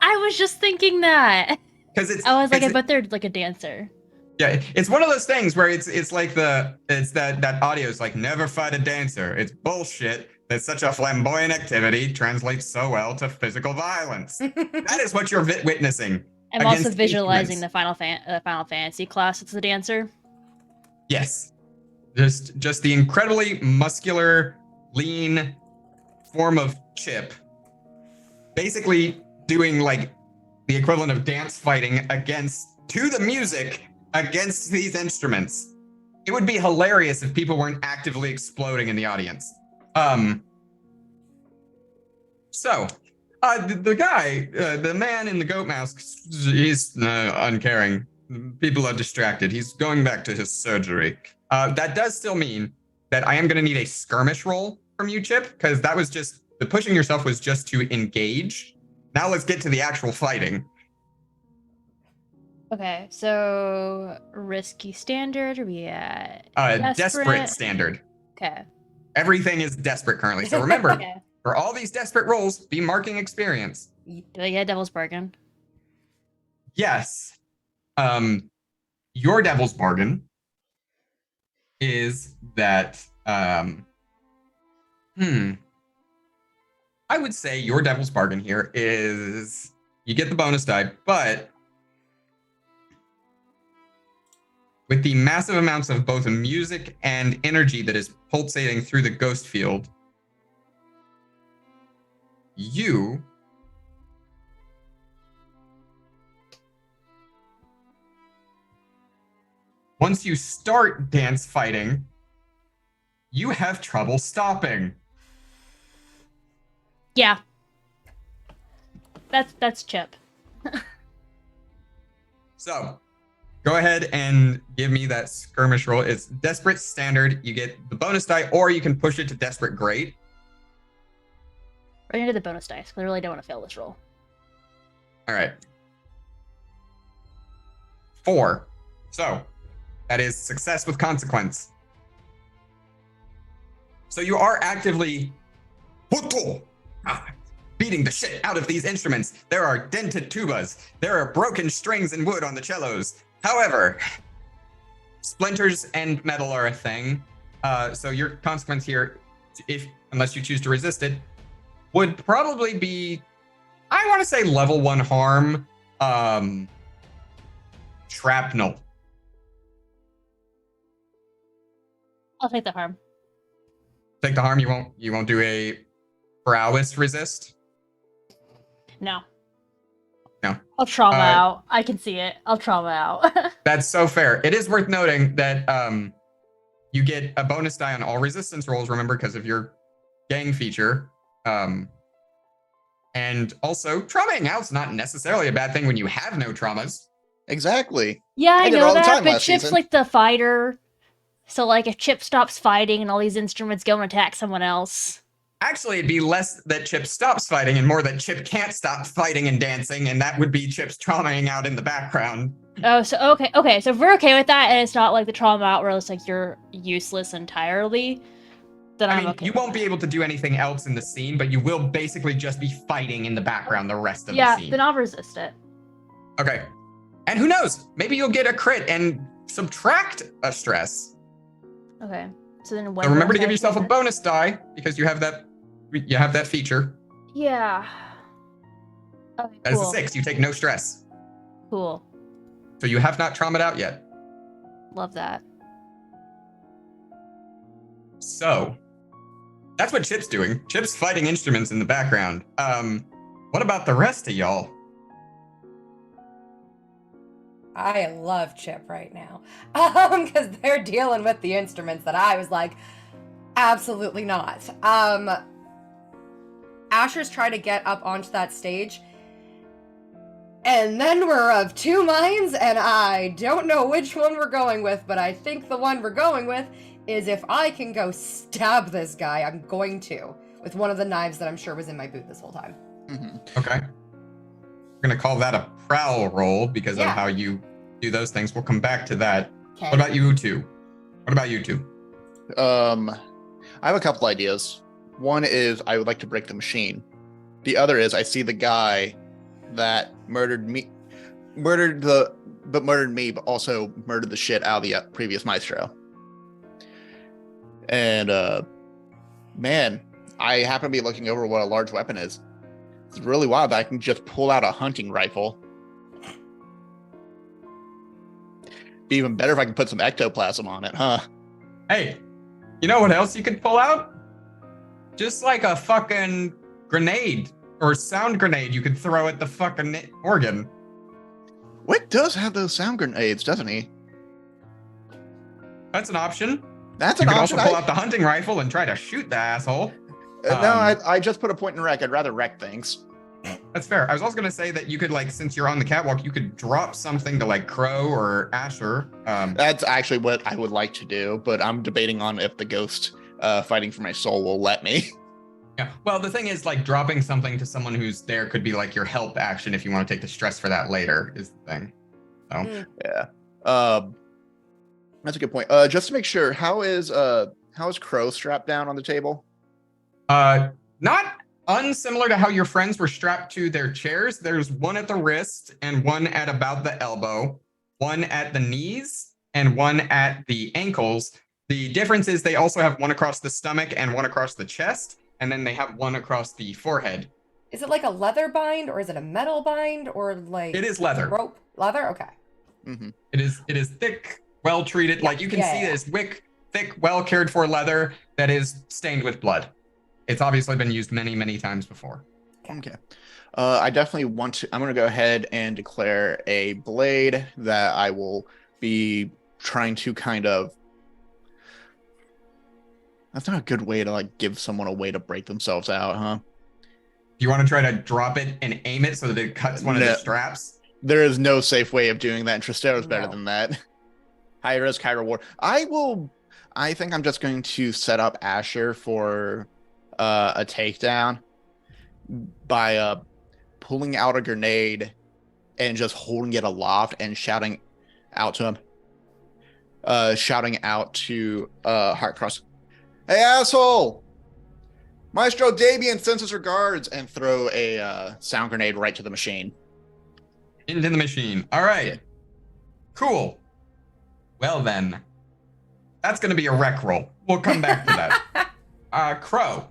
I was just thinking that. Because it's... I was like, I bet they're like a dancer. Yeah, it's one of those things where it's like that audio is like, never fight a dancer. It's bullshit that such a flamboyant activity translates so well to physical violence. That is what you're witnessing. I'm also visualizing the Final Fantasy class as the dancer. Yes. Just the incredibly muscular, lean form of Chip, basically doing, like, the equivalent of dance fighting to the music against these instruments. It would be hilarious if people weren't actively exploding in the audience. The guy, the man in the goat mask, he's uncaring. People are distracted. He's going back to his surgery. That does still mean that I am going to need a skirmish roll from you, Chip, because that was just the pushing yourself was just to engage. Now let's get to the actual fighting. Okay, so risky standard. Are we at Desperate standard. Okay. Everything is desperate currently. So remember, Okay. for all these desperate rolls, be marking experience. Do I get Devil's Bargain? Yes. Your Devil's Bargain is that I would say your Devil's Bargain here is you get the bonus die, but with the massive amounts of both music and energy that is pulsating through the ghost field, you once you start dance fighting, you have trouble stopping. Yeah. That's Chip. So, go ahead and give me that skirmish roll. It's desperate standard. You get the bonus die, or you can push it to desperate great. We're gonna do the bonus dice because I really don't want to fail this roll. All right. 4. So, that is success with consequence. So you are actively beating the shit out of these instruments. There are dented tubas. There are broken strings and wood on the cellos. However, splinters and metal are a thing. So your consequence here, unless you choose to resist it, would probably be, I want to say level 1 harm, shrapnel. I'll take the harm. Take the harm. You won't do a prowess resist. No. No. I'll trauma out. I can see it. I'll trauma out. That's so fair. It is worth noting that you get a bonus die on all resistance rolls, remember, because of your gang feature. And also, traumaing out's not necessarily a bad thing when you have no traumas. Exactly. Yeah, I did it know all the that, time but last Chip's season. like the fighter. So, like, if Chip stops fighting and all these instruments go and attack someone else. Actually, it'd be less that Chip stops fighting and more that Chip can't stop fighting and dancing, and that would be Chip's traumaing out in the background. Oh, so okay. So if we're okay with that, and it's not like the trauma out where it's like you're useless entirely, then I'm okay. You with won't that. be able to do anything else in the scene, but you will basically just be fighting in the background the rest of the Yeah, scene. then I'll resist it. Okay. And who knows? Maybe you'll get a crit and subtract a stress. Okay. So then So remember to give bonus yourself a die? bonus die because you have that feature. Yeah. Okay, That is cool. a 6. You take no stress. Cool. So you have not traumatized out yet. Love that. So that's what Chip's doing. Chip's fighting instruments in the background. What about the rest of y'all? I love Chip right now. Because they're dealing with the instruments that I was like, absolutely not. Asher's trying to get up onto that stage. And then we're of two minds, and I don't know which one we're going with, but I think the one we're going with is if I can go stab this guy, I'm going to. With one of the knives that I'm sure was in my boot this whole time. Mm-hmm. Okay. We're going to call that a prowl roll because of how you do those things. We'll come back to that. Okay. What about you two? I have a couple ideas. One is I would like to break the machine. The other is I see the guy that murdered me, but also murdered the shit out of the previous maestro. And man, I happen to be looking over what a large weapon is. It's really wild that I can just pull out a hunting rifle. Be even better if I can put some ectoplasm on it, huh? Hey, you know what else you could pull out? Just like a fucking grenade or sound grenade you could throw at the fucking organ. Wick does have those sound grenades, doesn't he? That's an option. That's You an could option. also pull out the hunting rifle and try to shoot the asshole. No, I just put a point in wreck. I'd rather wreck things. That's fair. I was also going to say that you could, like, since you're on the catwalk, you could drop something to, like, Crow or Asher. That's actually what I would like to do, but I'm debating on if the ghost fighting for my soul will let me. Yeah. Well, the thing is, like, dropping something to someone who's there could be like your help action if you want to take the stress for that later, is the thing. So Yeah. That's a good point. Just to make sure, how is Crow strapped down on the table? not unsimilar to how your friends were strapped to their chairs. There's one at the wrist and one at about the elbow, one at the knees and one at the ankles. The difference is they also have one across the stomach and one across the chest, and then they have one across the forehead. Is it like a leather bind, or is it a metal bind, or like It is leather. rope? Leather? Okay. Mm-hmm. It is thick, well treated. Yeah, Like you can yeah, see yeah. this thick, well cared for leather that is stained with blood. It's obviously been used many, many times before. Okay. I definitely want to. I'm going to go ahead and declare a blade that I will be trying to kind of. That's not a good way to like give someone a way to break themselves out, huh? Do you want to try to drop it and aim it so that it cuts one of the No. straps? There is no safe way of doing that. And Tristero's better No. than that. High risk, high reward. I think I'm just going to set up Asher for a takedown by pulling out a grenade and just holding it aloft and shouting out to him. Shouting out to Heartcross. Hey, asshole! Maestro Dabian sends his regards, and throw a sound grenade right to the machine. Into the machine. All right. Yeah. Cool. Well then, that's going to be a rec roll. We'll come back to that. Crow.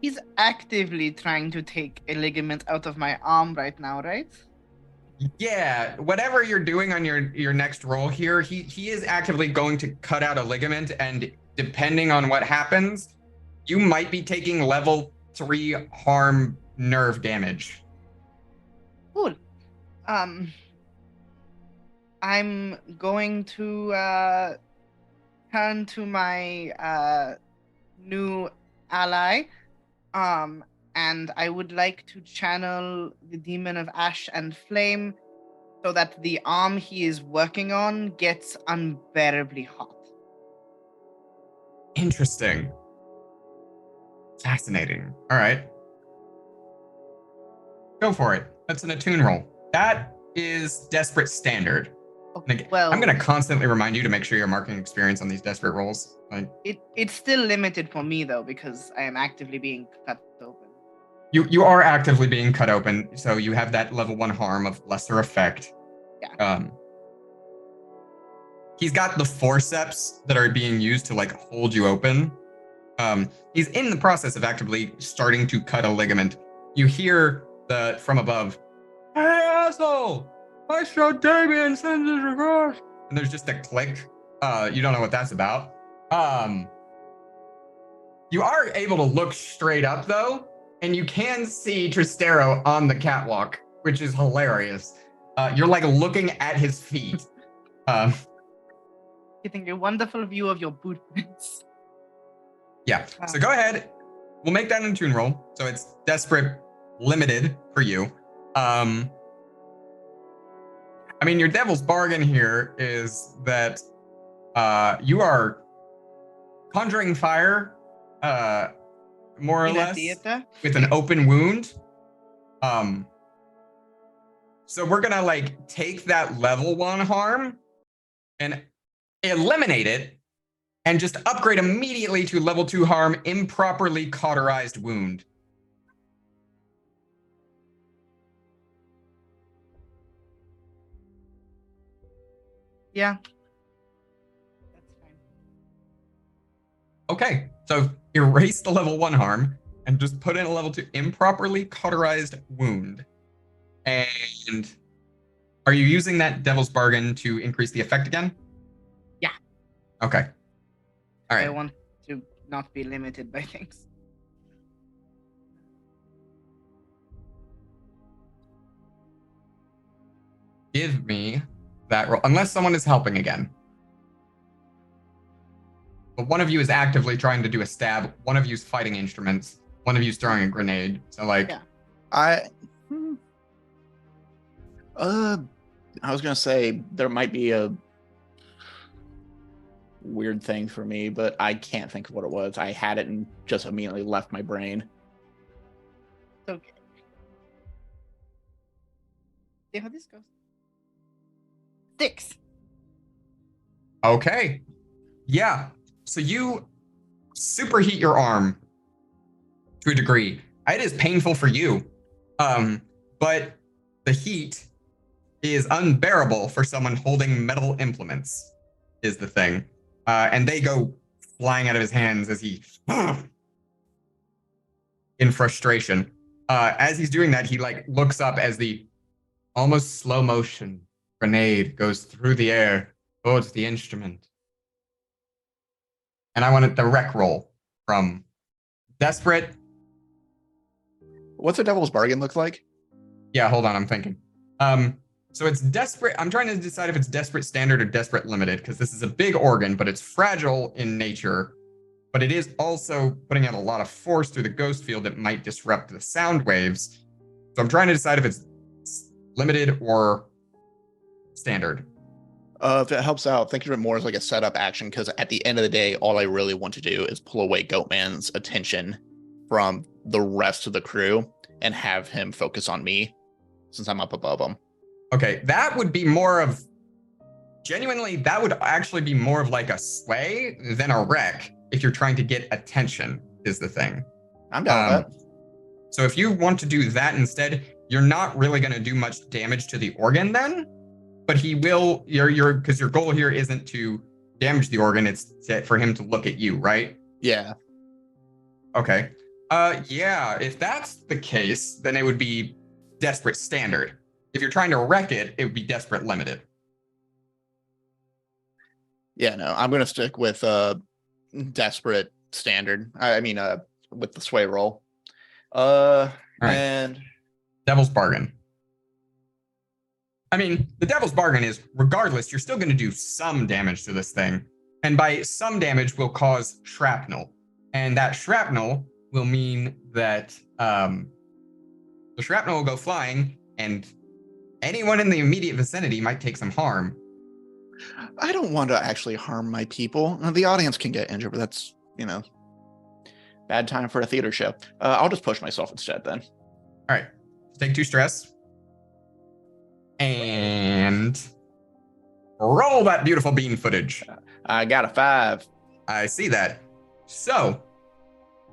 He's actively trying to take a ligament out of my arm right now, right? Yeah, whatever you're doing on your next roll here, he is actively going to cut out a ligament, and depending on what happens, you might be taking level 3 harm nerve damage. Cool. I'm going to turn to my new ally, and I would like to channel the Demon of Ash and Flame so that the arm he is working on gets unbearably hot. Interesting. Fascinating. All right. Go for it. That's an attune roll. That is desperate standard. Okay, well, I'm going to constantly remind you to make sure you're marking experience on these desperate rolls. Like, it's still limited for me though because I am actively being cut open. you are actively being cut open, so you have that level 1 harm of lesser effect. Yeah. He's got the forceps that are being used to like hold you open. He's in the process of actively starting to cut a ligament. You hear from above, "Hey, asshole! Maestro Damien sends his regards." And there's just a click. You don't know what that's about. You are able to look straight up though, and you can see Tristero on the catwalk, which is hilarious. You're like looking at his feet. Getting a wonderful view of your boot prints. Yeah. So go ahead. We'll make that an attune roll. So it's desperate limited for you. I mean, your devil's bargain here is that you are conjuring fire, more or In a less, theater? with an open wound. So we're gonna like take that level 1 harm and eliminate it, and just upgrade immediately to level 2 harm, improperly cauterized wound. Yeah. That's fine. Okay, so erase the level 1 harm and just put in a level 2 improperly cauterized wound. And are you using that devil's bargain to increase the effect again? Yeah. Okay. All right. I want to not be limited by things. Give me that roll, unless someone is helping again. But one of you is actively trying to do a stab. One of you's fighting instruments. One of you's throwing a grenade. So like, Yeah. I was gonna say there might be weird thing for me, but I can't think of what it was. I had it and just immediately left my brain. Okay. See how this goes. 6. Okay. Yeah. So you superheat your arm to a degree. It is painful for you. But the heat is unbearable for someone holding metal implements, is the thing. And they go flying out of his hands as he in frustration. As he's doing that, he like looks up as the almost slow motion grenade goes through the air towards the instrument. And I want the rec roll from Desperate. What's a devil's bargain look like? Yeah, hold on, I'm thinking. So it's Desperate. I'm trying to decide if it's Desperate Standard or Desperate Limited, because this is a big organ, but it's fragile in nature. But it is also putting out a lot of force through the ghost field that might disrupt the sound waves. So I'm trying to decide if it's limited or standard. If that helps out, think of it more as like a setup action, because at the end of the day, all I really want to do is pull away Goatman's attention from the rest of the crew and have him focus on me, since I'm up above him. Okay, that would be more of, genuinely, that would actually be more of like a sway than a wreck if you're trying to get attention, is the thing. I'm down with that. So if you want to do that instead, you're not really going to do much damage to the organ then, but he will, because your goal here isn't to damage the organ, it's for him to look at you, right? Yeah. Okay. Yeah, if that's the case, then it would be Desperate Standard. If you're trying to wreck it, it would be Desperate Limited. Yeah, no, I'm going to stick with Desperate Standard. I mean, with the sway roll. Right. And Devil's Bargain. I mean, the Devil's Bargain is, regardless, you're still going to do some damage to this thing. And by some damage will cause shrapnel. And that shrapnel will mean that the shrapnel will go flying, and anyone in the immediate vicinity might take some harm. I don't want to actually harm my people. The audience can get injured, but that's, bad time for a theater show. I'll just push myself instead then. All right. Take 2 stress. And roll that beautiful bean footage. I got a 5. I see that. So,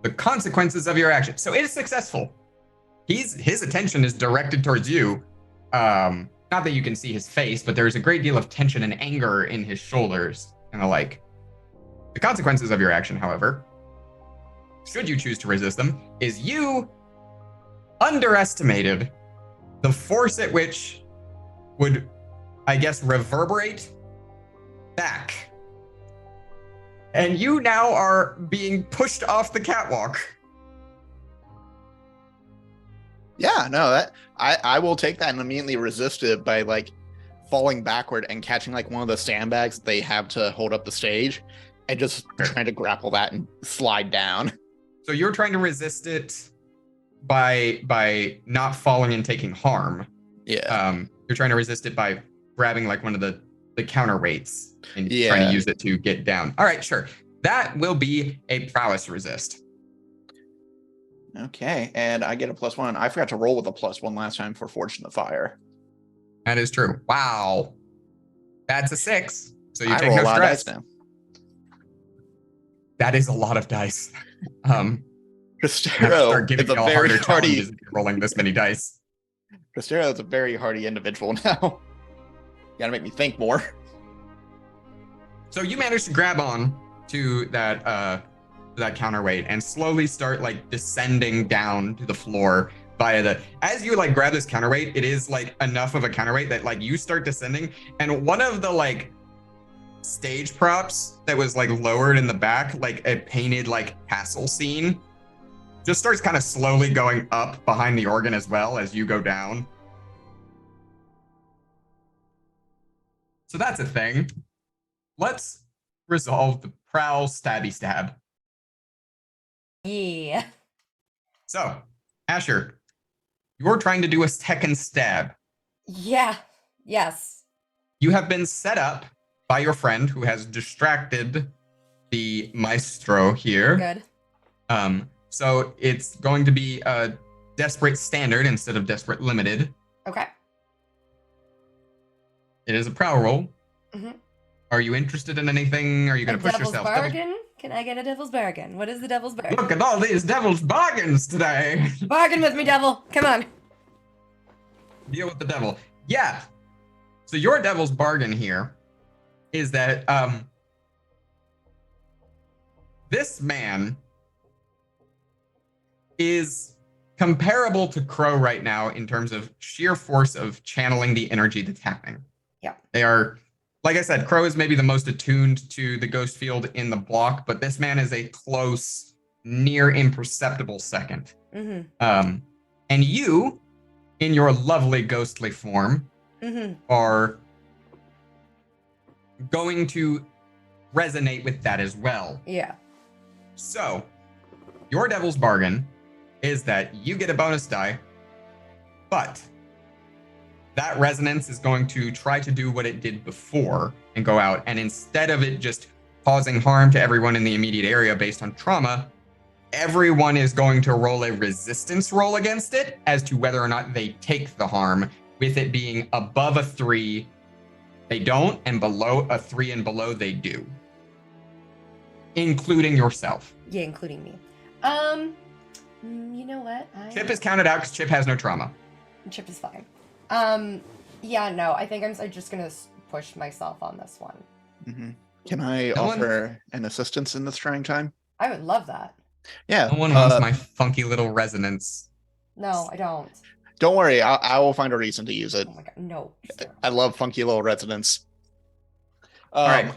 the consequences of your action. So it is successful. His attention is directed towards you. Not that you can see his face, but there's a great deal of tension and anger in his shoulders and the like. The consequences of your action, however, should you choose to resist them, is you underestimated the force at which would, I guess, reverberate back. And you now are being pushed off the catwalk. Yeah, no, that I will take that and immediately resist it by like falling backward and catching like one of the sandbags they have to hold up the stage and just trying to grapple that and slide down. So you're trying to resist it by not falling and taking harm. Yeah. You're trying to resist it by grabbing like one of the counterweights and trying to use it to get down. All right, sure. That will be a prowess resist. Okay, and I get a +1. I forgot to roll with a +1 last time for Forged in the Fire. That is true. Wow. That's a 6. So you I take roll no a lot of stress. dice now. That is a lot of dice. Cristero start giving is a y'all very harder hardy. challenges if you're rolling this many dice. Cristero is a very hardy individual now. You gotta make me think more. So you manage to grab on to that counterweight and slowly start like descending down to the floor via the, as you like grab this counterweight, it is like enough of a counterweight that like you start descending, and one of the like stage props that was like lowered in the back, like a painted like castle scene, just starts kind of slowly going up behind the organ as well as you go down. So that's a thing. Let's resolve the prowl stabby stab. Yeah. So, Asher, you're trying to do a second stab. Yeah. Yes. You have been set up by your friend who has distracted the maestro here. Good. So it's going to be a desperate standard instead of desperate limited. Okay. It is a prowl roll. Mhm. Are you interested in anything? Are you A going to push devil's yourself? bargain? Can I get a devil's bargain? What is the devil's bargain? Look at all these devil's bargains today. Bargain with me, devil. Come on. Deal with the devil. Yeah. So your devil's bargain here is that this man is comparable to Crow right now in terms of sheer force of channeling the energy that's happening. Yeah. They are, like I said, Crow is maybe the most attuned to the ghost field in the block, but this man is a close, near imperceptible second. Mm-hmm. And you, in your lovely ghostly form, are going to resonate with that as well. Yeah. So, your devil's bargain is that you get a bonus die, but that resonance is going to try to do what it did before and go out. And instead of it just causing harm to everyone in the immediate area based on trauma, everyone is going to roll a resistance roll against it as to whether or not they take the harm, with it being above a 3, they don't, and below a 3 and below, they do. Including yourself. Yeah, including me. You know what? Chip is counted out because Chip has no trauma. Chip is fine. Yeah, no, I think I'm just gonna push myself on this one. Mm-hmm. Can I No one- offer an assistance in this trying time? I would love that. Yeah. No one wants my funky little resonance. No, I don't. Don't worry, I will find a reason to use it. Oh my god, no. Tristero. I love funky little resonance. All right.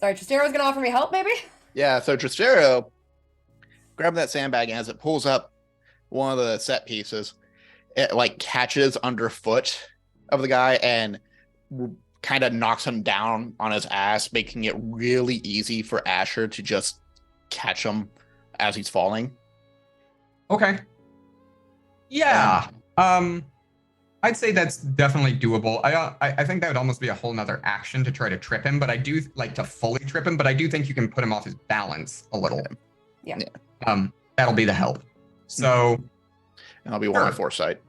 Sorry, Tristero's gonna offer me help, maybe? Yeah, so Tristero grabs that sandbag, and as it pulls up one of the set pieces, it like catches underfoot of the guy and kind of knocks him down on his ass, making it really easy for Asher to just catch him as he's falling. Okay. Yeah. I'd say that's definitely doable. I think that would almost be a whole nother action to try to trip him, but I do like to fully trip him, but I do think you can put him off his balance a little. Yeah. That'll be the help. So And I'll be one of foresight.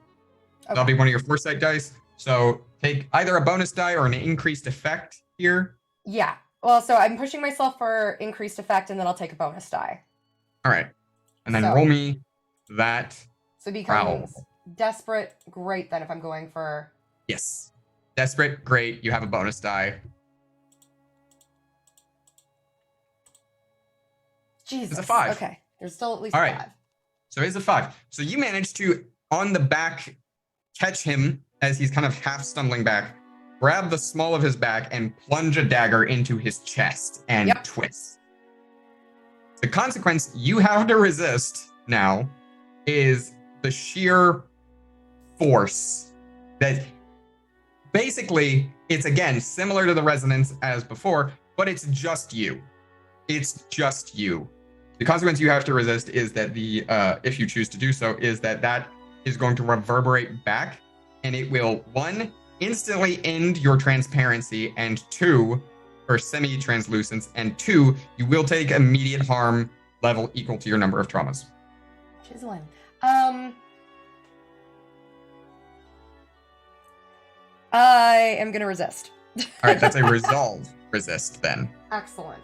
that'll be one of your foresight dice. So take either a bonus die or an increased effect here. Yeah. Well, so I'm pushing myself for increased effect, and then I'll take a bonus die. All right. And then So- roll me that. So it becomes desperate. Great, then, if I'm going for... Yes. Desperate, great. You have a bonus die. Jesus. It's a 5. Okay. There's still at least All a right. 5. So it's a 5. So you manage to, on the back, catch him as he's kind of half stumbling back, grab the small of his back, and plunge a dagger into his chest and Yep. twist. The consequence you have to resist now is the sheer force that basically, it's again similar to the resonance as before, but it's just you. It's just you. The consequence you have to resist is that the, if you choose to do so, is that is going to reverberate back, and it will, 1, instantly end your transparency, and 2, or semi-translucence, and 2, you will take immediate harm level equal to your number of traumas. Chiseling. I am gonna resist. All right, that's a resolve resist then. Excellent.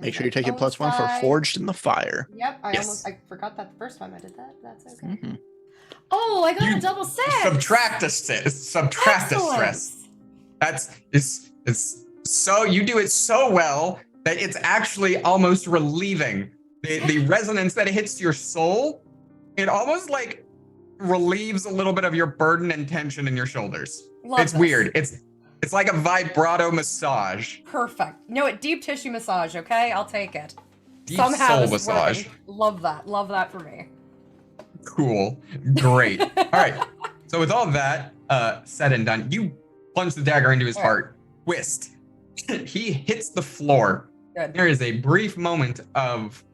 Make sure you take it Bonus +1 for die. Forged in the Fire. Yep, Yes. I forgot that the first time I did that. That's okay. Mhm. Oh, I got You a double 6. Subtract a subtract a stress. It's so you do it so well that it's actually almost relieving. The resonance that hits your soul, it almost like relieves a little bit of your burden and tension in your shoulders. Love It's this. weird. It's like a vibrato massage. Perfect. You know what? Deep tissue massage, okay? I'll take it. Deep Somehow soul this massage. working. Love that. Love that for me. Cool. Great. All right. So with all that said and done, you plunge the dagger into his All right. heart. Twist. He hits the floor. Good. There is a brief moment of,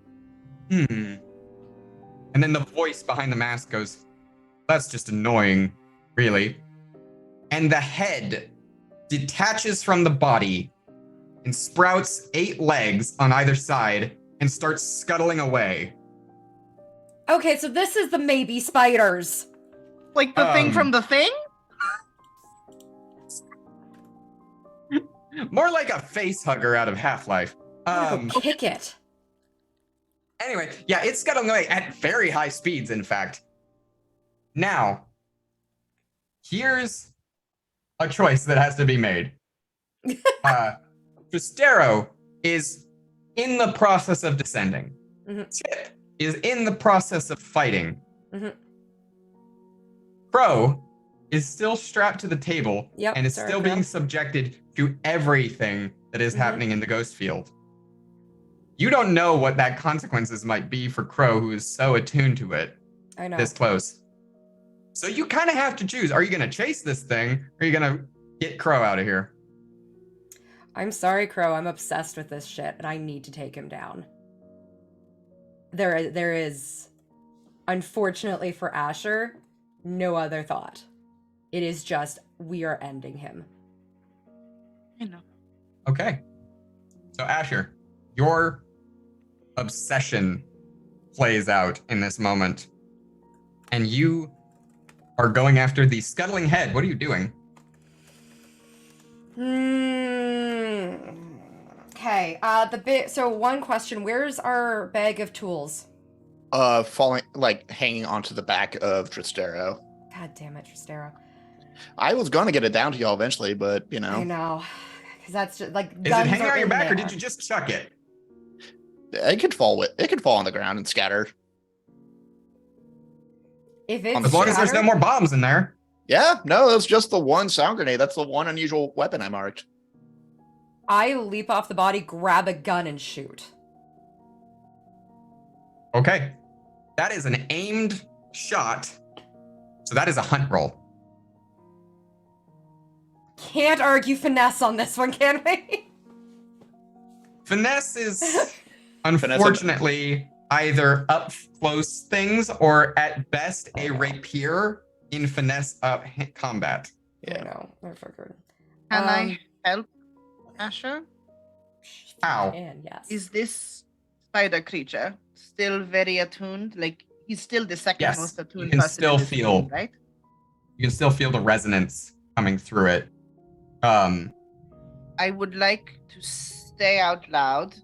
And then the voice behind the mask goes, that's just annoying, really. And the head detaches from the body and sprouts 8 legs on either side and starts scuttling away. Okay, so this is the maybe spiders. Like the thing from the thing? More like a face hugger out of Half-Life. Kick it. Anyway, yeah, it's scuttling away at very high speeds, in fact. Now, here's a choice that has to be made. Tristero is in the process of descending. Mm-hmm. Chip is in the process of fighting. Mm-hmm. Crow is still strapped to the table and is sorry, still Crow. being subjected to everything that is happening in the ghost field. You don't know what that consequences might be for Crow, who is so attuned to it. I know. This close. So you kind of have to choose. Are you going to chase this thing, or are you going to get Crow out of here? I'm sorry, Crow. I'm obsessed with this shit, and I need to take him down. There is, unfortunately for Asher, no other thought. It is just, we are ending him. I know. Okay. So Asher, your obsession plays out in this moment. And you are going after the scuttling head. What are you doing? Okay. So one question: where's our bag of tools? Falling, like, hanging onto the back of Tristero. God damn it, Tristero. I was gonna get it down to y'all eventually, but, you I know. know. Because that's just, like, Is it guns hanging are on your in back, or there. did you just chuck it? It could fall on the ground and scatter. If it's As long as there's no shattered- more bombs in there. Yeah, no, that's just the one sound grenade. That's the one unusual weapon I marked. I leap off the body, grab a gun, and shoot. Okay. That is an aimed shot. So that is a hunt roll. Can't argue finesse on this one, can we? Finesse is unfortunately either up close things or at best a rapier in finesse up combat. I know. I figured. Can I help, Asher? How? And yes. Is this spider creature still very attuned? Like, he's still the second Yes, most attuned you can person still in this feel- room, right? You can still feel the resonance coming through it. I would like to say out loud,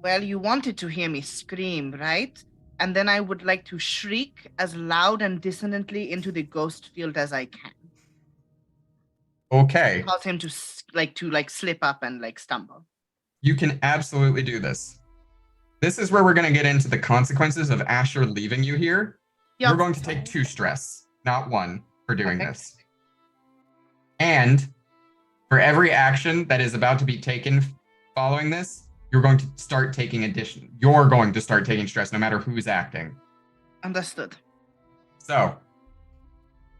well, you wanted to hear me scream, right? And then I would like to shriek as loud and dissonantly into the ghost field as I can. Okay. Cause him to slip up and stumble. You can absolutely do this. This is where we're going to get into the consequences of Asher leaving you here. Yep. You're going to take 2 stress, not 1, for doing Perfect. this. And for every action that is about to be taken following this, you're going to start taking stress no matter who's acting. Understood. So,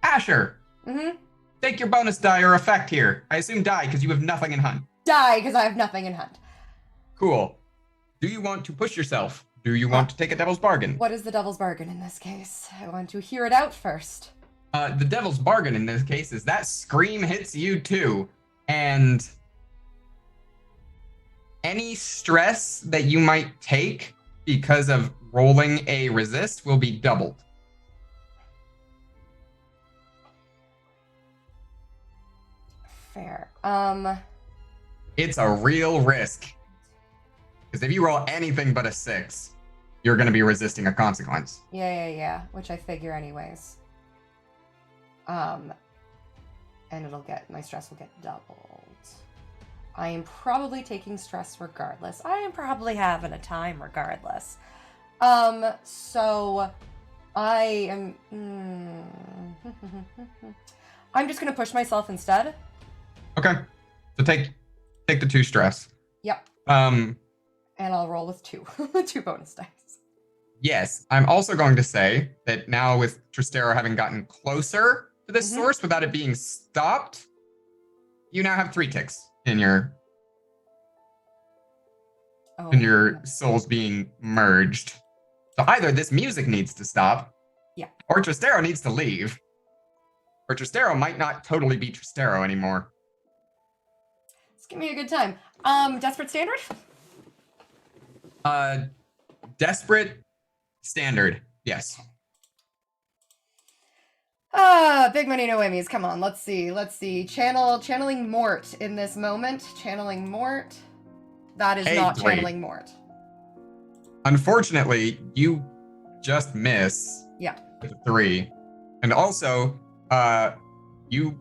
Asher, Mm-hmm. take your bonus die or effect here. I assume die because you have nothing in hunt. Die, because I have nothing in hunt. Cool. Do you want to push yourself? Do you want to take a devil's bargain? What is the devil's bargain in this case? I want to hear it out first. The devil's bargain in this case is that scream hits you too, and any stress that you might take because of rolling a resist will be doubled. Fair. It's a real risk. Because if you roll anything but a 6, you're going to be resisting a consequence. Yeah. Which I figure anyways. And my stress will get doubled. I am probably taking stress regardless. I am probably having a time regardless. So I am... I'm just gonna push myself instead. Okay. So take the 2 stress. Yep. Um, And I'll roll with 2. 2 bonus dice. yes, I'm also going to say that now with Tristero having gotten closer to this source without it being stopped, you now have 3 ticks in your souls being merged. So either this music needs to stop, or Tristero needs to leave, or Tristero might not totally be Tristero anymore. Just give me a good time. Desperate standard? Desperate standard. Yes. Big money, no Emmys. Come on, let's see. Channeling Mort in this moment. Channeling Mort. That is not great. channeling Mort. Unfortunately, you just miss. Yeah. With a 3. And also, you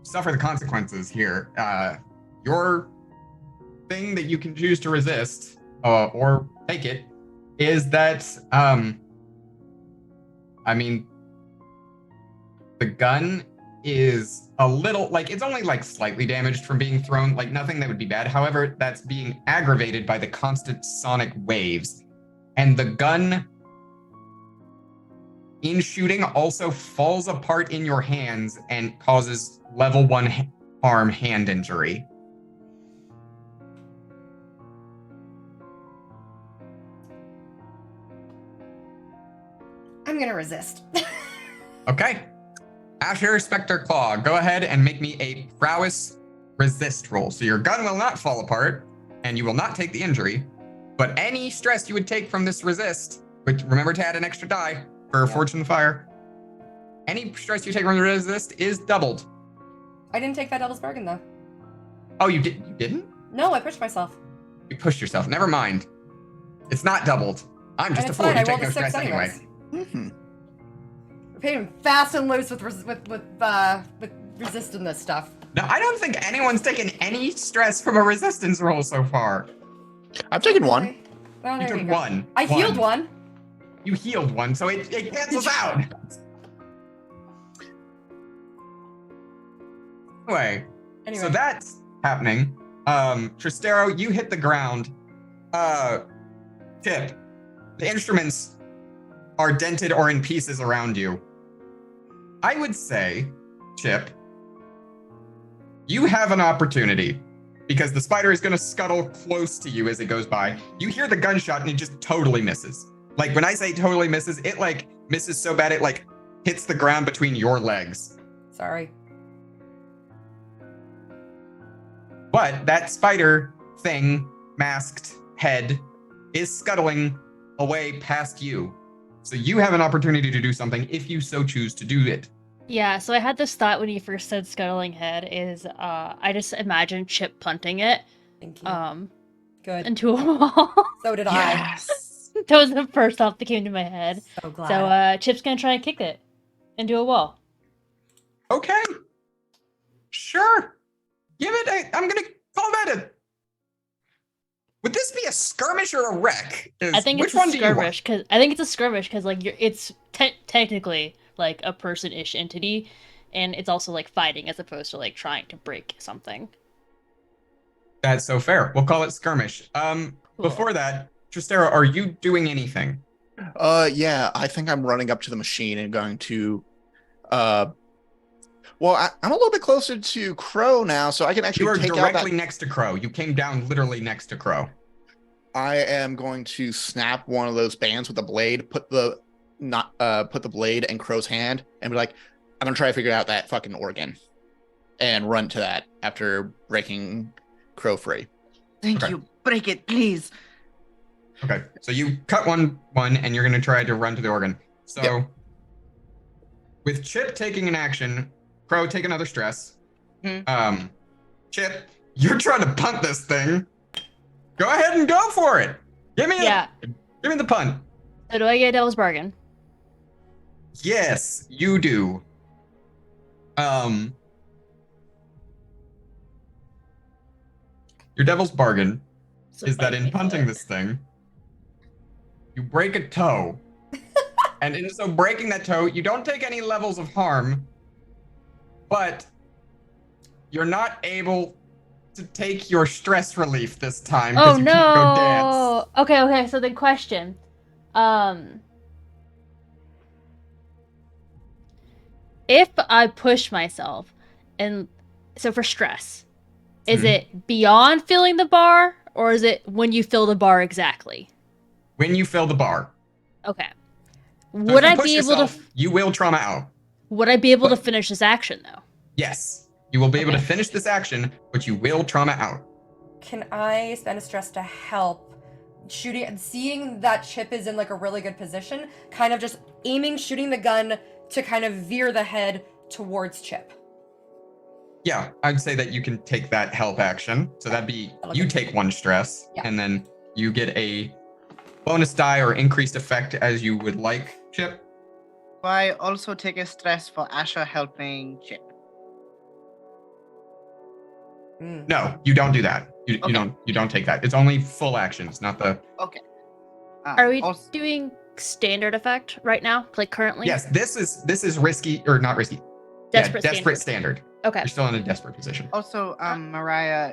suffer the consequences here. Your thing that you can choose to resist, or take it, is that, I mean, the gun is a little, like, it's only, like, slightly damaged from being thrown, like, nothing that would be bad. However, that's being aggravated by the constant sonic waves. And the gun, in shooting, also falls apart in your hands and causes level 1 harm hand injury. I'm gonna resist. Okay. Asher, Spectre, Claw, go ahead and make me a prowess resist roll. So your gun will not fall apart, and you will not take the injury, but any stress you would take from this resist, which remember to add an extra die for Fortune Fire, any stress you take from the resist is doubled. I didn't take that devil's bargain, though. Oh, you didn't? No, I pushed myself. You pushed yourself. Never mind. It's not doubled. I'm just a fool. You take no stress anyway. Mm-hmm. We're paying fast and loose with resisting this stuff. No, I don't think anyone's taken any stress from a resistance roll so far. I've taken one. Oh, You there took go. one. I healed one. You healed one, so it cancels out. Anyway, so that's happening. Tristero, you hit the ground. Tip, the instruments are dented or in pieces around you. I would say, Chip, you have an opportunity because the spider is going to scuttle close to you as it goes by. You hear the gunshot and it just totally misses. Like when I say totally misses, it like misses so bad it like hits the ground between your legs. Sorry. But that spider thing, masked head, is scuttling away past you. So you have an opportunity to do something if you so choose to do it. Yeah, so I had this thought when you first said scuttling head is I just imagined Chip punting it Thank you. Good. into a wall. So did Yes. That was the first thought that came to my head. I. So glad. So Chip's gonna try and kick it into a wall. Okay. Sure. Give it I'm going to call that a... Would this be a skirmish or a wreck? I think it's a skirmish because like it's technically like a person-ish entity, and it's also like fighting as opposed to like trying to break something. That's so fair. We'll call it skirmish. Cool. Before that, Tristero, are you doing anything? Yeah, I think I'm running up to the machine and going to, well, I'm a little bit closer to Crow now, so I can actually take out that... You are directly next to Crow. You came down literally next to Crow. I am going to snap one of those bands with a blade, put the blade in Crow's hand, and be like, I'm gonna try to figure out that fucking organ, and run to that after breaking Crow free. Thank you. Break it, please. Okay, so you cut one, and you're gonna try to run to the organ. So, Yep. With Chip taking an action, Crow take another stress. Chip, you're trying to punt this thing. Go ahead and go for it. Give me the punt. So do I get a devil's bargain? Yes, you do. Your devil's bargain is that in punting this thing, you break a toe. And in so breaking that toe, you don't take any levels of harm, but you're not able to take your stress relief this time. Oh you no! Can't go dance. Okay. So the question, if I push myself, and so for stress, is it beyond filling the bar, or is it when you fill the bar exactly? When you fill the bar. Okay. So Would if you I push be able yourself, to? You will trauma out. Would I be able to finish this action though? Yes. You will be able to Okay. finish this action, but you will trauma out. Can I spend a stress to help shooting, seeing that Chip is in like a really good position, kind of just aiming, shooting the gun to kind of veer the head towards Chip? Yeah, I'd say that you can take that help action. So that'd be you take 1 stress, Yeah. and then you get a bonus die or increased effect as you would like, Chip. I also take a stress for Asher helping Chip. No, you don't do that. You Okay. don't take that. It's only full actions, not the. Okay. Are we Also, doing standard effect right now? Like currently? Yes, this is risky or not risky. Desperate desperate standard. standard. Okay. You're still in a desperate position. also, Mariah,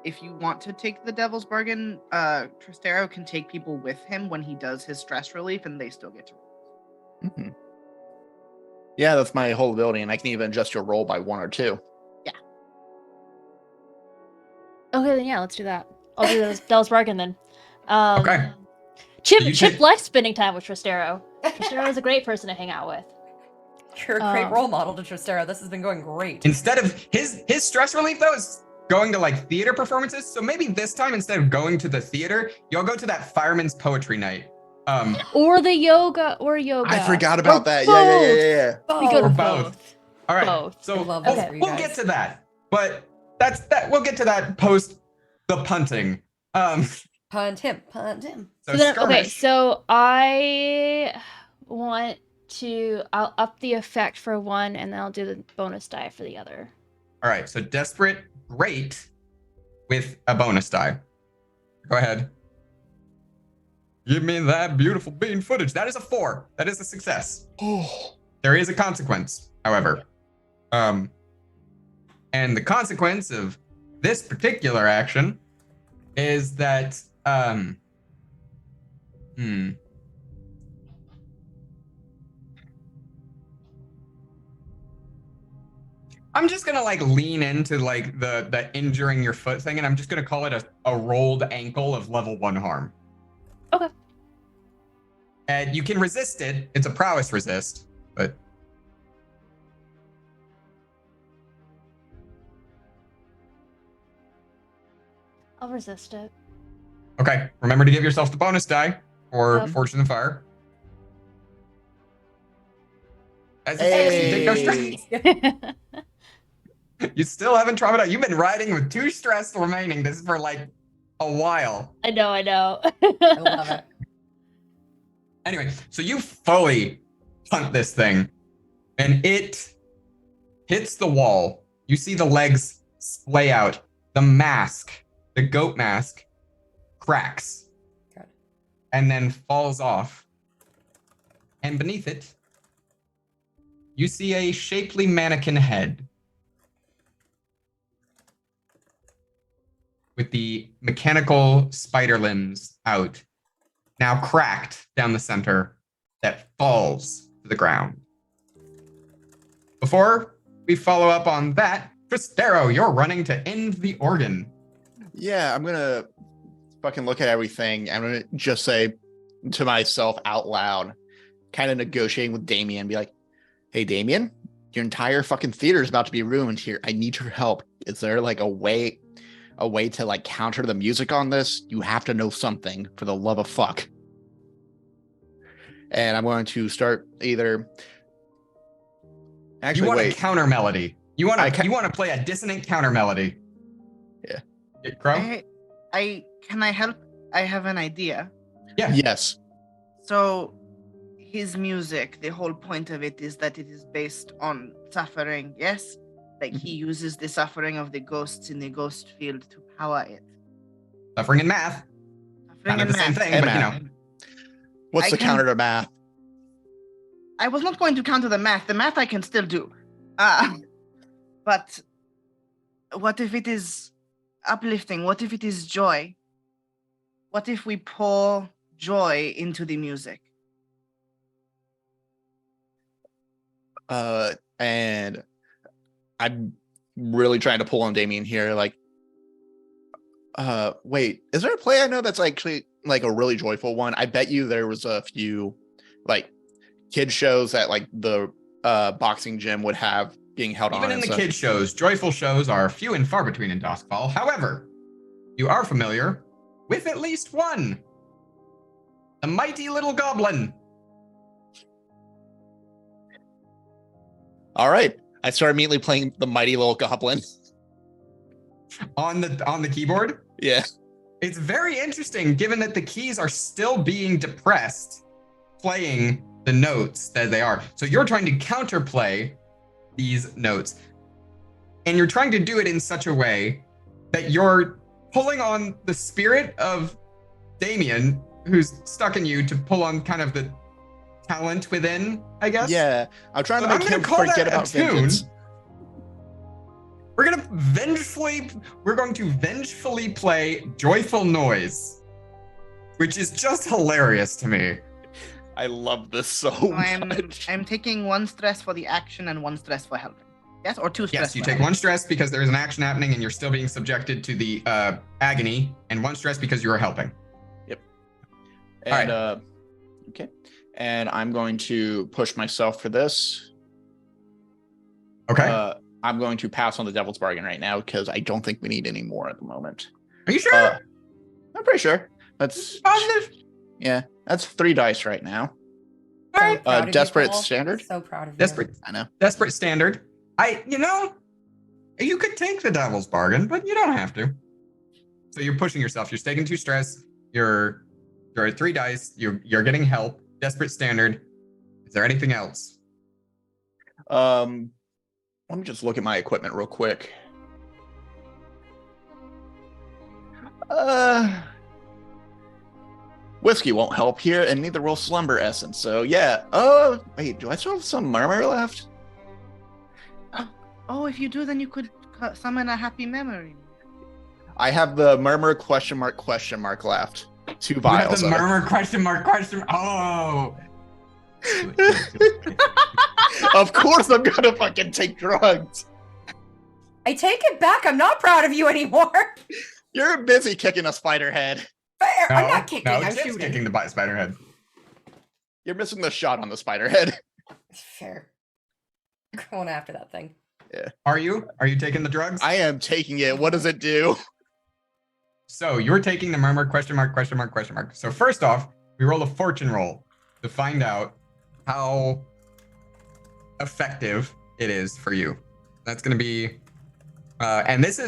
if you want to take the Devil's Bargain, Tristero can take people with him when he does his stress relief, and they still get to roll. Mhm. Yeah, that's my whole ability, and I can even adjust your roll by 1 or 2. Okay, then yeah, let's do that. I'll do the Devil's Bargain then. Okay. Chip So you Chip take- likes spending time with Tristero. Tristero is a great person to hang out with. You're a great role model to Tristero. This has been going great. Instead of his stress relief though is going to like theater performances. So maybe this time instead of going to the theater, you'll go to that fireman's poetry night. Or the yoga. I forgot about Or that. both. Yeah. We go to Or both. both. All right. Both. So I love we'll, that for you we'll guys. get to that. But we'll get to that post the punting. Punt him. Punt him. So then, okay, skirmish. so I want to. I'll up the effect for one, and then I'll do the bonus die for the other. All right. So desperate, great, with a bonus die. Go ahead. Give me that beautiful bean footage. That is a 4. That is a success. Oh. There is a consequence, however. And the consequence of this particular action is that I'm just gonna like lean into like the injuring your foot thing, and I'm just gonna call it a rolled ankle of level 1 harm. Okay. And you can resist it. It's a prowess resist, but I'll resist it. okay. Remember to give yourself the bonus die for Yep. Fortune and Fire. As it says, you take no stress. You still haven't traumatized out. You've been riding with 2 stress remaining. This is for like a while. I know. I love it. Anyway, so you fully punt this thing, and it hits the wall. You see the legs splay out. The mask, the goat mask, cracks. Good. And then falls off. And beneath it, you see a shapely mannequin head with the mechanical spider limbs out, now cracked down the center, that falls to the ground. Before we follow up on that, Tristero, you're running to end the organ. Yeah, I'm gonna fucking look at everything. I'm gonna just say to myself out loud, kind of negotiating with Damien, be like, "Hey, Damien, your entire fucking theater is about to be ruined here. I need your help. Is there like a way to like counter the music on this? You have to know something, for the love of fuck." And I'm going to start either. Actually, You want wait. a counter melody. You want I to play a dissonant counter melody. Yeah. Crow? Can I help? I have an idea. Yeah. Yes. So, his music, the whole point of it is that it is based on suffering, yes? Like, he uses the suffering of the ghosts in the ghost field to power it. Suffering and math. Suffering Kind of and the same math. thing, And but math. you know. What's I the can- counter to math? I was not going to counter the math. The math I can still do. But what if it is uplifting? What if it is joy? What if we pour joy into the music? And I'm really trying to pull on Damien here. Like, wait, is there a play I know that's actually like a really joyful one? I bet you there was a few like kid shows that like the boxing gym would have being held on. Even in and the such. kid shows, joyful shows are few and far between in Duskfall. However, you are familiar with at least one. The mighty little goblin. All right. I start immediately playing the mighty little goblin. On the keyboard. Yeah. It's very interesting given that the keys are still being depressed, playing the notes that they are. So you're trying to counterplay these notes. And you're trying to do it in such a way that you're pulling on the spirit of Damien, who's stuck in you, to pull on kind of the talent within, I guess. Yeah. I'm trying to So make I'm gonna him call forget that a about tune. vengeance. We're going to vengefully play Joyful Noise, which is just hilarious to me. I love this so much. I'm taking 1 stress for the action and 1 stress for helping. Yes, or 2 stress. Yes, you for take helping. 1 stress because there's an action happening and you're still being subjected to the agony, and 1 stress because you are helping. And All okay. And I'm going to push myself for this. Okay. I'm going to pass on the Devil's Bargain right now because I don't think we need any more at the moment. Are you sure? I'm pretty sure. That's Positive? yeah. That's 3 dice right now. All right. Proud of you, Desperate Cole. standard? So proud of you. Desperate. I know. Desperate standard. You could take the Devil's Bargain, but you don't have to. So you're pushing yourself. You're taking 2 stress. You're at 3 dice. You're getting help. Desperate standard. Is there anything else? Let me just look at my equipment real quick. Whiskey won't help here, and neither will Slumber Essence. So yeah. Oh wait, do I still have some murmur left? Oh, if you do, then you could summon a happy memory. I have the murmur question mark left. 2 vials. You have the of it. murmur question mark. Oh. Of course I'm gonna fucking take drugs. I take it back. I'm not proud of you anymore. You're busy kicking a spider head. Fair. I'm not kicking. No, I'm Tim's shooting. kicking the spider head. You're missing the shot on the spider head. Fair. Going after that thing. Are you? Are you taking the drugs? I am taking it. What does it do? So you're taking the murmur question mark. So first off, we roll a fortune roll to find out how effective it is for you. That's going to be, and this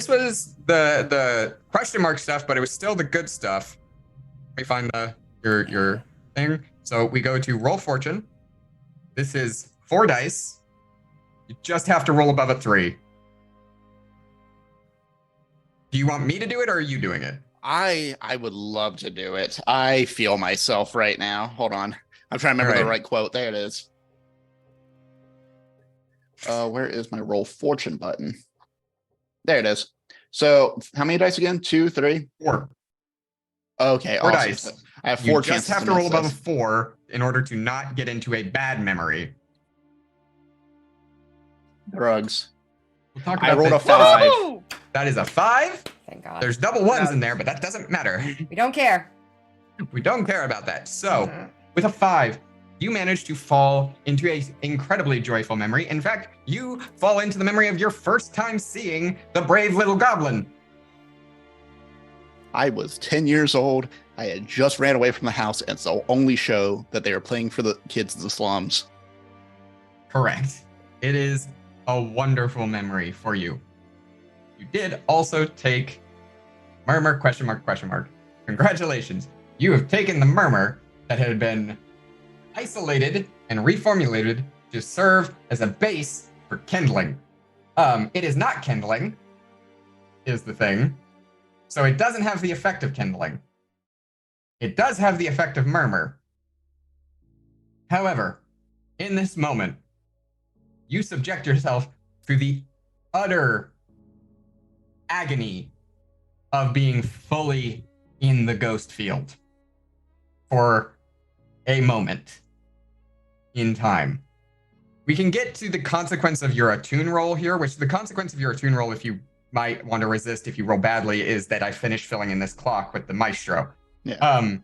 was the question mark stuff, but it was still the good stuff. Let me find your thing. So we go to roll fortune. This is 4 dice. You just have to roll above a 3. Do you want me to do it or are you doing it? I would love to do it. I feel myself right now. Hold on. I'm trying to remember the right quote. There it is. Where is my roll fortune button? There it is. So how many dice again? 2, 3? 4. Okay. 4 awesome. dice. I have You 4 just chances. have to miss roll above a this. 4 in order to not get into a bad memory. Drugs. We'll talk I about rolled a this. 5. Woo! That is a 5. Thank God. There's double 1s in there, but that doesn't matter. We don't care. We don't care about that. So, Mhm. with a 5, you manage to fall into a incredibly joyful memory. In fact, you fall into the memory of your first time seeing the brave little goblin. I was 10 years old. I had just ran away from the house, and it's the only show that they were playing for the kids in the slums. Correct. It is a wonderful memory for you. You did also take murmur question mark. Congratulations. You have taken the murmur that had been isolated and reformulated to serve as a base for kindling. It is not kindling, is the thing. So it doesn't have the effect of kindling. It does have the effect of murmur. However, in this moment, you subject yourself to the utter agony of being fully in the ghost field for a moment in time. We can get to the consequence of your attune roll here, which the consequence of your attune roll, if you might want to resist if you roll badly, is that I finish filling in this clock with the maestro. Yeah.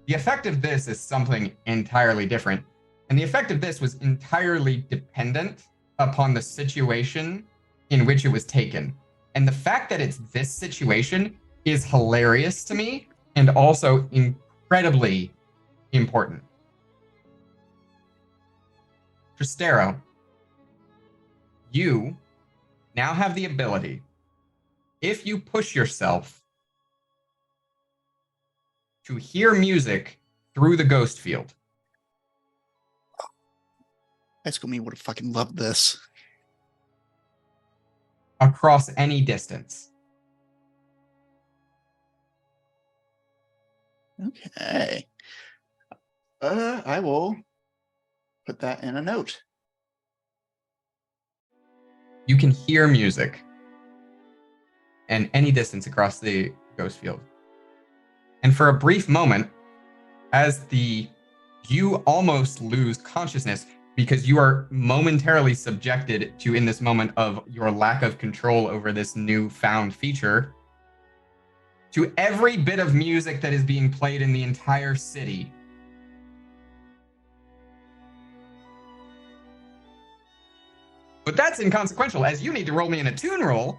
The effect of this is something entirely different. And the effect of this was entirely dependent upon the situation in which it was taken. And the fact that it's this situation is hilarious to me and also incredibly important. Tristero, you now have the ability, if you push yourself, to hear music through the ghost field. High school me would have fucking loved this. Across any distance. Okay. I will put that in a note. You can hear music and any distance across the ghost field. And for a brief moment, as you almost lose consciousness because you are momentarily subjected to, in this moment of your lack of control over this newfound feature, to every bit of music that is being played in the entire city. But that's inconsequential, as you need to roll me in a tune roll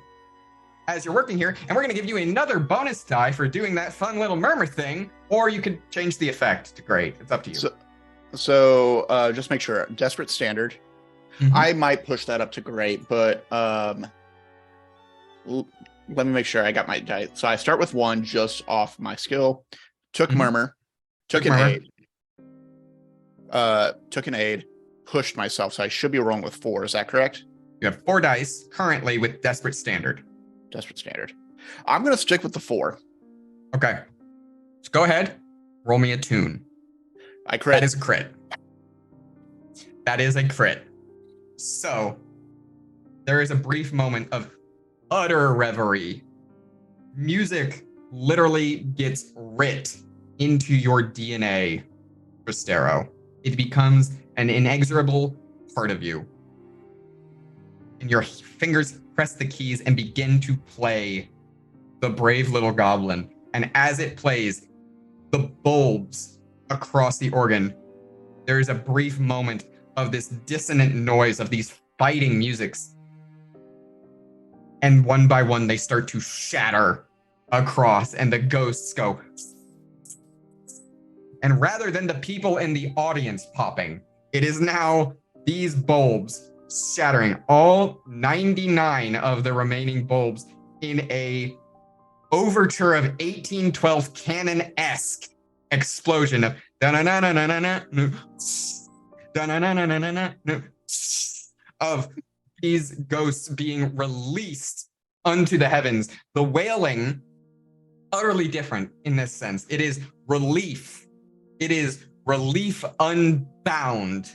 as you're working here, and we're going to give you another bonus die for doing that fun little murmur thing, or you could change the effect to great. It's up to you. So just make sure, Desperate Standard. Mm-hmm. I might push that up to great, but let me make sure I got my die. So I start with 1 just off my skill. Took Murmur. Took an aid. Took an aid. Pushed myself, so I should be rolling with 4. Is that correct? You have 4 dice currently with Desperate Standard. Desperate Standard. I'm going to stick with the 4. Okay. So go ahead. Roll me a tune. I crit. That is a crit. That is a crit. So there is a brief moment of utter reverie. Music literally gets writ into your DNA, Tristero. It becomes an inexorable part of you. And your fingers press the keys and begin to play The Brave Little Goblin. And as it plays, the bulbs across the organ, there is a brief moment of this dissonant noise of these fighting musics. And one by one, they start to shatter across, and the ghosts go. And rather than the people in the audience popping, it is now these bulbs shattering, all 99 of the remaining bulbs, in a overture of 1812 canon-esque explosion of of these ghosts being released unto the heavens. The wailing, utterly different in this sense. It is relief. It is relief unbound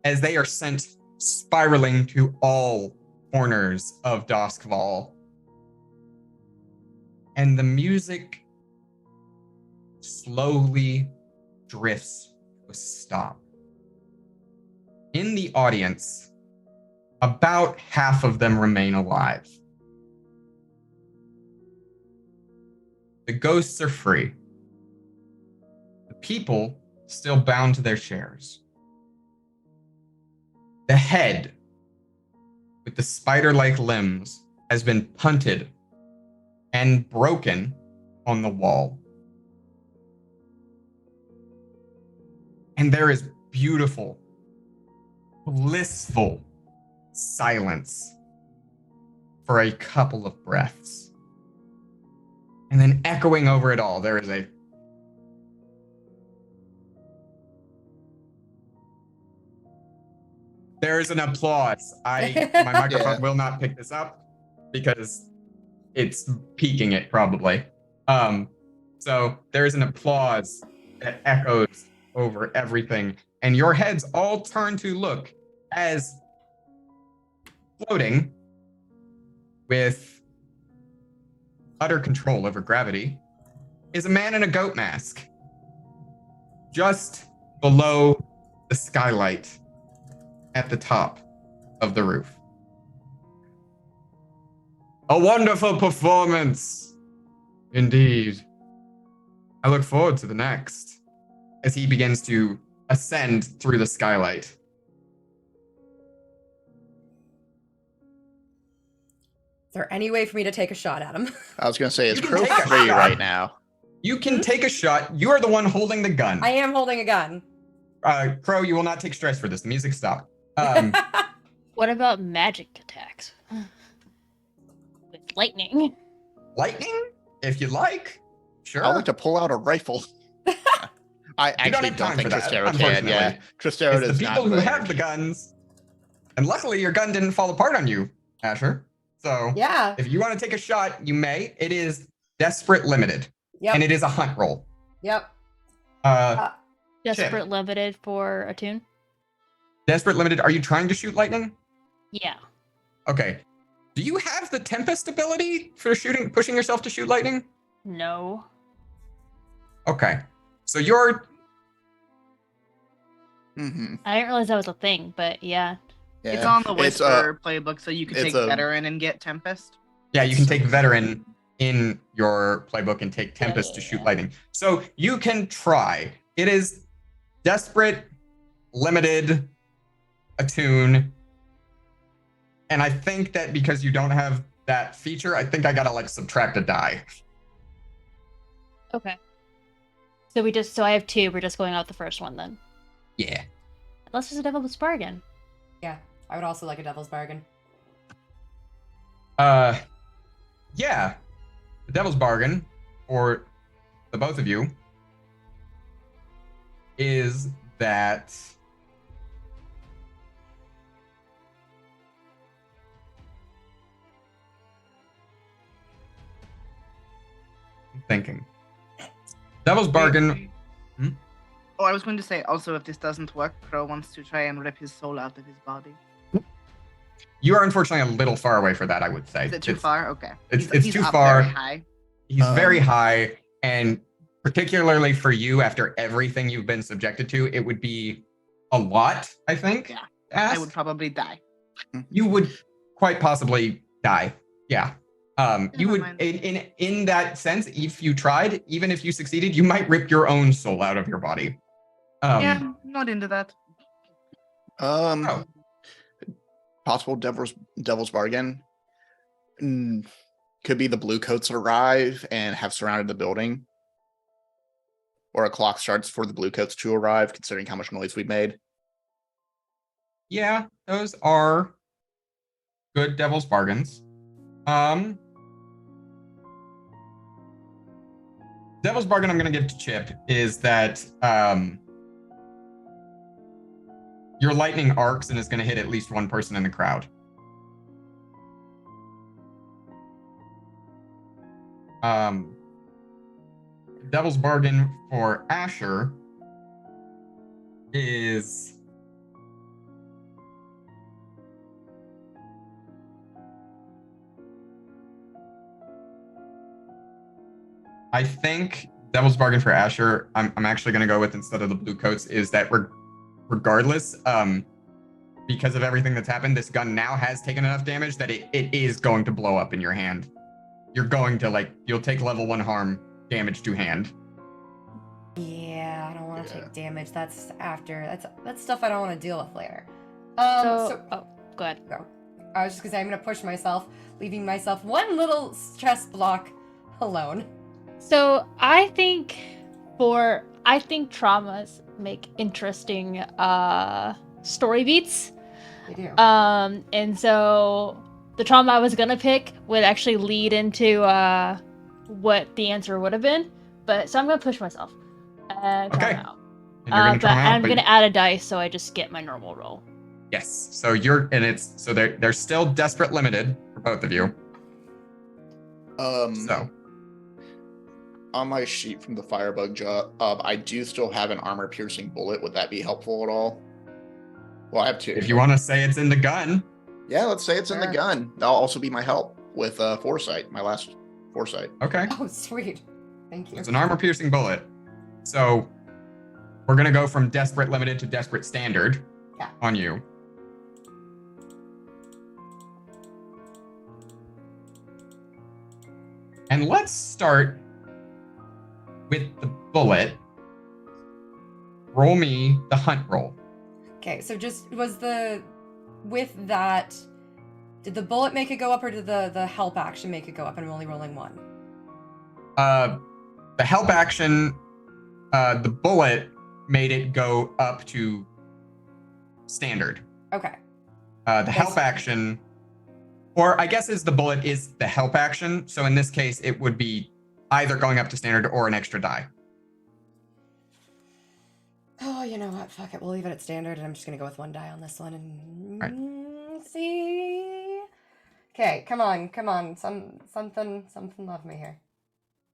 as they are sent spiraling to all corners of Doskval. And the music slowly drifts to a stop. In the audience, about half of them remain alive. The ghosts are free. The people still bound to their chairs. The head, with the spider-like limbs, has been punted and broken on the wall. And there is beautiful, blissful silence for a couple of breaths. And then echoing over it all, there is an applause. My microphone will not pick this up because it's peaking it probably. So there is an applause that echoes over everything, and your heads all turn to look as floating with utter control over gravity is a man in a goat mask just below the skylight at the top of the roof. A wonderful performance, indeed. I look forward to the next, as he begins to ascend through the skylight. there any way for me to take a shot at him? I was gonna say, it's You can Crow take a 3 shot. right now. You can take a shot. You are the one holding the gun. I am holding a gun. Crow, you will not take stress for this. The music stopped. What about magic attacks? With lightning. Lightning, if you like. Sure. I'd like to pull out a rifle. I actually have don't time think for that, Tristero can. Yeah, unfortunately. Tristero It's does the not. people who have have the guns. And luckily, your gun didn't fall apart on you, Asher. So Yeah. if you want to take a shot, you may. It is desperate limited, Yep. and it is a hunt roll. Yep. Desperate limited for a tune. Desperate limited. Are you trying to shoot lightning? Yeah. Okay. Do you have the Tempest ability for pushing yourself to shoot lightning? No. Okay. So you're. Mm-hmm. I didn't realize that was a thing, but yeah. Yeah. It's on the It's, Whisper playbook, so you can it's take Veteran and get Tempest. Yeah, you can take veteran in your playbook and take Tempest to shoot yeah. lightning. So you can try. It is desperate, limited, attune. And I think that because you don't have that feature, I think I gotta like subtract a die. Okay. So I have 2. We're just going out the first one then. Yeah. Unless it's a devil's bargain. Yeah. I would also like a devil's bargain. Yeah. The devil's bargain for the both of you is that I'm thinking. Devil's bargain. Oh, I was going to say also, if this doesn't work, Crow wants to try and rip his soul out of his body. You are unfortunately a little far away for that, I would say. Is it too far? Okay. It's He's too up far. Very high. He's very high, and particularly for you, after everything you've been subjected to, it would be a lot, I think. Yeah. to ask. I would probably die. You would quite possibly die. Yeah. You Never would mind. in that sense, if you tried, even if you succeeded, you might rip your own soul out of your body. Yeah, I'm not into that. Oh. Possible devil's bargain. Could be the blue coats arrive and have surrounded the building, or a clock starts for the blue coats to arrive, considering how much noise we've made. Yeah, those are good devil's bargains. Devil's bargain I'm going to give to Chip is that your lightning arcs and is going to hit at least one person in the crowd. Devil's bargain for Asher is I think devil's bargain for Asher, I'm actually going to go with instead of the blue coats, is that regardless, because of everything that's happened, this gun now has taken enough damage that it is going to blow up in your hand. You're going to, you'll take level 1 harm damage to hand. Yeah, I don't want to take damage. That's after. That's stuff I don't want to deal with later. Oh, go ahead. Go. I was just gonna say I'm gonna push myself, leaving myself one little stress block alone. So I think traumas make interesting story beats. They do. And so the trauma I was gonna pick would actually lead into what the answer would have been. But so I'm gonna push myself. Okay. Trauma out. And you're going to But try out, I'm gonna add a dice so I just get my normal roll. Yes. So they're still desperate limited for both of you. So On my sheet from the Firebug job, I do still have an armor-piercing bullet. Would that be helpful at all? Well, I have 2. if you want to say it's in the gun, Yeah, let's say it's in the Sure. gun. That'll also be my help with Foresight, my last Foresight. okay. Oh, sweet. Thank you. It's an armor-piercing bullet. So we're going to go from desperate limited to desperate standard Yeah. on you. And let's start with the bullet. Roll me the hunt roll. Okay, so just with that, Did the bullet make it go up, or did the help action make it go up, and I'm only rolling 1? The help action, the bullet made it go up to standard. Okay. The help action, or I guess the bullet is the help action. So in this case, it would be either going up to standard or an extra die. Oh, you know what? Fuck it. We'll leave it at standard, and I'm just gonna go with 1 die on this one and see. Okay, come on. Something love me here.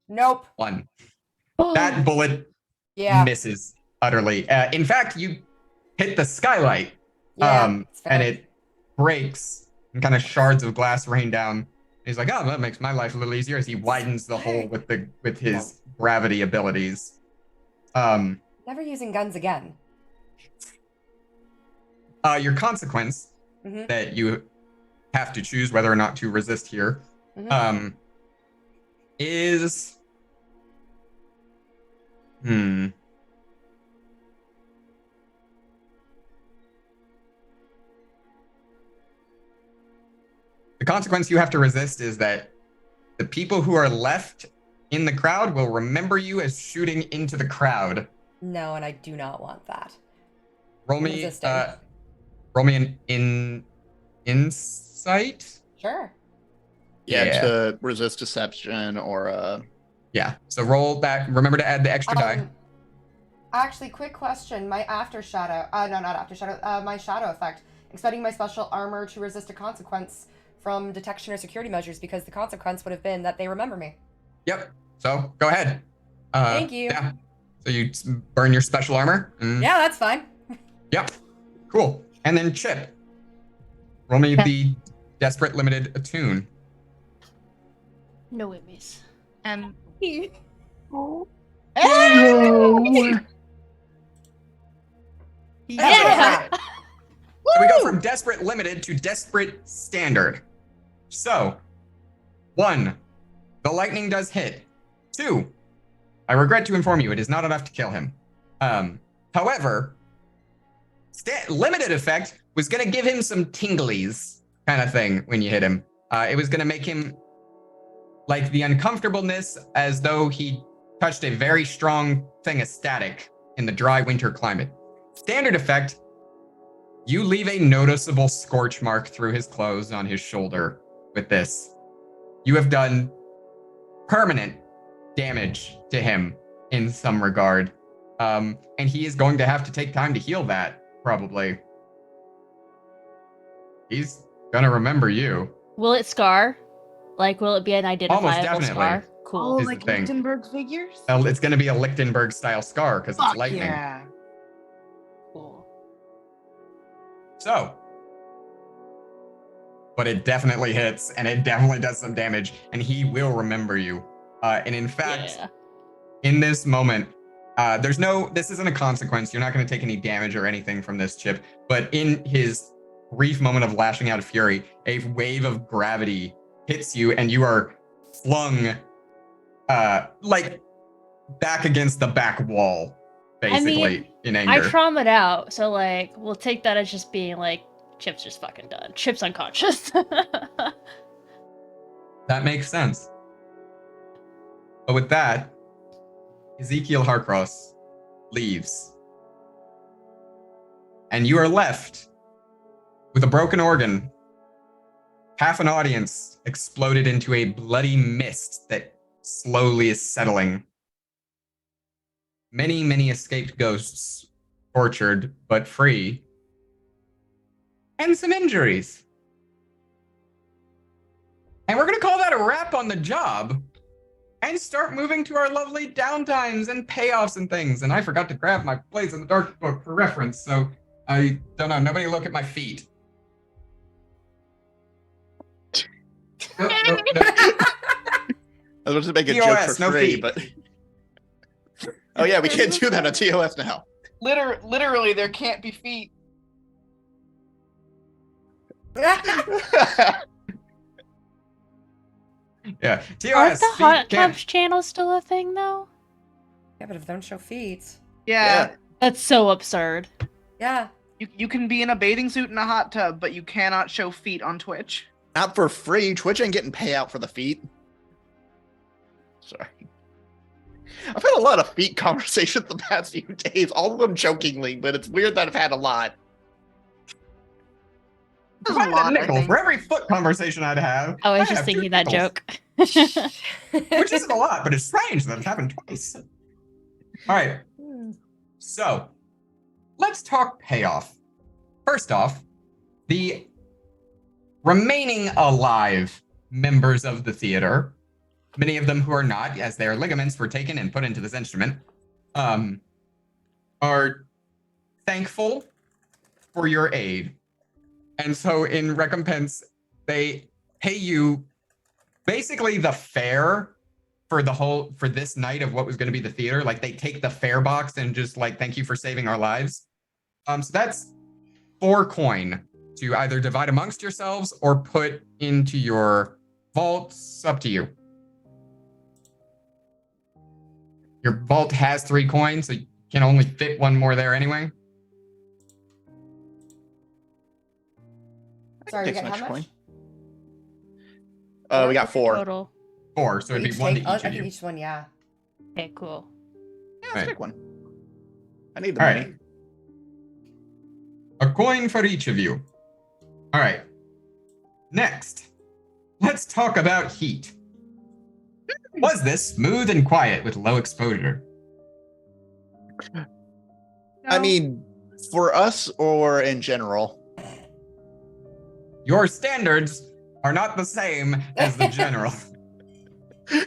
Nope. 1. That bullet misses utterly. In fact, you hit the skylight, and it breaks, and kind of shards of glass rain down. He's like, "Oh, that makes my life a little easier," as he widens the hole with his gravity abilities. Never using guns again. Your consequence that you have to choose whether or not to resist here is the consequence you have to resist is that the people who are left in the crowd will remember you as shooting into the crowd. No, and I do not want that. Roll me an insight. Sure. Yeah, to resist deception or Yeah. So roll that. Remember to add the extra die. Actually, quick question. My after shadow. No, not after shadow. My shadow effect. Expending my special armor to resist a consequence from detection or security measures, because the consequence would have been that they remember me. Yep. So go ahead. Thank you. Yeah. So you burn your special armor. Yeah, that's fine. Yep. Cool. And then Chip. Roll me the Desperate Limited Attune. No it miss. And no. Yeah. So we go from Desperate Limited to Desperate Standard. So, 1, the lightning does hit. 2, I regret to inform you, it is not enough to kill him. However, limited effect was going to give him some tinglies kind of thing when you hit him. It was going to make him like the uncomfortableness as though he touched a very strong thing of static in the dry winter climate. Standard effect, you leave a noticeable scorch mark through his clothes on his shoulder with this. You have done permanent damage to him in some regard. And he is going to have to take time to heal that, probably. He's gonna remember you. Will it scar? Like, will it be an identifiable definitely. scar? Cool. Is the like thing. Lichtenberg figures? It's gonna be a Lichtenberg-style scar, because it's lightning. Yeah. Cool. So, but it definitely hits, and it definitely does some damage, and he will remember you. And in fact, in this moment, this isn't a consequence. You're not going to take any damage or anything from this, Chip. But in his brief moment of lashing out of fury, a wave of gravity hits you, and you are flung, like, back against the back wall, basically, in anger. I traumaed out, so, like, we'll take that as just being, like, Chip's just fucking done. Chip's unconscious. That makes sense. But with that, Ezekiel Harcross leaves. And you are left with a broken organ. Half an audience exploded into a bloody mist that slowly is settling. Many, many escaped ghosts, tortured but free. And some injuries. And we're going to call that a wrap on the job and start moving to our lovely downtimes and payoffs and things. And I forgot to grab my Blades in the Dark book for reference, so I don't know. Nobody look at my feet. No. I was about to make a TOS, joke for no free, feet. but oh yeah, we can't do that on TOS now. Literally, there can't be feet. Yeah, TOS. Aren't the feet hot can't- tubs channels still a thing, though? Yeah, but if they don't show feet. Yeah. That's so absurd. Yeah. You can be in a bathing suit in a hot tub, but you cannot show feet on Twitch. Not for free. Twitch ain't getting payout for the feet. Sorry. I've had a lot of feet conversations the past few days, all of them jokingly, but it's weird that I've had a lot. There's If I a had lot, a I nickel think. for every foot conversation I'd have. I was I'd just have 2 thinking that nickels. joke. Which isn't a lot, but it's strange that it's happened twice. All right. So let's talk payoff. First off, the remaining alive members of the theater, many of them who are not, as their ligaments were taken and put into this instrument, are thankful for your aid. And so in recompense, they pay you basically the fare for this night of what was going to be the theater. Like, they take the fare box and just like, thank you for saving our lives. So that's 4 coin to either divide amongst yourselves or put into your vaults. Up to you. Your vault has 3 coins, so you can only fit 1 more there anyway. Sorry, we Take got some how extra much? We got 4. Total. 4, so it'd be 1 to each I of think you. each one, yeah. Okay, cool. Yeah, let's Right. take 1. I need the All money. right. A coin for each of you. All right. Next, let's talk about heat. Was this smooth and quiet with low exposure? I mean, for us or in general? Your standards are not the same as the general.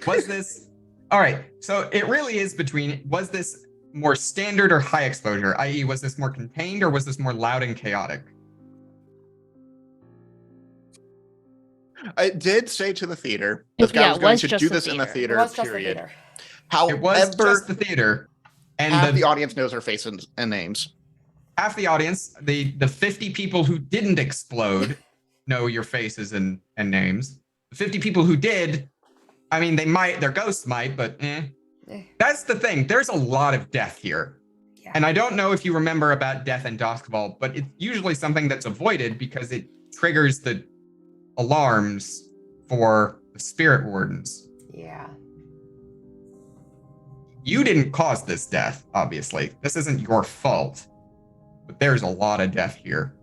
Was this... All right, so it really is between, was this more standard or high exposure? I.e., was this more contained or was this more loud and chaotic? I did say to the theater, Yeah, this guy was it going was to just do the this in the It theater, was just the period. theater. It was However, just the theater, and half the audience knows our faces and names. half the audience, the 50 people who didn't explode, know your faces and names. The 50 people who did, I mean, their ghosts might, but That's the thing. There's a lot of death here. Yeah. And I don't know if you remember about death in Duskball, but it's usually something that's avoided because it triggers the alarms for the spirit wardens. Yeah. You didn't cause this death, obviously. This isn't your fault. But there's a lot of death here.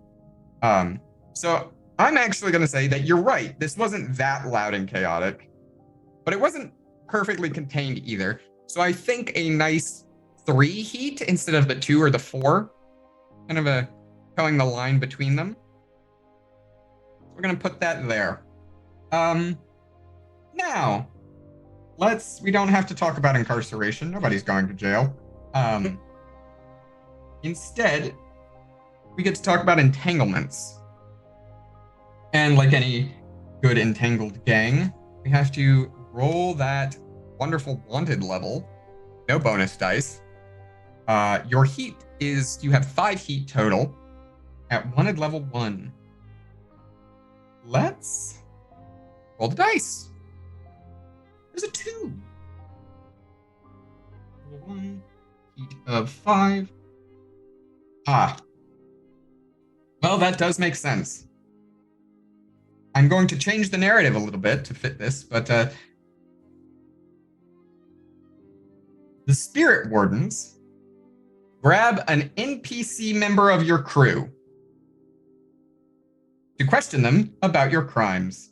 So I'm actually going to say that you're right. This wasn't that loud and chaotic, but it wasn't perfectly contained either. So I think a nice 3 heat instead of the 2 or the 4, kind of towing the line between them. We're going to put that there. Now, we don't have to talk about incarceration. Nobody's going to jail. Instead, we get to talk about entanglements. And like any good entangled gang, we have to roll that wonderful wanted level. No bonus dice. Your heat is, you have 5 heat total at wanted level 1. Let's roll the dice. There's a 2. 1 heat of 5. Well, that does make sense. I'm going to change the narrative a little bit to fit this, but the spirit wardens grab an NPC member of your crew to question them about your crimes.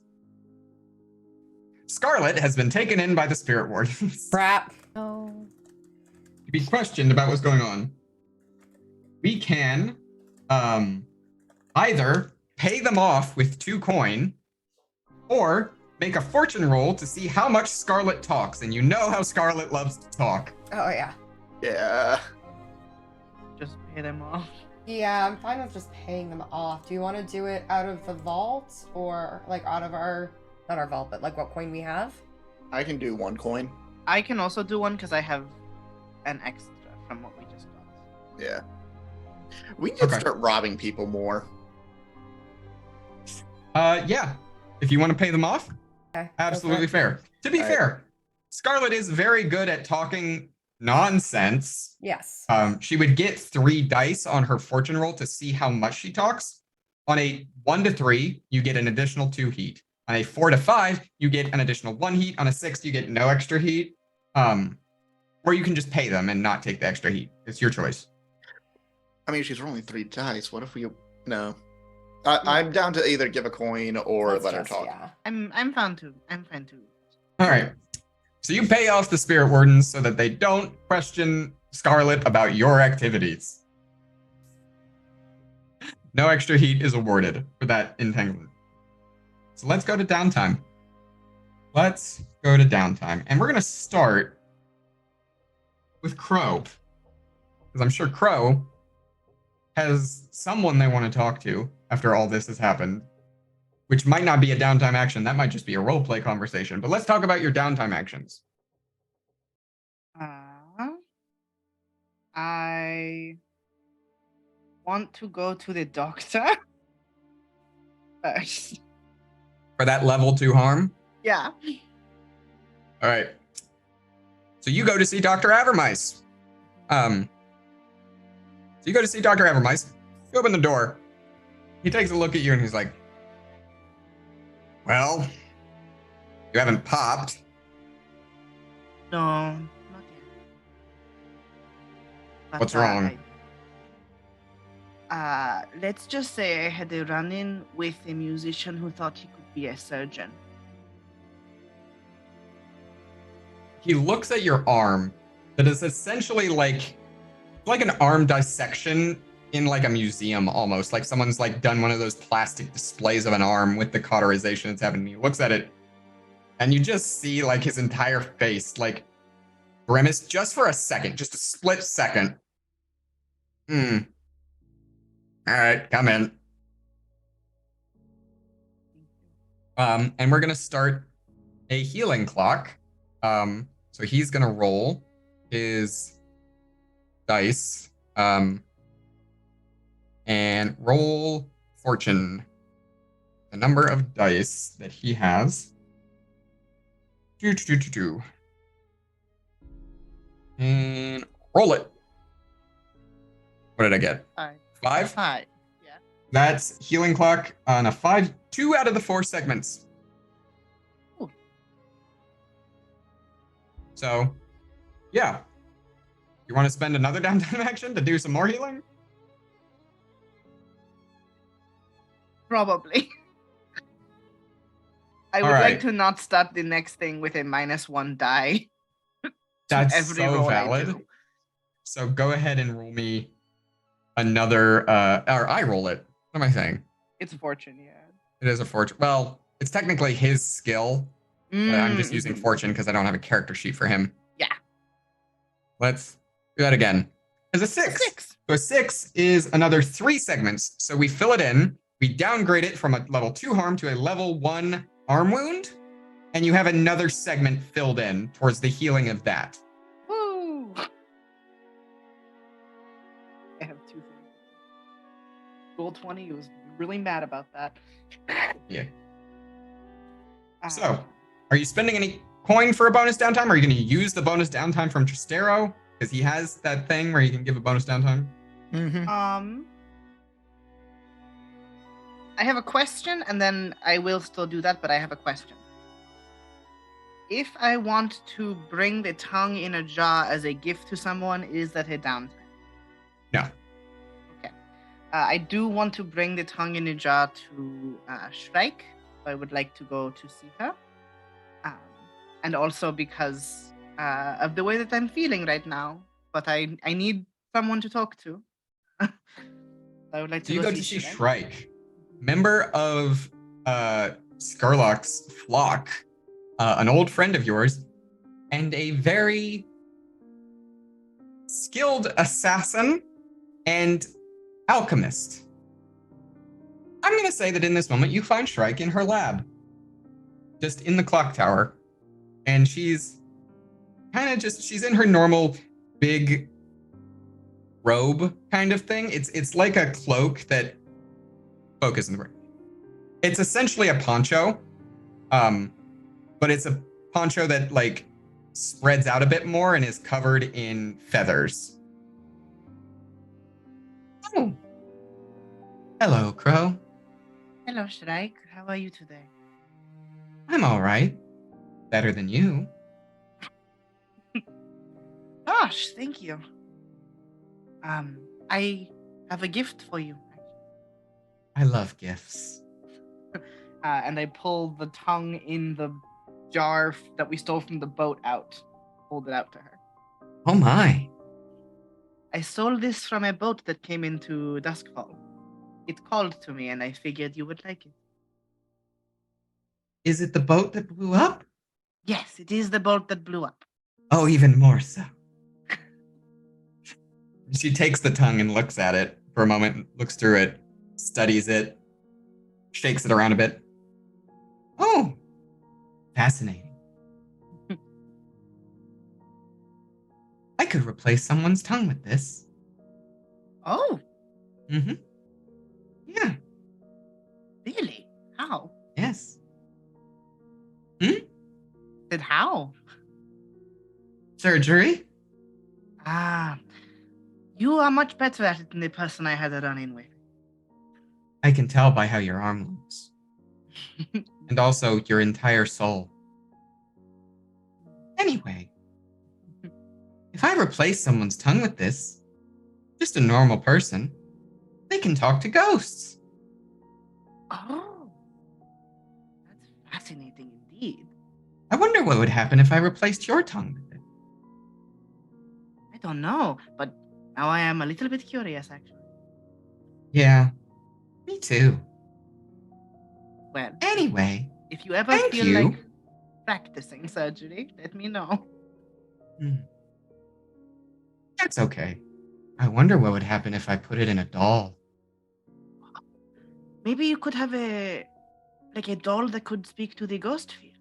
Scarlet has been taken in by the spirit wardens Crap. Oh. to be questioned about what's going on. We can either pay them off with 2 coin or make a fortune roll to see how much Scarlet talks. And you know how Scarlet loves to talk. Oh, yeah. Yeah. Just pay them off. Yeah, I'm fine with just paying them off. Do you want to do it out of the vault or like out of our, not our vault, but like what coin we have? I can do 1 coin. I can also do one because I have an extra from what we just got. Yeah. We can Okay. start robbing people more. Yeah. If you want to pay them off, Okay. absolutely go for it. fair. To be All right. fair, Scarlet is very good at talking nonsense. Yes. She would get 3 dice on her fortune roll to see how much she talks. On a 1 to 3, you get an additional 2 heat. On a 4 to 5, you get an additional 1 heat. On a 6, you get no extra heat. Or you can just pay them and not take the extra heat. It's your choice. I mean, she's rolling 3 dice. What if we... No. I'm down to either give a coin or Let's let her just- talk. Yeah. I'm fine too. All right. So you pay off the spirit wardens so that they don't question Scarlet about your activities. No extra heat is awarded for that entanglement. So let's go to downtime. Let's go to downtime. And we're going to start with Crow. Because I'm sure Crow has someone they want to talk to after all this has happened. Which might not be a downtime action. That might just be a roleplay conversation. But let's talk about your downtime actions. I want to go to the doctor first. For that level 2 harm? Yeah. All right. So you go to see Dr. Avermice. So you go to see Dr. Avermice. You open the door. He takes a look at you and he's like, well, you haven't popped. No, not yet. But, What's wrong? Let's just say I had a run-in with a musician who thought he could be a surgeon. He looks at your arm that is essentially like an arm dissection in like a museum almost. Like someone's like done one of those plastic displays of an arm with the cauterization that's happening. He looks at it and you just see like his entire face like grimace just for a second, just a split second. All right, come in. And we're gonna start a healing clock. So he's gonna roll his dice, and roll fortune. The number of dice that he has. And roll it. What did I get? 5? 5. Yeah. That's healing clock on a 5. 2 out of the 4 segments. Ooh. So, yeah. You want to spend another downtime action to do some more healing? Probably. I would All right. like to not start the next thing with a -1 die. That's every so roll I valid. do. So go ahead and roll me another, or I roll it. What am I saying? It's fortune, yeah. It is a fortune. Well, it's technically his skill. But I'm just using fortune because I don't have a character sheet for him. Yeah. Let's do that again. It's a 6. 6. So a 6 is another 3 segments. So we fill it in. We downgrade it from a level 2 harm to a level 1 arm wound. And you have another segment filled in towards the healing of that. Woo! I have 2 things. Roll 20. He was really mad about that. Yeah. So, are you spending any coin for a bonus downtime? Or are you going to use the bonus downtime from Tristero? Because he has that thing where he can give a bonus downtime. I have a question, and then I will still do that, but I have a question. If I want to bring the tongue in a jar as a gift to someone, is that a downtime? No. Okay. I do want to bring the tongue in a jar to Shrike. I would like to go to see her. And also because of the way that I'm feeling right now. But I need someone to talk to. I would like to So you go to see Shrike. Shrike, member of Skurlock's flock, an old friend of yours, and a very skilled assassin and alchemist. I'm going to say that in this moment, you find Shrike in her lab, just in the clock tower. And she's she's in her normal big robe kind of thing. It's like a cloak that, focus in the word. It's essentially a poncho, but it's a poncho that like spreads out a bit more and is covered in feathers. Oh. Hello, Crow. Hello, Shrike. How are you today? I'm all right. Better than you. Gosh, thank you. I have a gift for you. I love gifts. And I pull the tongue in the jar that we stole from the boat out. Hold it out to her. Oh my. I stole this from a boat that came into Duskfall. It called to me, and I figured you would like it. Is it the boat that blew up? Yes, it is the boat that blew up. Oh, even more so. She takes the tongue and looks at it for a moment, looks through it, studies it, shakes it around a bit. Oh, fascinating. I could replace someone's tongue with this. Oh, Mm-hmm. Yeah, really? How? yes. Said how? Surgery? Ah, you are much better at it than the person I had a run-in with. I can tell by how your arm looks. And also your entire soul. Anyway, if I replace someone's tongue with this, just a normal person, they can talk to ghosts. Oh, that's fascinating indeed. I wonder what would happen if I replaced your tongue with it. I don't know, but now I am a little bit curious, actually. Yeah, me too. Well, Anyway, if you ever thank feel you. like practicing surgery, let me know. That's okay. I wonder what would happen if I put it in a doll. Maybe you could have a doll that could speak to the ghost field.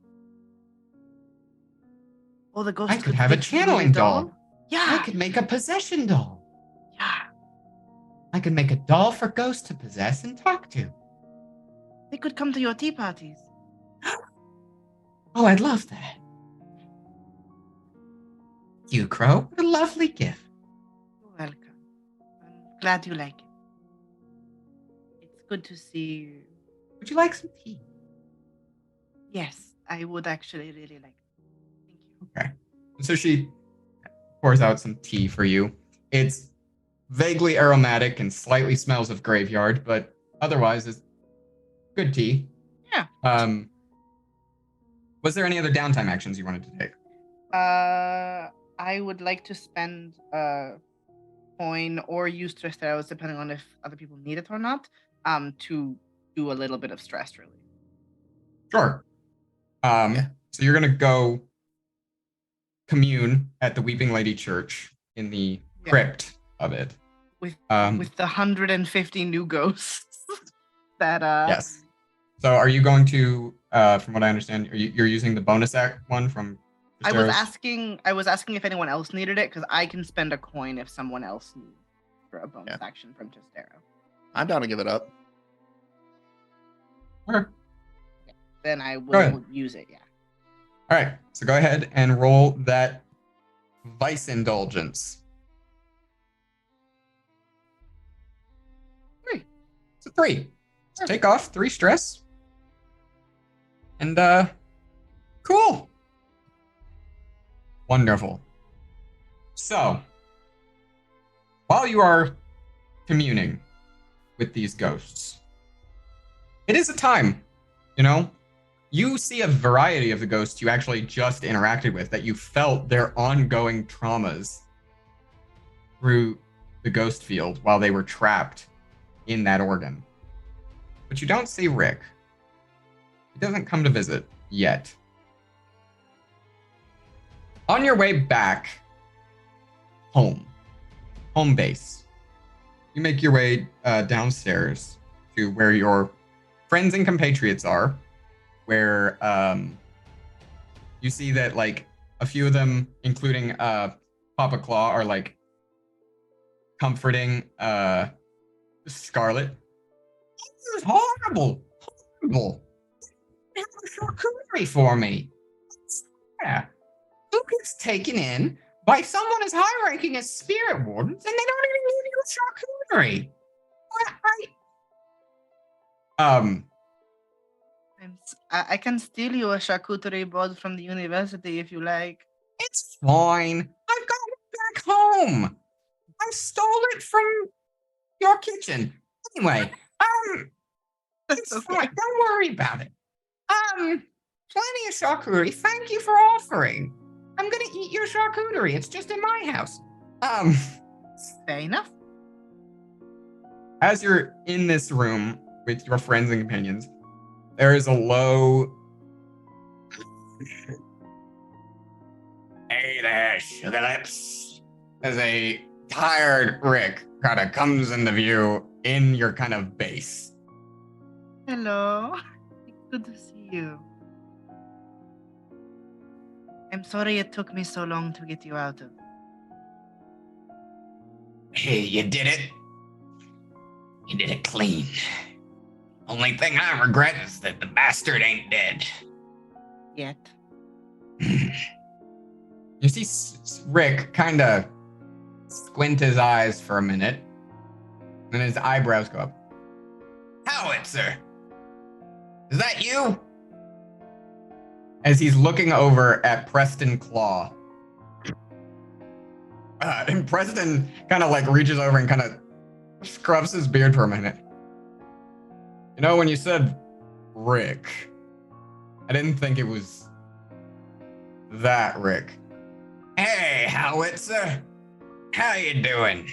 Or the ghost I could have a speak to the channeling doll. Yeah. I could make a possession doll. Yeah. I could make a doll for ghosts to possess and talk to. They could come to your tea parties. Oh, I'd love that. You, Crow. What a lovely gift. You're welcome. I'm glad you like it. It's good to see you. Would you like some tea? Yes, I would actually really like it. Thank you. Okay. So she pours out some tea for you. It's vaguely aromatic and slightly smells of graveyard, but otherwise it's good tea. Yeah. Was there any other downtime actions you wanted to take? I would like to spend a coin or use stress arrows, depending on if other people need it or not, to do a little bit of stress relief. Sure. So you're gonna go commune at the Weeping Lady Church in the crypt of it. With the 150 new ghosts that Yes. So are you going to from what I understand, you're using the bonus act one from I was asking if anyone else needed it, because I can spend a coin if someone else needs for a bonus action from Testero. I'm down to give it up. Okay. Then I will use it, yeah. All right, so go ahead and roll that vice indulgence. 3. It's a 3. So take off 3 stress. And cool. Wonderful. So, while you are communing with these ghosts, it is a time, you know? You see a variety of the ghosts you actually just interacted with, that you felt their ongoing traumas through the ghost field while they were trapped in that organ. But you don't see Rick. He doesn't come to visit yet. On your way back home base, you make your way downstairs to where your friends and compatriots are, where you see that like a few of them, including Papa Claw, are like comforting Scarlet. This is horrible. Have a charcuterie for me. Yeah. Luke is taken in by someone as high ranking as Spirit Wardens, and they don't even give you a charcuterie. Right? I can steal you a charcuterie board from the university if you like. It's fine. I've got it back home. I stole it from your kitchen. Anyway, it's Okay. fine. Don't worry about it. Plenty of charcuterie. Thank you for offering. I'm gonna eat your charcuterie. It's just in my house. Fair enough. As you're in this room with your friends and companions, there is a low. Hey there, sugar lips. As a tired Rick kind of comes into view in your kind of base. Hello. Good to see you. I'm sorry it took me so long to get you out of. Hey, you did it. You did it clean. Only thing I regret is that the bastard ain't dead. Yet. You see Rick kind of squint his eyes for a minute, and his eyebrows go up. Howitzer! Is that you? As he's looking over at Preston Claw. And Preston kind of like reaches over and kind of scrubs his beard for a minute. You know, when you said Rick, I didn't think it was that Rick. Hey, Howitzer. How you doing?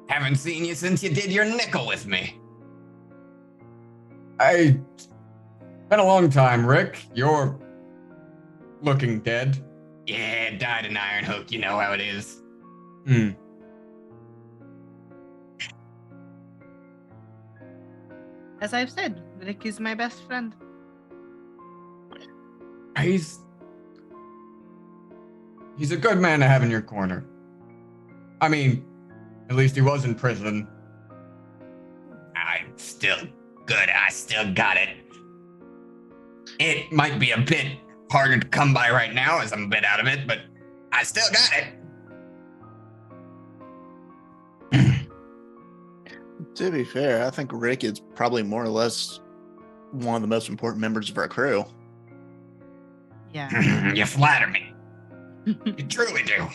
Haven't seen you since you did your nickel with me. Been a long time, Rick. You're looking dead. Yeah, died an iron hook. You know how it is. As I've said, Rick is my best friend. He's a good man to have in your corner. I mean, at least he was in prison. I'm still good. I still got it. It might be a bit harder to come by right now as I'm a bit out of it, but I still got it. To be fair, I think Rick is probably more or less one of the most important members of our crew. Yeah. You flatter me. You truly do.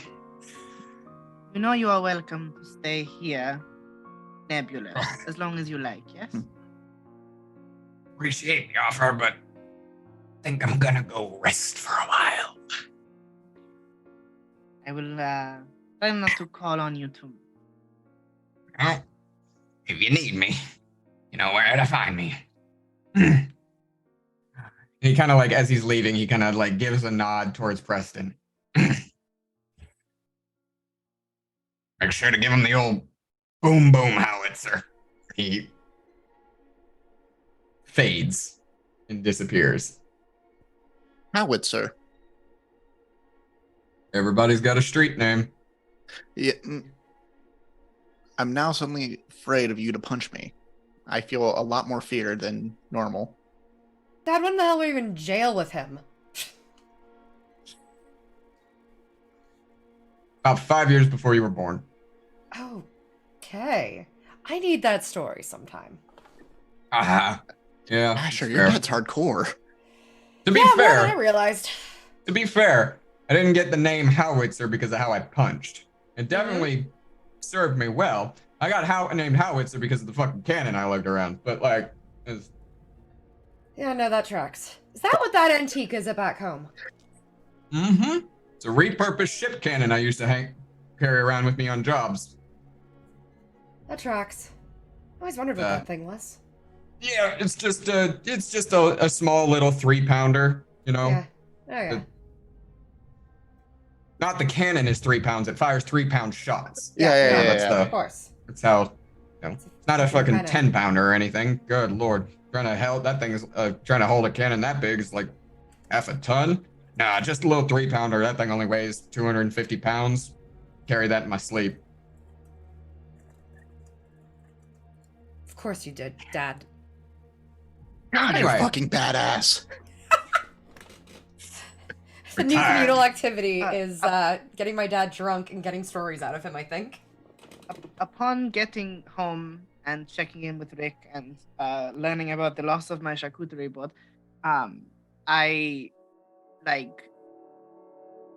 You know you are welcome to stay here, Nebulous, as long as you like, yes? Appreciate the offer, but I think I'm gonna go rest for a while. I will try not to call on you too. Well, if you need me, you know where to find me. He kind of like, as he's leaving, he kind of like gives a nod towards Preston. Make sure to give him the old boom boom howitzer. He fades and disappears. Howitzer. Everybody's got a street name. Yeah. I'm now suddenly afraid of you to punch me. I feel a lot more fear than normal. Dad, when the hell were you in jail with him? About 5 years before you were born. Okay. I need that story sometime. Uh-huh. Yeah. Asher, your dad's hardcore. To be Yeah, more fair, than I realized. to be fair, I didn't get the name Howitzer because of how I punched. It definitely served me well. I got named Howitzer because of the fucking cannon I lugged around. But like, it's... Yeah, no, that tracks. Is that what that antique is at back home? Mm-hmm. It's a repurposed ship cannon I used to carry around with me on jobs. That tracks. I always wondered what that thing was. Yeah, it's just a small little 3-pounder, you know. Yeah. Oh yeah. Not the cannon is 3 pounds. It fires 3-pound shots. Yeah. Of course. That's how. You know, it's not a fucking kinda- 10-pounder or anything. Good lord, trying to hold a cannon that big is like half a ton. Nah, just a little 3-pounder. That thing only weighs 250 pounds. Carry that in my sleep. Of course you did, Dad. God, Anyway. you're fucking badass. The new Retired. communal activity is getting my dad drunk and getting stories out of him, I think. Upon getting home and checking in with Rick and learning about the loss of my charcuterie board, I like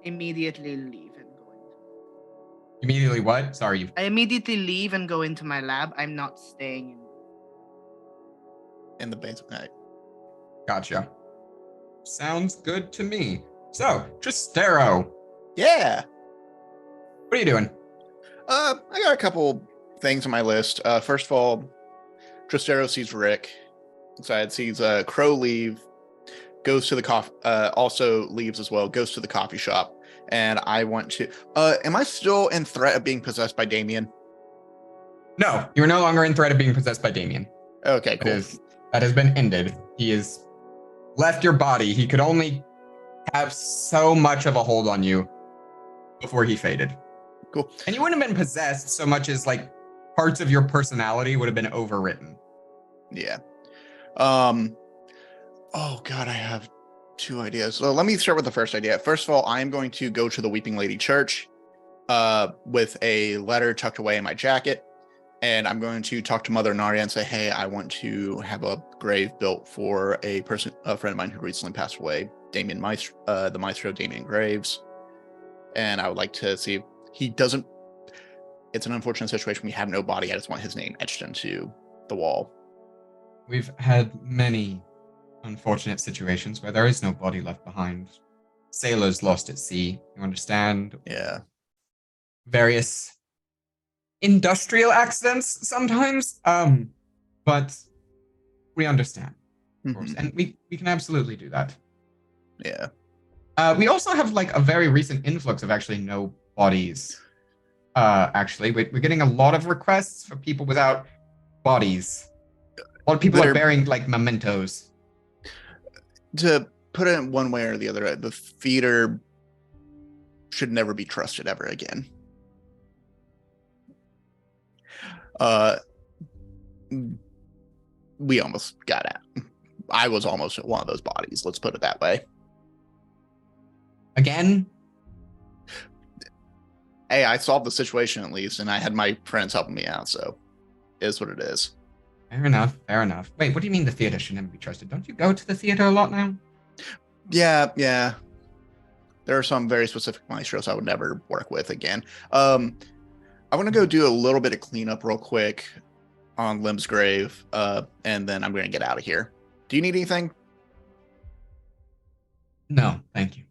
immediately leave and go into. Immediately what? Sorry, you. I immediately leave and go into my lab. I'm not staying in. In the basement. Gotcha. Sounds good to me. So, Tristero, Yeah. what are you doing? I got a couple things on my list. First of all, Tristero sees Rick. Inside sees Crow leave, goes to the coffee. Also leaves as well. Goes to the coffee shop, and I want to. Am I still in threat of being possessed by Damien? No, you are no longer in threat of being possessed by Damien. Okay, cool. That has been ended. He has left your body. He could only have so much of a hold on you before he faded. Cool. And you wouldn't have been possessed so much as like parts of your personality would have been overwritten. Yeah. Oh God, I have two ideas. So let me start with the first idea. First of all, I am going to go to the Weeping Lady Church with a letter tucked away in my jacket. And I'm going to talk to Mother Naria and say, hey, I want to have a grave built for a friend of mine who recently passed away, Damien Maestro, the Maestro Damien Graves. And I would like to see if he doesn't. It's an unfortunate situation. We have no body. I just want his name etched into the wall. We've had many unfortunate situations where there is no body left behind. Sailors lost at sea, you understand? Yeah. Various industrial accidents sometimes. But we understand, of course. And we can absolutely do that. Yeah. We also have like a very recent influx of actually no bodies. Actually, we're getting a lot of requests for people without bodies. A lot of people are bearing like mementos. To put it one way or the other, the theater should never be trusted ever again. We almost got out. I was almost one of those bodies. Let's put it that way. Again? Hey, I solved the situation at least, and I had my friends helping me out, so it is what it is. Fair enough. Wait, what do you mean the theater should never be trusted? Don't you go to the theater a lot now? Yeah. There are some very specific maestros I would never work with again. I want to go do a little bit of cleanup real quick on Lim's grave, and then I'm going to get out of here. Do you need anything? No, thank you.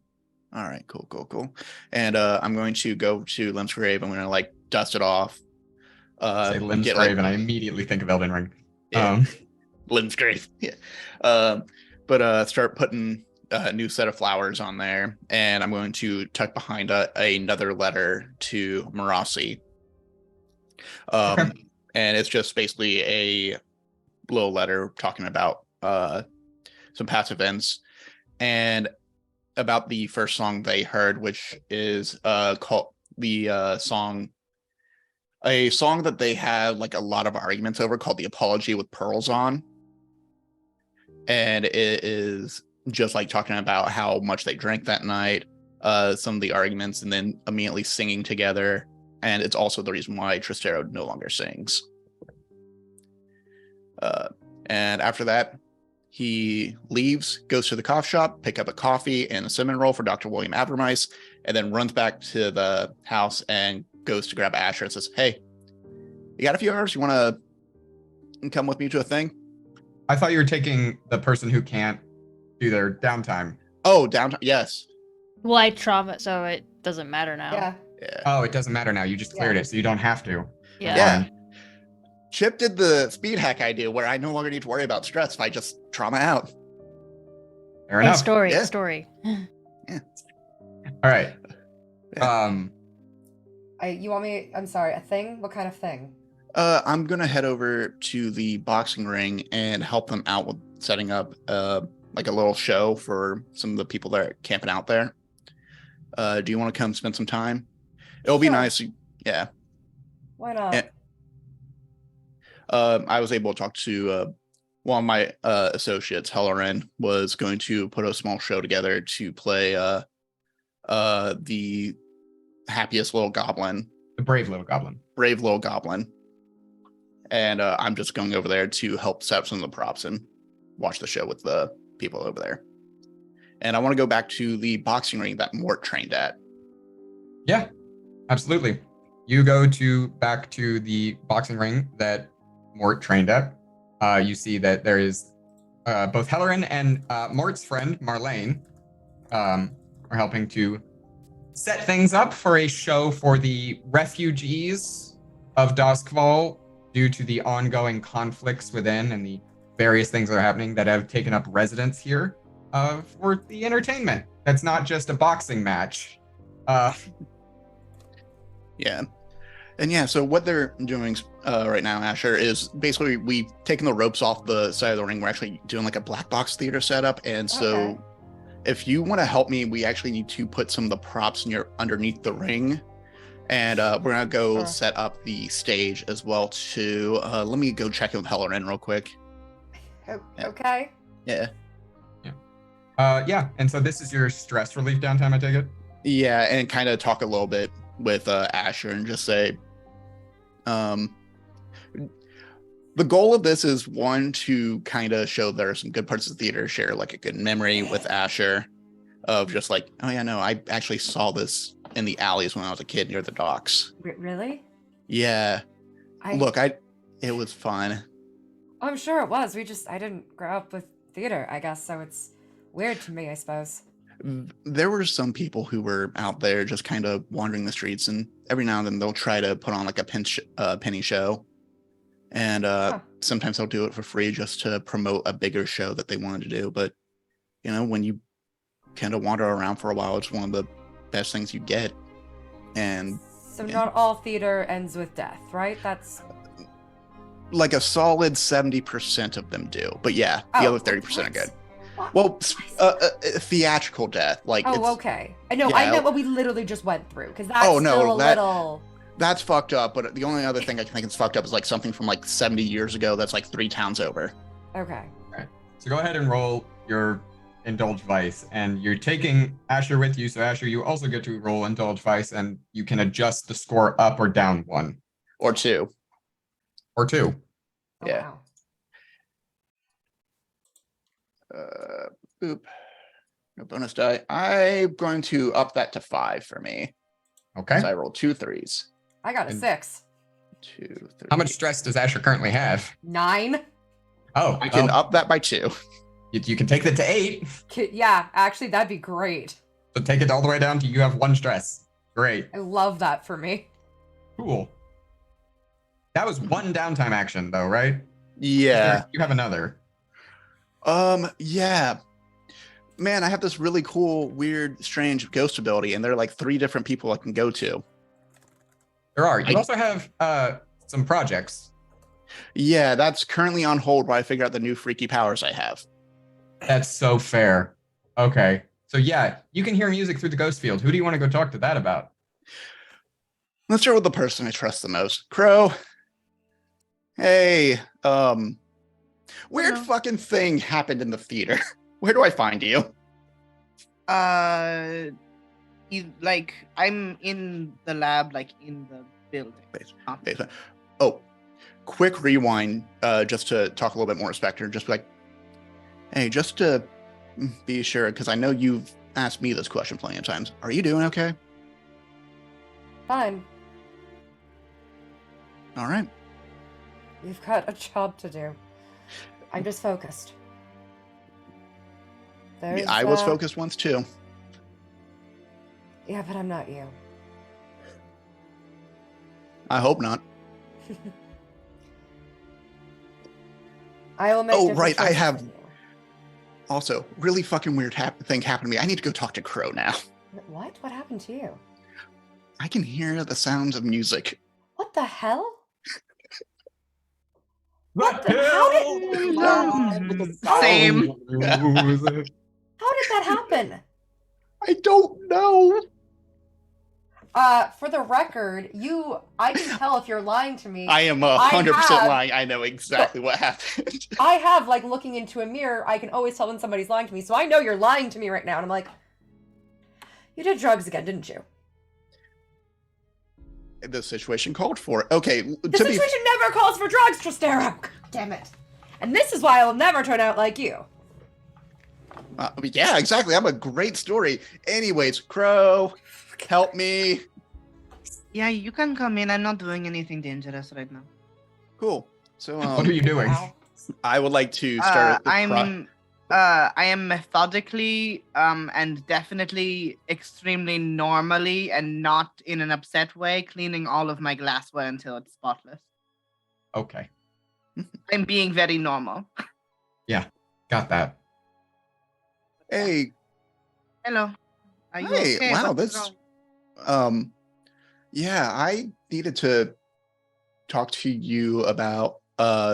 All right, cool. And I'm going to go to Lim's grave. I'm going to like dust it off. Say Lim's grave, and I immediately think of Elden Ring. Yeah. Lim's grave. Yeah. But start putting a new set of flowers on there, and I'm going to tuck behind another letter to Marasi. Okay. And it's just basically a little letter talking about some past events and about the first song they heard, which is called a song that they had like a lot of arguments over, called The Apology with Pearls On. And it is just like talking about how much they drank that night, some of the arguments, and then immediately singing together. And it's also the reason why Tristero no longer sings. And after that, he leaves, goes to the coffee shop, pick up a coffee and a cinnamon roll for Dr. William Abermice, and then runs back to the house and goes to grab Asher and says, hey, you got a few hours? You want to come with me to a thing? I thought you were taking the person who can't do their downtime. Oh, downtime. Yes. Well, I trauma, so it doesn't matter now. Yeah. Oh, it doesn't matter now. You just cleared it, so you don't have to. Yeah. Chip did the speed hack idea where I no longer need to worry about stress if I just trauma out. Fair enough. Story. Yeah. All right. You want me? I'm sorry. A thing? What kind of thing? I'm gonna head over to the boxing ring and help them out with setting up like a little show for some of the people that are camping out there. Do you want to come spend some time? It'll be nice. Yeah. Why not? And, I was able to talk to one of my associates. Hellerin was going to put a small show together to play the happiest little goblin. The brave little goblin. And I'm just going over there to help set up some of the props and watch the show with the people over there. And I want to go back to the boxing ring that Mort trained at. Yeah, absolutely. You go back to the boxing ring that Mort trained at. You see that there is both Hellerin and Mort's friend, Marlene, are helping to set things up for a show for the refugees of Doskval due to the ongoing conflicts within and the various things that are happening that have taken up residence here for the entertainment. That's not just a boxing match. Yeah. And yeah, so what they're doing right now, Asher, is basically we've taken the ropes off the side of the ring. We're actually doing like a black box theater setup. And so if you want to help me, we actually need to put some of the props underneath the ring. And we're going to go set up the stage as well, too. Let me go check in with Hellerin real quick. Okay. Yeah. Yeah, and so this is your stress relief downtime, I take it? Yeah, and kind of talk a little bit with Asher and just say, the goal of this is, one, to kind of show there are some good parts of the theater, share like a good memory with Asher of just like, oh yeah, no, I actually saw this in the alleys when I was a kid near the docks. Really? Yeah. It was fun. I'm sure it was. I didn't grow up with theater, I guess, so it's weird to me, I suppose. There were some people who were out there just kind of wandering the streets, and every now and then they'll try to put on like a penny show. And sometimes they'll do it for free just to promote a bigger show that they wanted to do. But, you know, when you kind of wander around for a while, it's one of the best things you get. And so not all theater ends with death, right? That's like a solid 70% of them do. But yeah, the other 30% are good. Well, theatrical death. Like, okay. I know. I meant what we literally just went through, because that's little. That's fucked up. But the only other thing I can think is fucked up is like something from like 70 years ago. That's like 3 towns over. Okay. All right. So go ahead and roll your Indulge Vice, and you're taking Asher with you. So Asher, you also get to roll Indulge Vice, and you can adjust the score up or down 1 or 2. Or 2. Oh, Yeah. Wow. Boop. No bonus die. I'm going to up that to 5 for me. Okay. So I rolled 2 3s. I got a 6. 2 3. How much stress does Asher currently have? 9. Oh, I can up that by 2. You can take that to 8. Yeah, actually, that'd be great. So take it all the way down to you have 1 stress. Great. I love that for me. Cool. That was 1 downtime action, though, right? Yeah. You have another. Yeah. Man, I have this really cool, weird, strange ghost ability, and there are like 3 different people I can go to. There are. You also have some projects. Yeah, that's currently on hold while I figure out the new freaky powers I have. That's so fair. Okay. So yeah, you can hear music through the ghost field. Who do you want to go talk to that about? Let's start with the person I trust the most. Crow. Hey, weird fucking thing happened in the theater. Where do I find you? I'm in the lab, like in the building. Basement. Oh, quick rewind, just to talk a little bit more, Spectre. Just like, hey, just to be sure, because I know you've asked me this question plenty of times. Are you doing okay? Fine. All right. You've got a job to do. I'm just focused. I was focused once too. Yeah, but I'm not you. I hope not. I will make. Oh, right. I have. Also, really fucking weird thing happened to me. I need to go talk to Crow now. What? What happened to you? I can hear the sounds of music. What the hell? Same. How did that happen? I don't know. For the record, I can tell if you're lying to me. I am 100% lying. I know exactly what happened. I have, like, looking into a mirror, I can always tell when somebody's lying to me, so I know you're lying to me right now, and I'm like, you did drugs again, didn't you? The situation called for it. Okay. The situation never calls for drugs, Tristero! Damn it. And this is why I will never turn out like you. Yeah, exactly. I'm a great story. Anyways, Crow, help me. Yeah, you can come in. I'm not doing anything dangerous right now. Cool. So, What are you doing? Wow. I would like to start I am methodically and definitely extremely normally and not in an upset way cleaning all of my glassware until it's spotless. Okay. I'm being very normal. Yeah, got that. Hey, Hello. Are you hey, okay? wow, What's wrong? yeah, I needed to talk to you about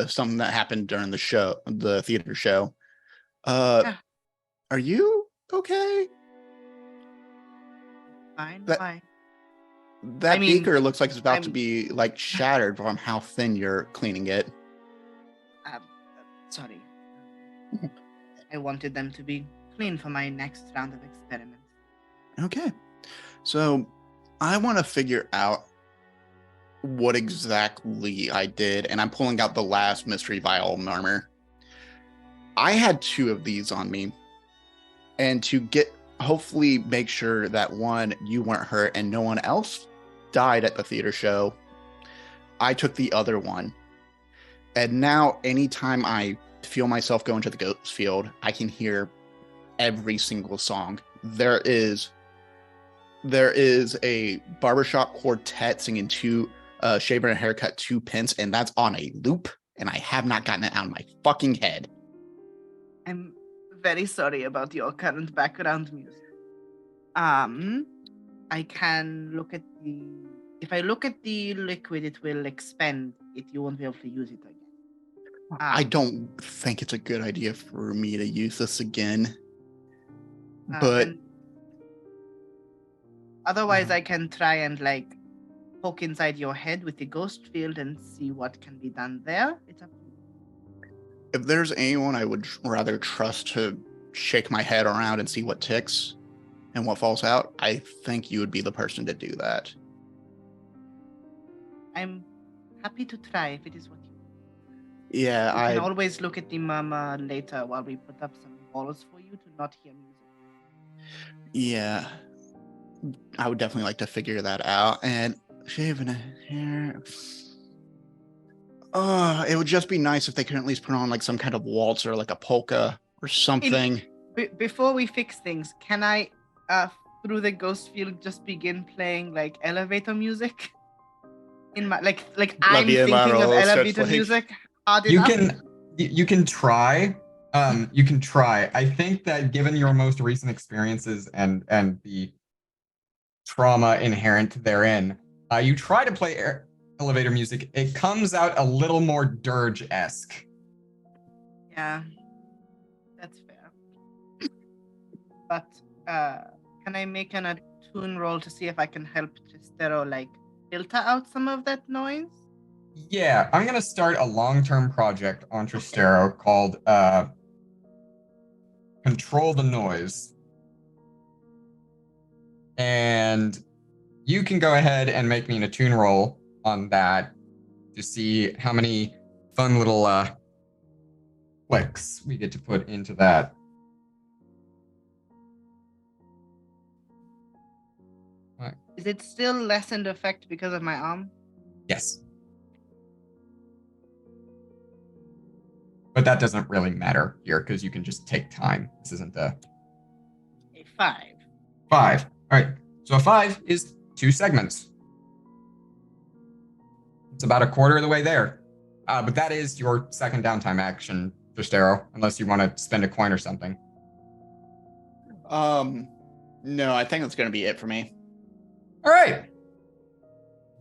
something that happened during the theater show. Yeah. Are you okay? Fine. That Why? that I mean, beaker looks like it's about to I'm- be like shattered from how thin you're cleaning it. Sorry. I wanted them to be clean for my next round of experiments. Okay. So I want to figure out what exactly I did, and I'm pulling out the last mystery vial armor. I had 2 of these on me, and to hopefully make sure that one, you weren't hurt and no one else died at the theater show, I took the other one. And now anytime I feel myself go into the ghost field, I can hear every single song. There is a barbershop quartet singing Shaver and Haircut 2 Pence, and that's on a loop, and I have not gotten it out of my fucking head. I'm very sorry about your current background music. I can look at the. If I look at the liquid, it will expend it. You won't be able to use it again. I don't think it's a good idea for me to use this again. But then otherwise, I can try and poke inside your head with the ghost field and see what can be done there. It's up to you. if there's anyone I would rather trust to shake my head around and see what ticks and what falls out, I think you would be the person to do that. I'm happy to try if it is what you. Yeah, You can always look at the mama later while we put up some walls for you to not hear music. Yeah, I would definitely like to figure that out. And shaving a hair. It would just be nice if they could at least put on like some kind of waltz or like a polka or something. Before we fix things, can I, through the ghost field, just begin playing like elevator music? In my I'm Levy and thinking of Laurel starts elevator playing. music hard You enough. you can try. You can try. I think that given your most recent experiences and the trauma inherent therein, you try to play elevator music. It comes out a little more dirge-esque. Yeah, that's fair. But can I make an attune roll to see if I can help Tristero filter out some of that noise? Yeah, I'm gonna start a long-term project on Tristero called Control the Noise. And you can go ahead and make me an attune roll on that to see how many fun little clicks we get to put into that. Is it still lessened effect because of my arm? Yes. But that doesn't really matter here because you can just take time. This isn't a 5. 5. All right. So a 5 is 2 segments. It's about a quarter of the way there. But that is your second downtime action, Tristero, unless you want to spend a coin or something. No, I think that's going to be it for me. All right.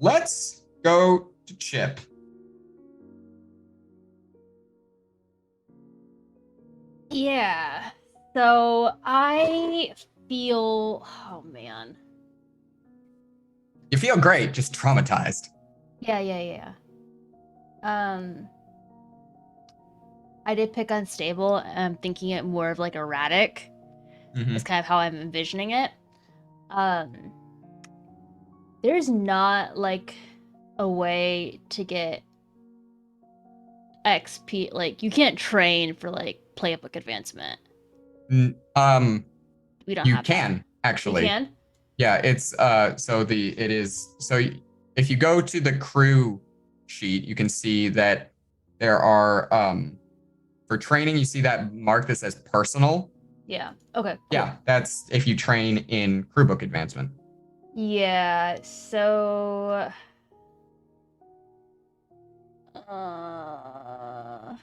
Let's go to Chip. Yeah. So I feel, oh man. You feel great, just traumatized. Yeah. I did pick unstable. I'm thinking it more of like erratic. Mm-hmm. Is kind of how I'm envisioning it. There's not like a way to get XP. Like you can't train for like playbook advancement. We don't You have can that. actually. You can? Yeah, it's if you go to the crew sheet, you can see that there are for training, you see that mark that says personal. Yeah. Okay. Cool. Yeah, that's if you train in crew book advancement. Yeah. So. I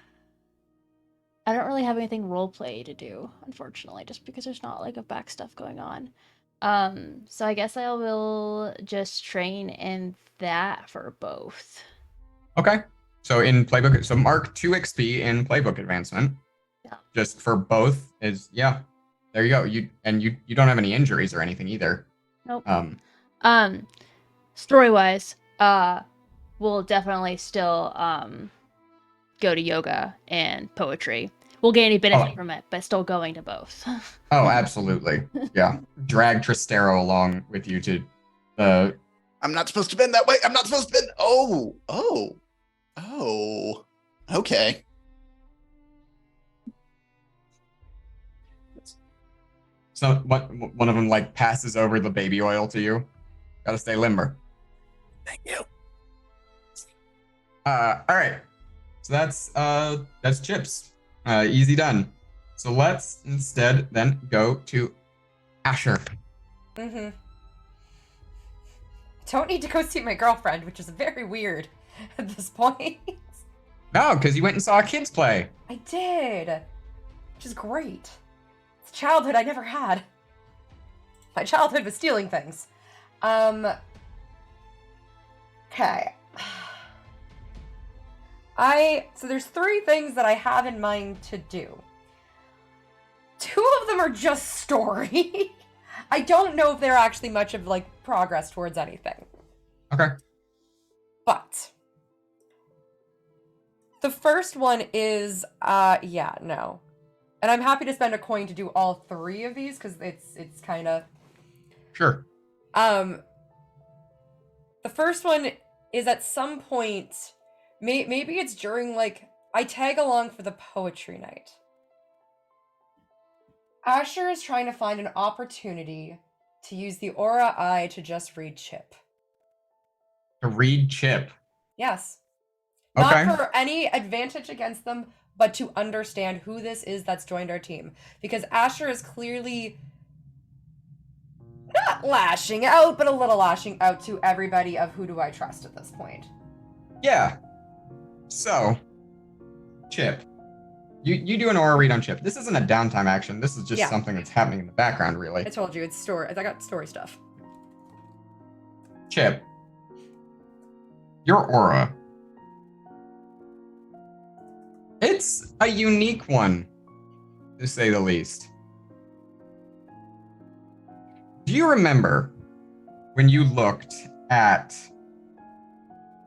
don't really have anything roleplay to do, unfortunately, just because there's not like a back stuff going on. So I guess I will just train in that for both. Okay. So in playbook, so mark 2 XP in playbook advancement. Yeah. Just for both is yeah. There you go. You don't have any injuries or anything either. Nope. Story wise, we'll definitely still go to yoga and poetry. We'll get any benefit from it, but still going to both. Oh, absolutely. Yeah. Drag Tristero along with you to the. I'm not supposed to bend that way. I'm not supposed to bend. Oh. Okay. So one of them like passes over the baby oil to you. Gotta stay limber. Thank you. All right. So that's Chips. Easy done. So let's instead then go to Asher. Mm-hmm. Don't need to go see my girlfriend, which is very weird at this point. No, because you went and saw kids play. I did, which is great. It's a childhood I never had. My childhood was stealing things. Okay. So there's 3 things that I have in mind to do. 2 of them are just story. I don't know if they're actually much of like progress towards anything. Okay. But the first one is no. And I'm happy to spend a coin to do all 3 of these because it's kind of Sure. The first one is at some point, maybe it's during like I tag along for the poetry night. Asher is trying to find an opportunity to use the aura eye to just read Chip. To read Chip. Yes. Okay. Not for any advantage against them, but to understand who this is that's joined our team. Because Asher is clearly not lashing out, but a little lashing out to everybody of who do I trust at this point. Yeah. So, Chip. You do an aura read on Chip. This isn't a downtime action. This is just something that's happening in the background, really. I told you, it's story. I got story stuff. Chip. Your aura. It's a unique one, to say the least. Do you remember when you looked at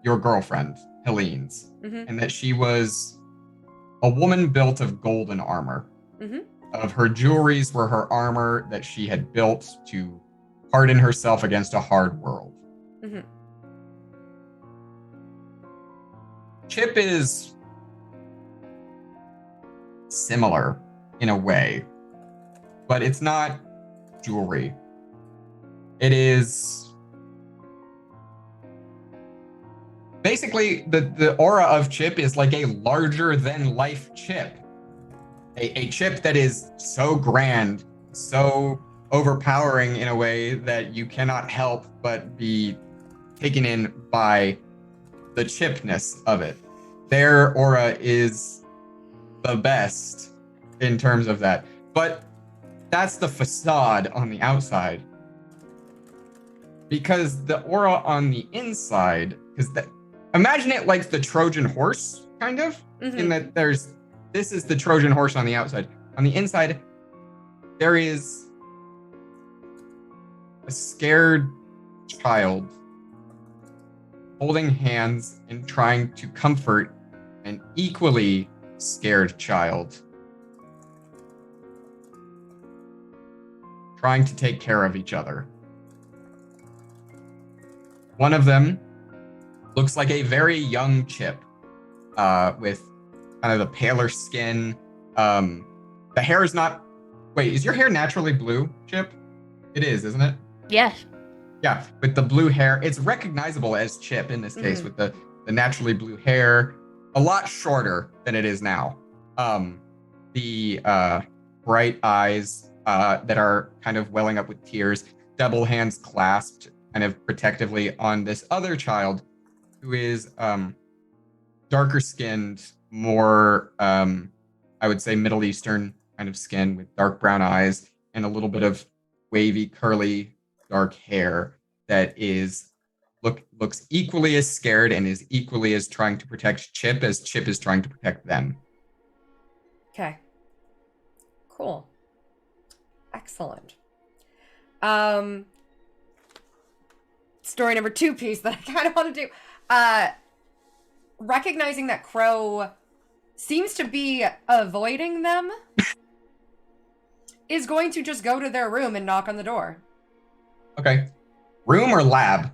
your girlfriend, Helene's, and that she was a woman built of golden armor? Of her jewelries were her armor that she had built to harden herself against a hard world. Chip is similar in a way, but it's not jewelry. It is basically the aura of Chip is like a larger than life chip. A chip that is so grand, so overpowering in a way that you cannot help but be taken in by the chipness of it. Their aura is the best in terms of that. But that's the facade on the outside. Because the aura on the inside, imagine it like the Trojan horse, kind of, in that this is the Trojan horse on the outside. On the inside, there is a scared child holding hands and trying to comfort an equally scared child. Trying to take care of each other. One of them looks like a very young Chip, with kind of the paler skin. The hair is not Wait, is your hair naturally blue, Chip? It is, isn't it? Yeah. Yeah, with the blue hair. It's recognizable as Chip in this case, with the naturally blue hair. A lot shorter than it is now. The bright eyes that are kind of welling up with tears, double hands clasped kind of protectively on this other child who is darker skinned, more, I would say, Middle Eastern kind of skin with dark brown eyes and a little bit of wavy, curly, dark hair that looks equally as scared and is equally as trying to protect Chip as Chip is trying to protect them. Okay. Cool. Excellent. Story number 2 piece that I kind of want to do. Recognizing that Crow seems to be avoiding them, is going to just go to their room and knock on the door. Okay. Room or lab?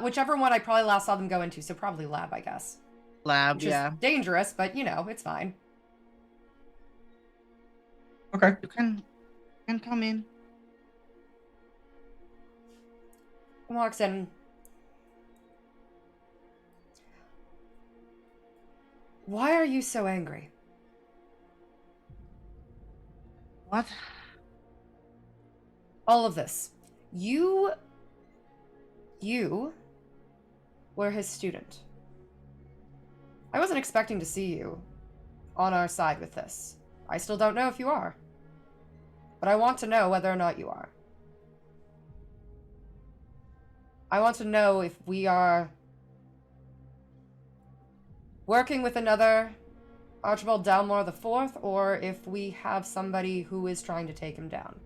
Whichever one I probably last saw them go into, so probably lab, I guess. Lab, Which is dangerous, but you know, it's fine. Okay. You can come in. Walks in. Why are you so angry? What? All of this. You were his student. I wasn't expecting to see you on our side with this. I still don't know if you are. But I want to know whether or not you are. I want to know if we are working with another Archibald Dalmore IV, or if we have somebody who is trying to take him down.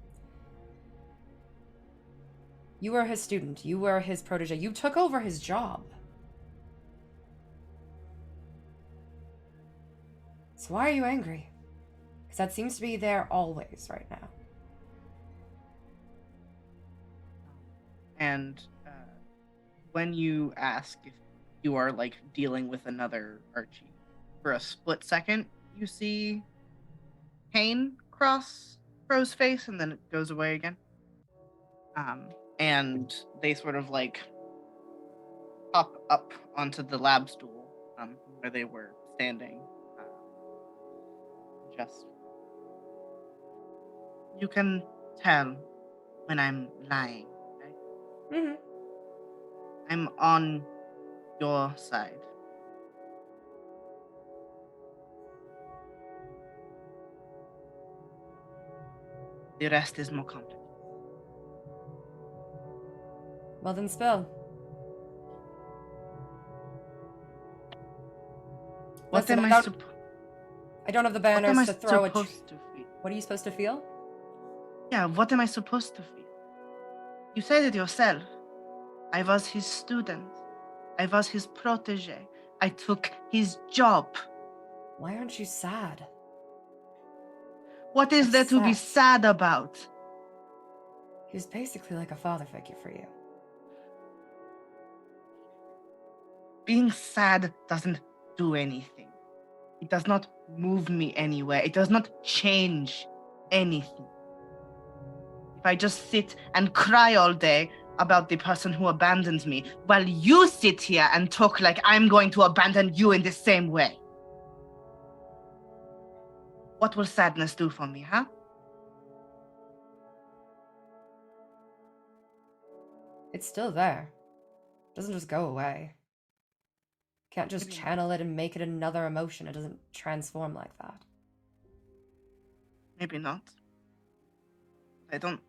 You were his student. You were his protege. You took over his job. So why are you angry? Because that seems to be there always right now. And when you ask if you are like dealing with another Archie, for a split second, you see pain cross Crow's face, and then it goes away again. And they sort of like pop up onto the lab stool where they were standing. Just you can tell when I'm lying, right? Mm-hmm. I'm on your side. The rest is more complicated. Well then spill. What Listen, am I don't have the What am I banners to throw at you. supposed to feel? What are you supposed to feel? Yeah, what am I supposed to feel? You said it yourself. I was his student. I was his protege. I took his job. Why aren't you sad? What is there to be Upset. sad about? He was basically like a father figure for you. Being sad doesn't do anything. It does not move me anywhere. It does not change anything. If I just sit and cry all day about the person who abandons me, while you sit here and talk like I'm going to abandon you in the same way. What will sadness do for me, huh? It's still there. It doesn't just go away. Can't just Maybe not. channel it and make it another emotion. It doesn't transform like that. Maybe not. I don't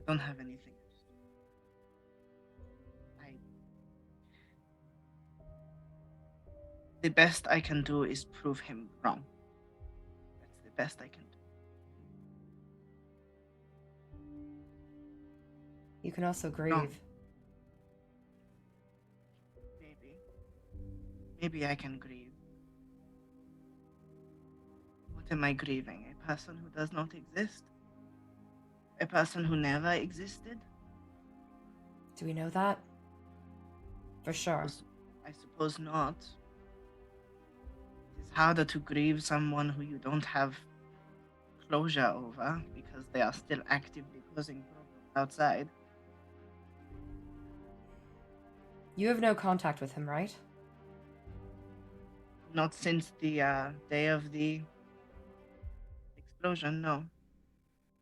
have anything else. The best I can do is prove him wrong. That's the best I can do. You can also grieve. Maybe I can grieve. What am I grieving? A person who does not exist? A person who never existed? Do we know that? For sure. I suppose not. It is harder to grieve someone who you don't have closure over because they are still actively causing problems outside. You have no contact with him, right? Not since the day of the explosion, no.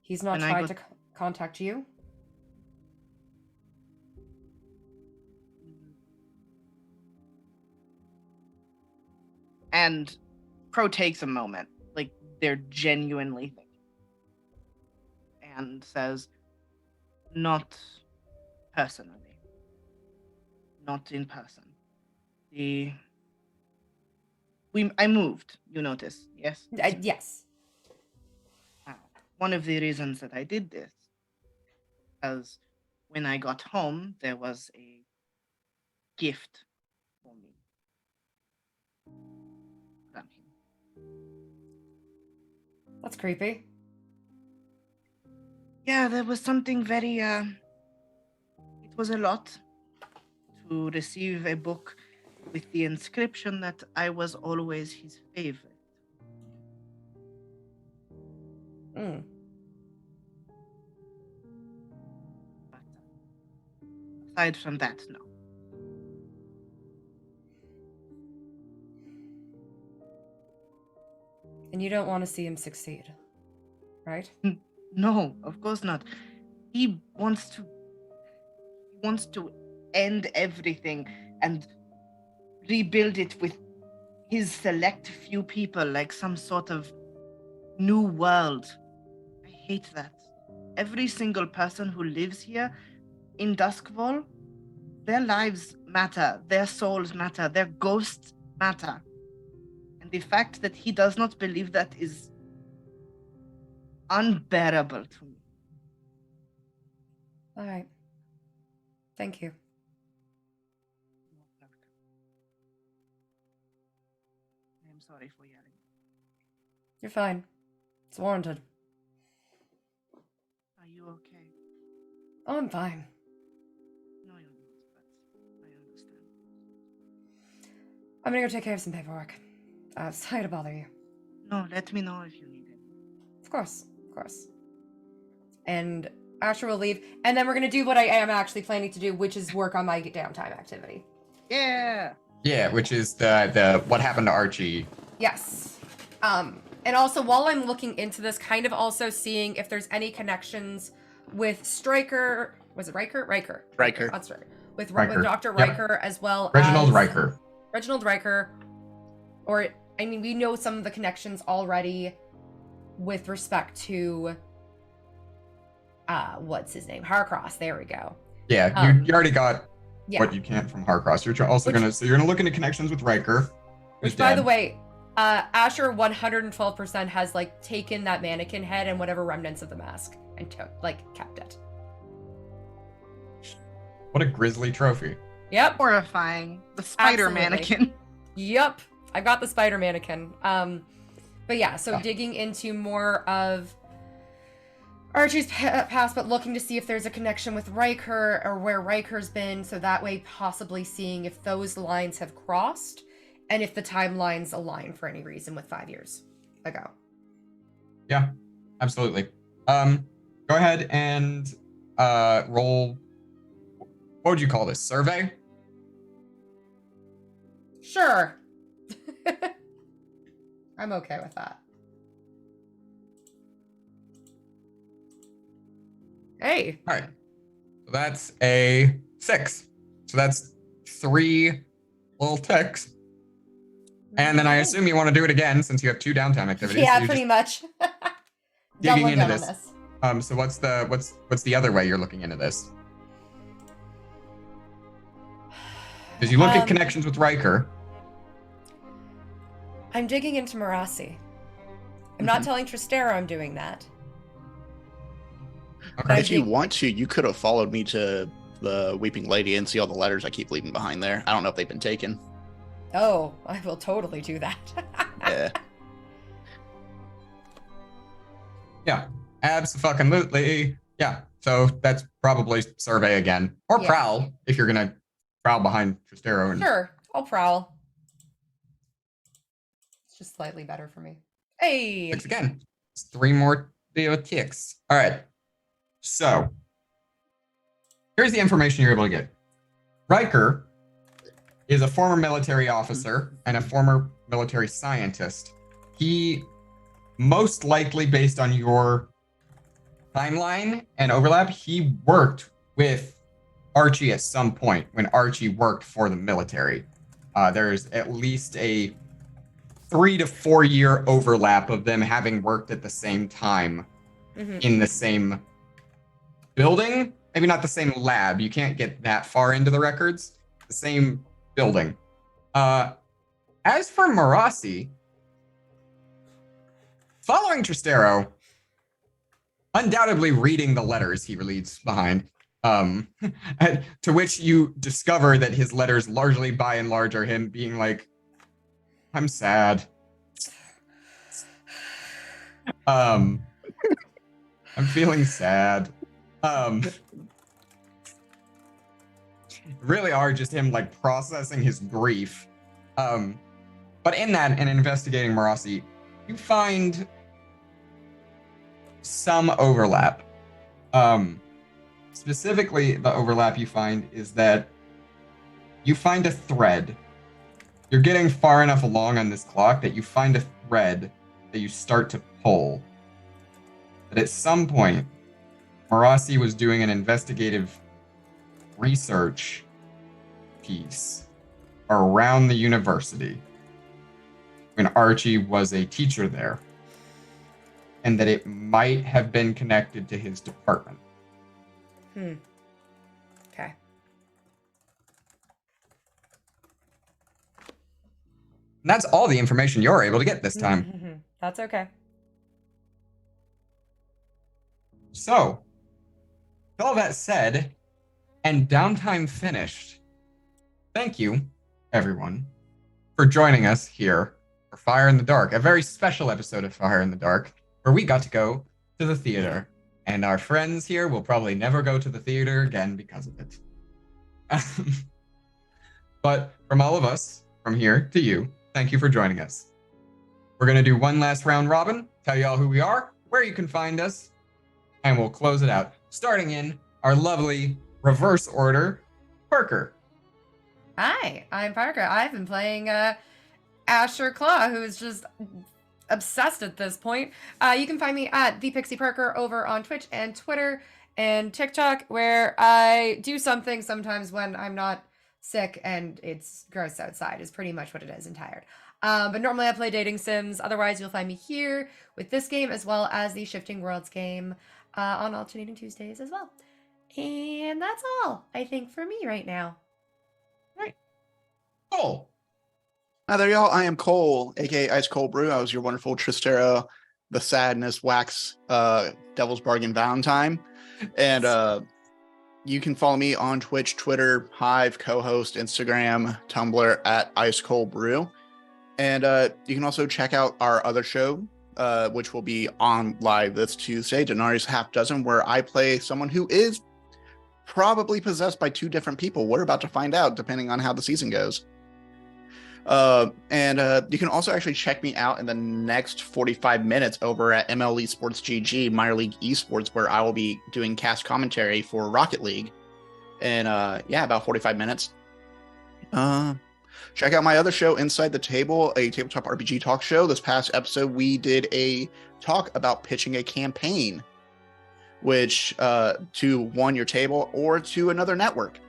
He's not When I tried got- to contact you? And Crow takes a moment, like they're genuinely thinking, and says, "Not personally. Not in person. I moved, you notice, yes? Yes. One of the reasons that I did this, because when I got home, there was a gift for me from him. That's creepy. Yeah, there was something very, it was a lot to receive a book with the inscription that I was always his favorite. Mm. But aside from that, no. And you don't want to see him succeed, right? No, of course not. He wants to end everything and rebuild it with his select few people, like some sort of new world. I hate that. Every single person who lives here in Duskwall, their lives matter, their souls matter, their ghosts matter. And the fact that he does not believe that is unbearable to me. All right. Thank you. I am sorry for yelling. You're fine. It's warranted. Are you okay? Oh, I'm fine. No, you're not, but I understand. I'm gonna go take care of some paperwork. Sorry to bother you. No, let me know if you need it. Of course, of course. And Asher will leave, and then we're gonna do what I am actually planning to do, which is work on my downtime activity. Yeah. Yeah, which is the what happened to Archie. Yes. And also while I'm looking into this, kind of also seeing if there's any connections with Stryker. Was it Riker? Riker. Riker. Not Stryker. With Riker. Dr. Yep. Riker as well Reginald as Riker. Reginald Riker. Or I mean, we know some of the connections already with respect to what's his name? Harcross. There we go. Yeah, you already got Yeah. what you can from Harcross. You're also gonna look into connections with Riker. who's Which, by dead. the way, Asher 112% has like taken that mannequin head and whatever remnants of the mask and kept it. What a grisly trophy. Yep. Horrifying. The spider Absolutely. mannequin. Yep. I got the spider mannequin. But yeah, so Yeah. digging into more of Archie's past, but looking to see if there's a connection with Riker or where Riker's been, so that way possibly seeing if those lines have crossed and if the timelines align for any reason with 5 years ago. Yeah, absolutely. Go ahead and roll. What would you call this? Survey? Sure. I'm okay with that. Hey. All right. So that's a 6. So that's 3 little ticks. And then I assume you want to do it again since you have 2 downtime activities. Yeah, So you're pretty much. digging Doubling into down on this. So what's the other way you're looking into this? Because you look at connections with Riker. I'm digging into Marasi. I'm not telling Tristero I'm doing that. Okay. If you want to, you could have followed me to the Weeping Lady and see all the letters I keep leaving behind there. I don't know if they've been taken. Oh, I will totally do that. Yeah. Yeah, abso-fucking-lutely. Yeah, so that's probably survey again. Or Yeah. prowl, if you're going to prowl behind Tristero. And Sure, I'll prowl. It's just slightly better for me. Hey! 6 again. It's 3 more ticks. All right. So, here's the information you're able to get. Riker is a former military officer and a former military scientist. He, most likely based on your timeline and overlap, he worked with Archie at some point when Archie worked for the military. There's at least a 3 to 4 year overlap of them having worked at the same time in the same building. Maybe not the same lab. You can't get that far into the records. The same building. As for Marasi, following Tristero, undoubtedly reading the letters he leaves behind, to which you discover that his letters largely by and large are him being like, I'm sad. I'm feeling sad. Really are just him like processing his grief. But in that and investigating Marasi, you find some overlap. Specifically, the overlap you find is that you find a thread. You're getting far enough along on this clock that you find a thread that you start to pull. But at some point, Marasi was doing an investigative research piece around the university when Archie was a teacher there, and that it might have been connected to his department. Okay. And that's all the information you're able to get this time. That's okay. So, with all that said, and downtime finished, thank you, everyone, for joining us here for Fire in the Dark, a very special episode of Fire in the Dark, where we got to go to the theater. And our friends here will probably never go to the theater again because of it. But from all of us, from here to you, thank you for joining us. We're going to do one last round robin, tell you all who we are, where you can find us, and we'll close it out, starting in our lovely reverse order, Parker. Hi, I'm Parker. I've been playing Asher Claw, who is just obsessed at this point. You can find me at the Pixie Parker over on Twitch and Twitter and TikTok, where I do something sometimes when I'm not sick and it's gross outside, is pretty much what it is, and tired. But normally I play dating sims. Otherwise, you'll find me here with this game as well as the Shifting Worlds game on alternating Tuesdays as well. And that's all, I think, for me right now. Right. Cool. Hi there, y'all. I am Cole, aka Ice Cold Brew. I was your wonderful Tristero, the Sadness Wax Devil's Bargain Valentine. And you can follow me on Twitch, Twitter, Hive, co-host, Instagram, Tumblr at Ice Cold Brew. And you can also check out our other show, which will be on live this Tuesday, Denari's Half Dozen, where I play someone who is probably possessed by 2 different people. We're about to find out, depending on how the season goes. And you can also actually check me out in the next 45 minutes over at ML Esports GG, Minor League Esports, where I will be doing cast commentary for Rocket League. And about 45 minutes. Check out my other show, Inside the Table, a tabletop RPG talk show. This past episode, we did a talk about pitching a campaign, which to one, your table, or to another network,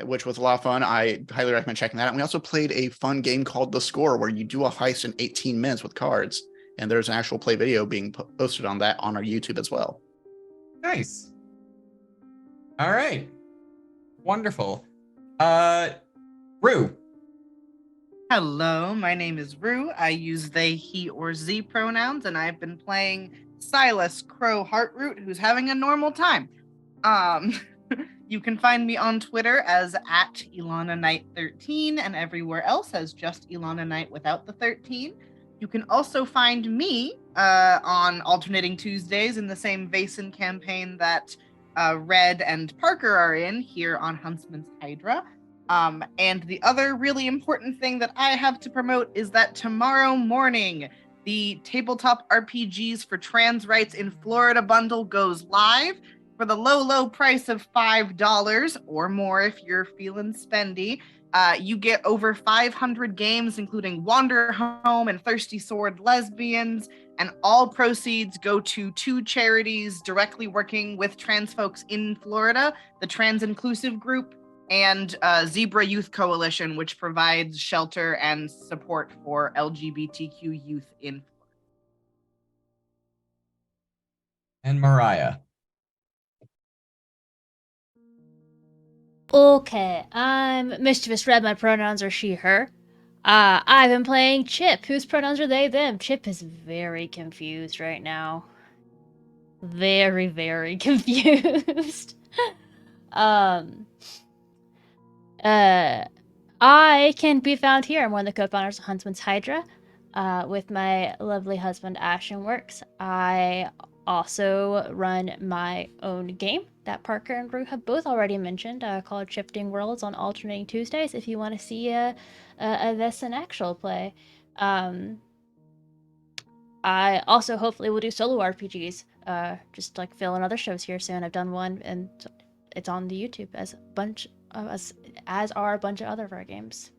which was a lot of fun. I highly recommend checking that out. And we also played a fun game called The Score, where you do a heist in 18 minutes with cards. And there's an actual play video being posted on that on our YouTube as well. Nice. All right. Wonderful. Rue. Hello, my name is Rue. I use they, he, or z pronouns, and I've been playing Silas Crow Heartroot, who's having a normal time. You can find me on Twitter as at Ilana Knight 13 and everywhere else as just Ilana Knight without the 13. You can also find me on alternating Tuesdays in the same Vason campaign that Red and Parker are in here on Huntsman's Hydra. And the other really important thing that I have to promote is that tomorrow morning, the Tabletop RPGs for Trans Rights in Florida bundle goes live for the low, low price of $5 or more if you're feeling spendy. You get over 500 games, including Wander Home and Thirsty Sword Lesbians, and all proceeds go to two charities directly working with trans folks in Florida, the Trans Inclusive Group and Zebra Youth Coalition, which provides shelter and support for LGBTQ youth in Florida. And Mariah. Okay, I'm Mischievous Red. My pronouns are she, her. I've been playing Chip, whose pronouns are they, them. Chip is very confused right now. Very, very confused. I can be found here. I'm one of the co-founders of Huntsman's Hydra, with my lovely husband AshenWorks. I also run my own game that Parker and Rue have both already mentioned, called Shifting Worlds on alternating Tuesdays. If you want to see this in actual play, I also hopefully will do solo RPGs. Just like filling other shows here soon. I've done one, and it's on the YouTube as a bunch of us, as are a bunch of other of our games.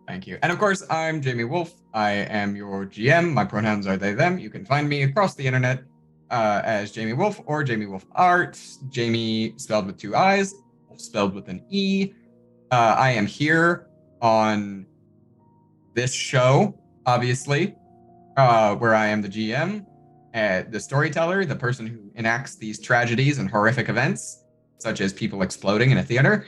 Thank you. And of course, I'm Jamie Wolf. I am your GM. My pronouns are they, them. You can find me across the internet as Jamie Wolf or Jamie Wolf Art. Jamie spelled with two I's, Wolf spelled with an E. I am here on this show, obviously, where I am the GM, the storyteller, the person who enacts these tragedies and horrific events, such as people exploding in a theater.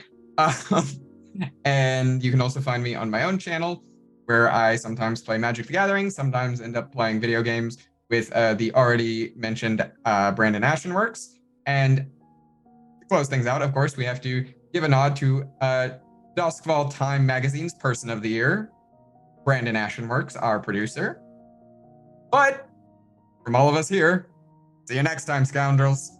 And you can also find me on my own channel, where I sometimes play Magic the Gathering, sometimes end up playing video games with the already mentioned Brandon AshenWorks. And to close things out, of course, we have to give a nod to Duskfall Time Magazine's Person of the Year, Brandon AshenWorks, our producer. But from all of us here, see you next time, scoundrels.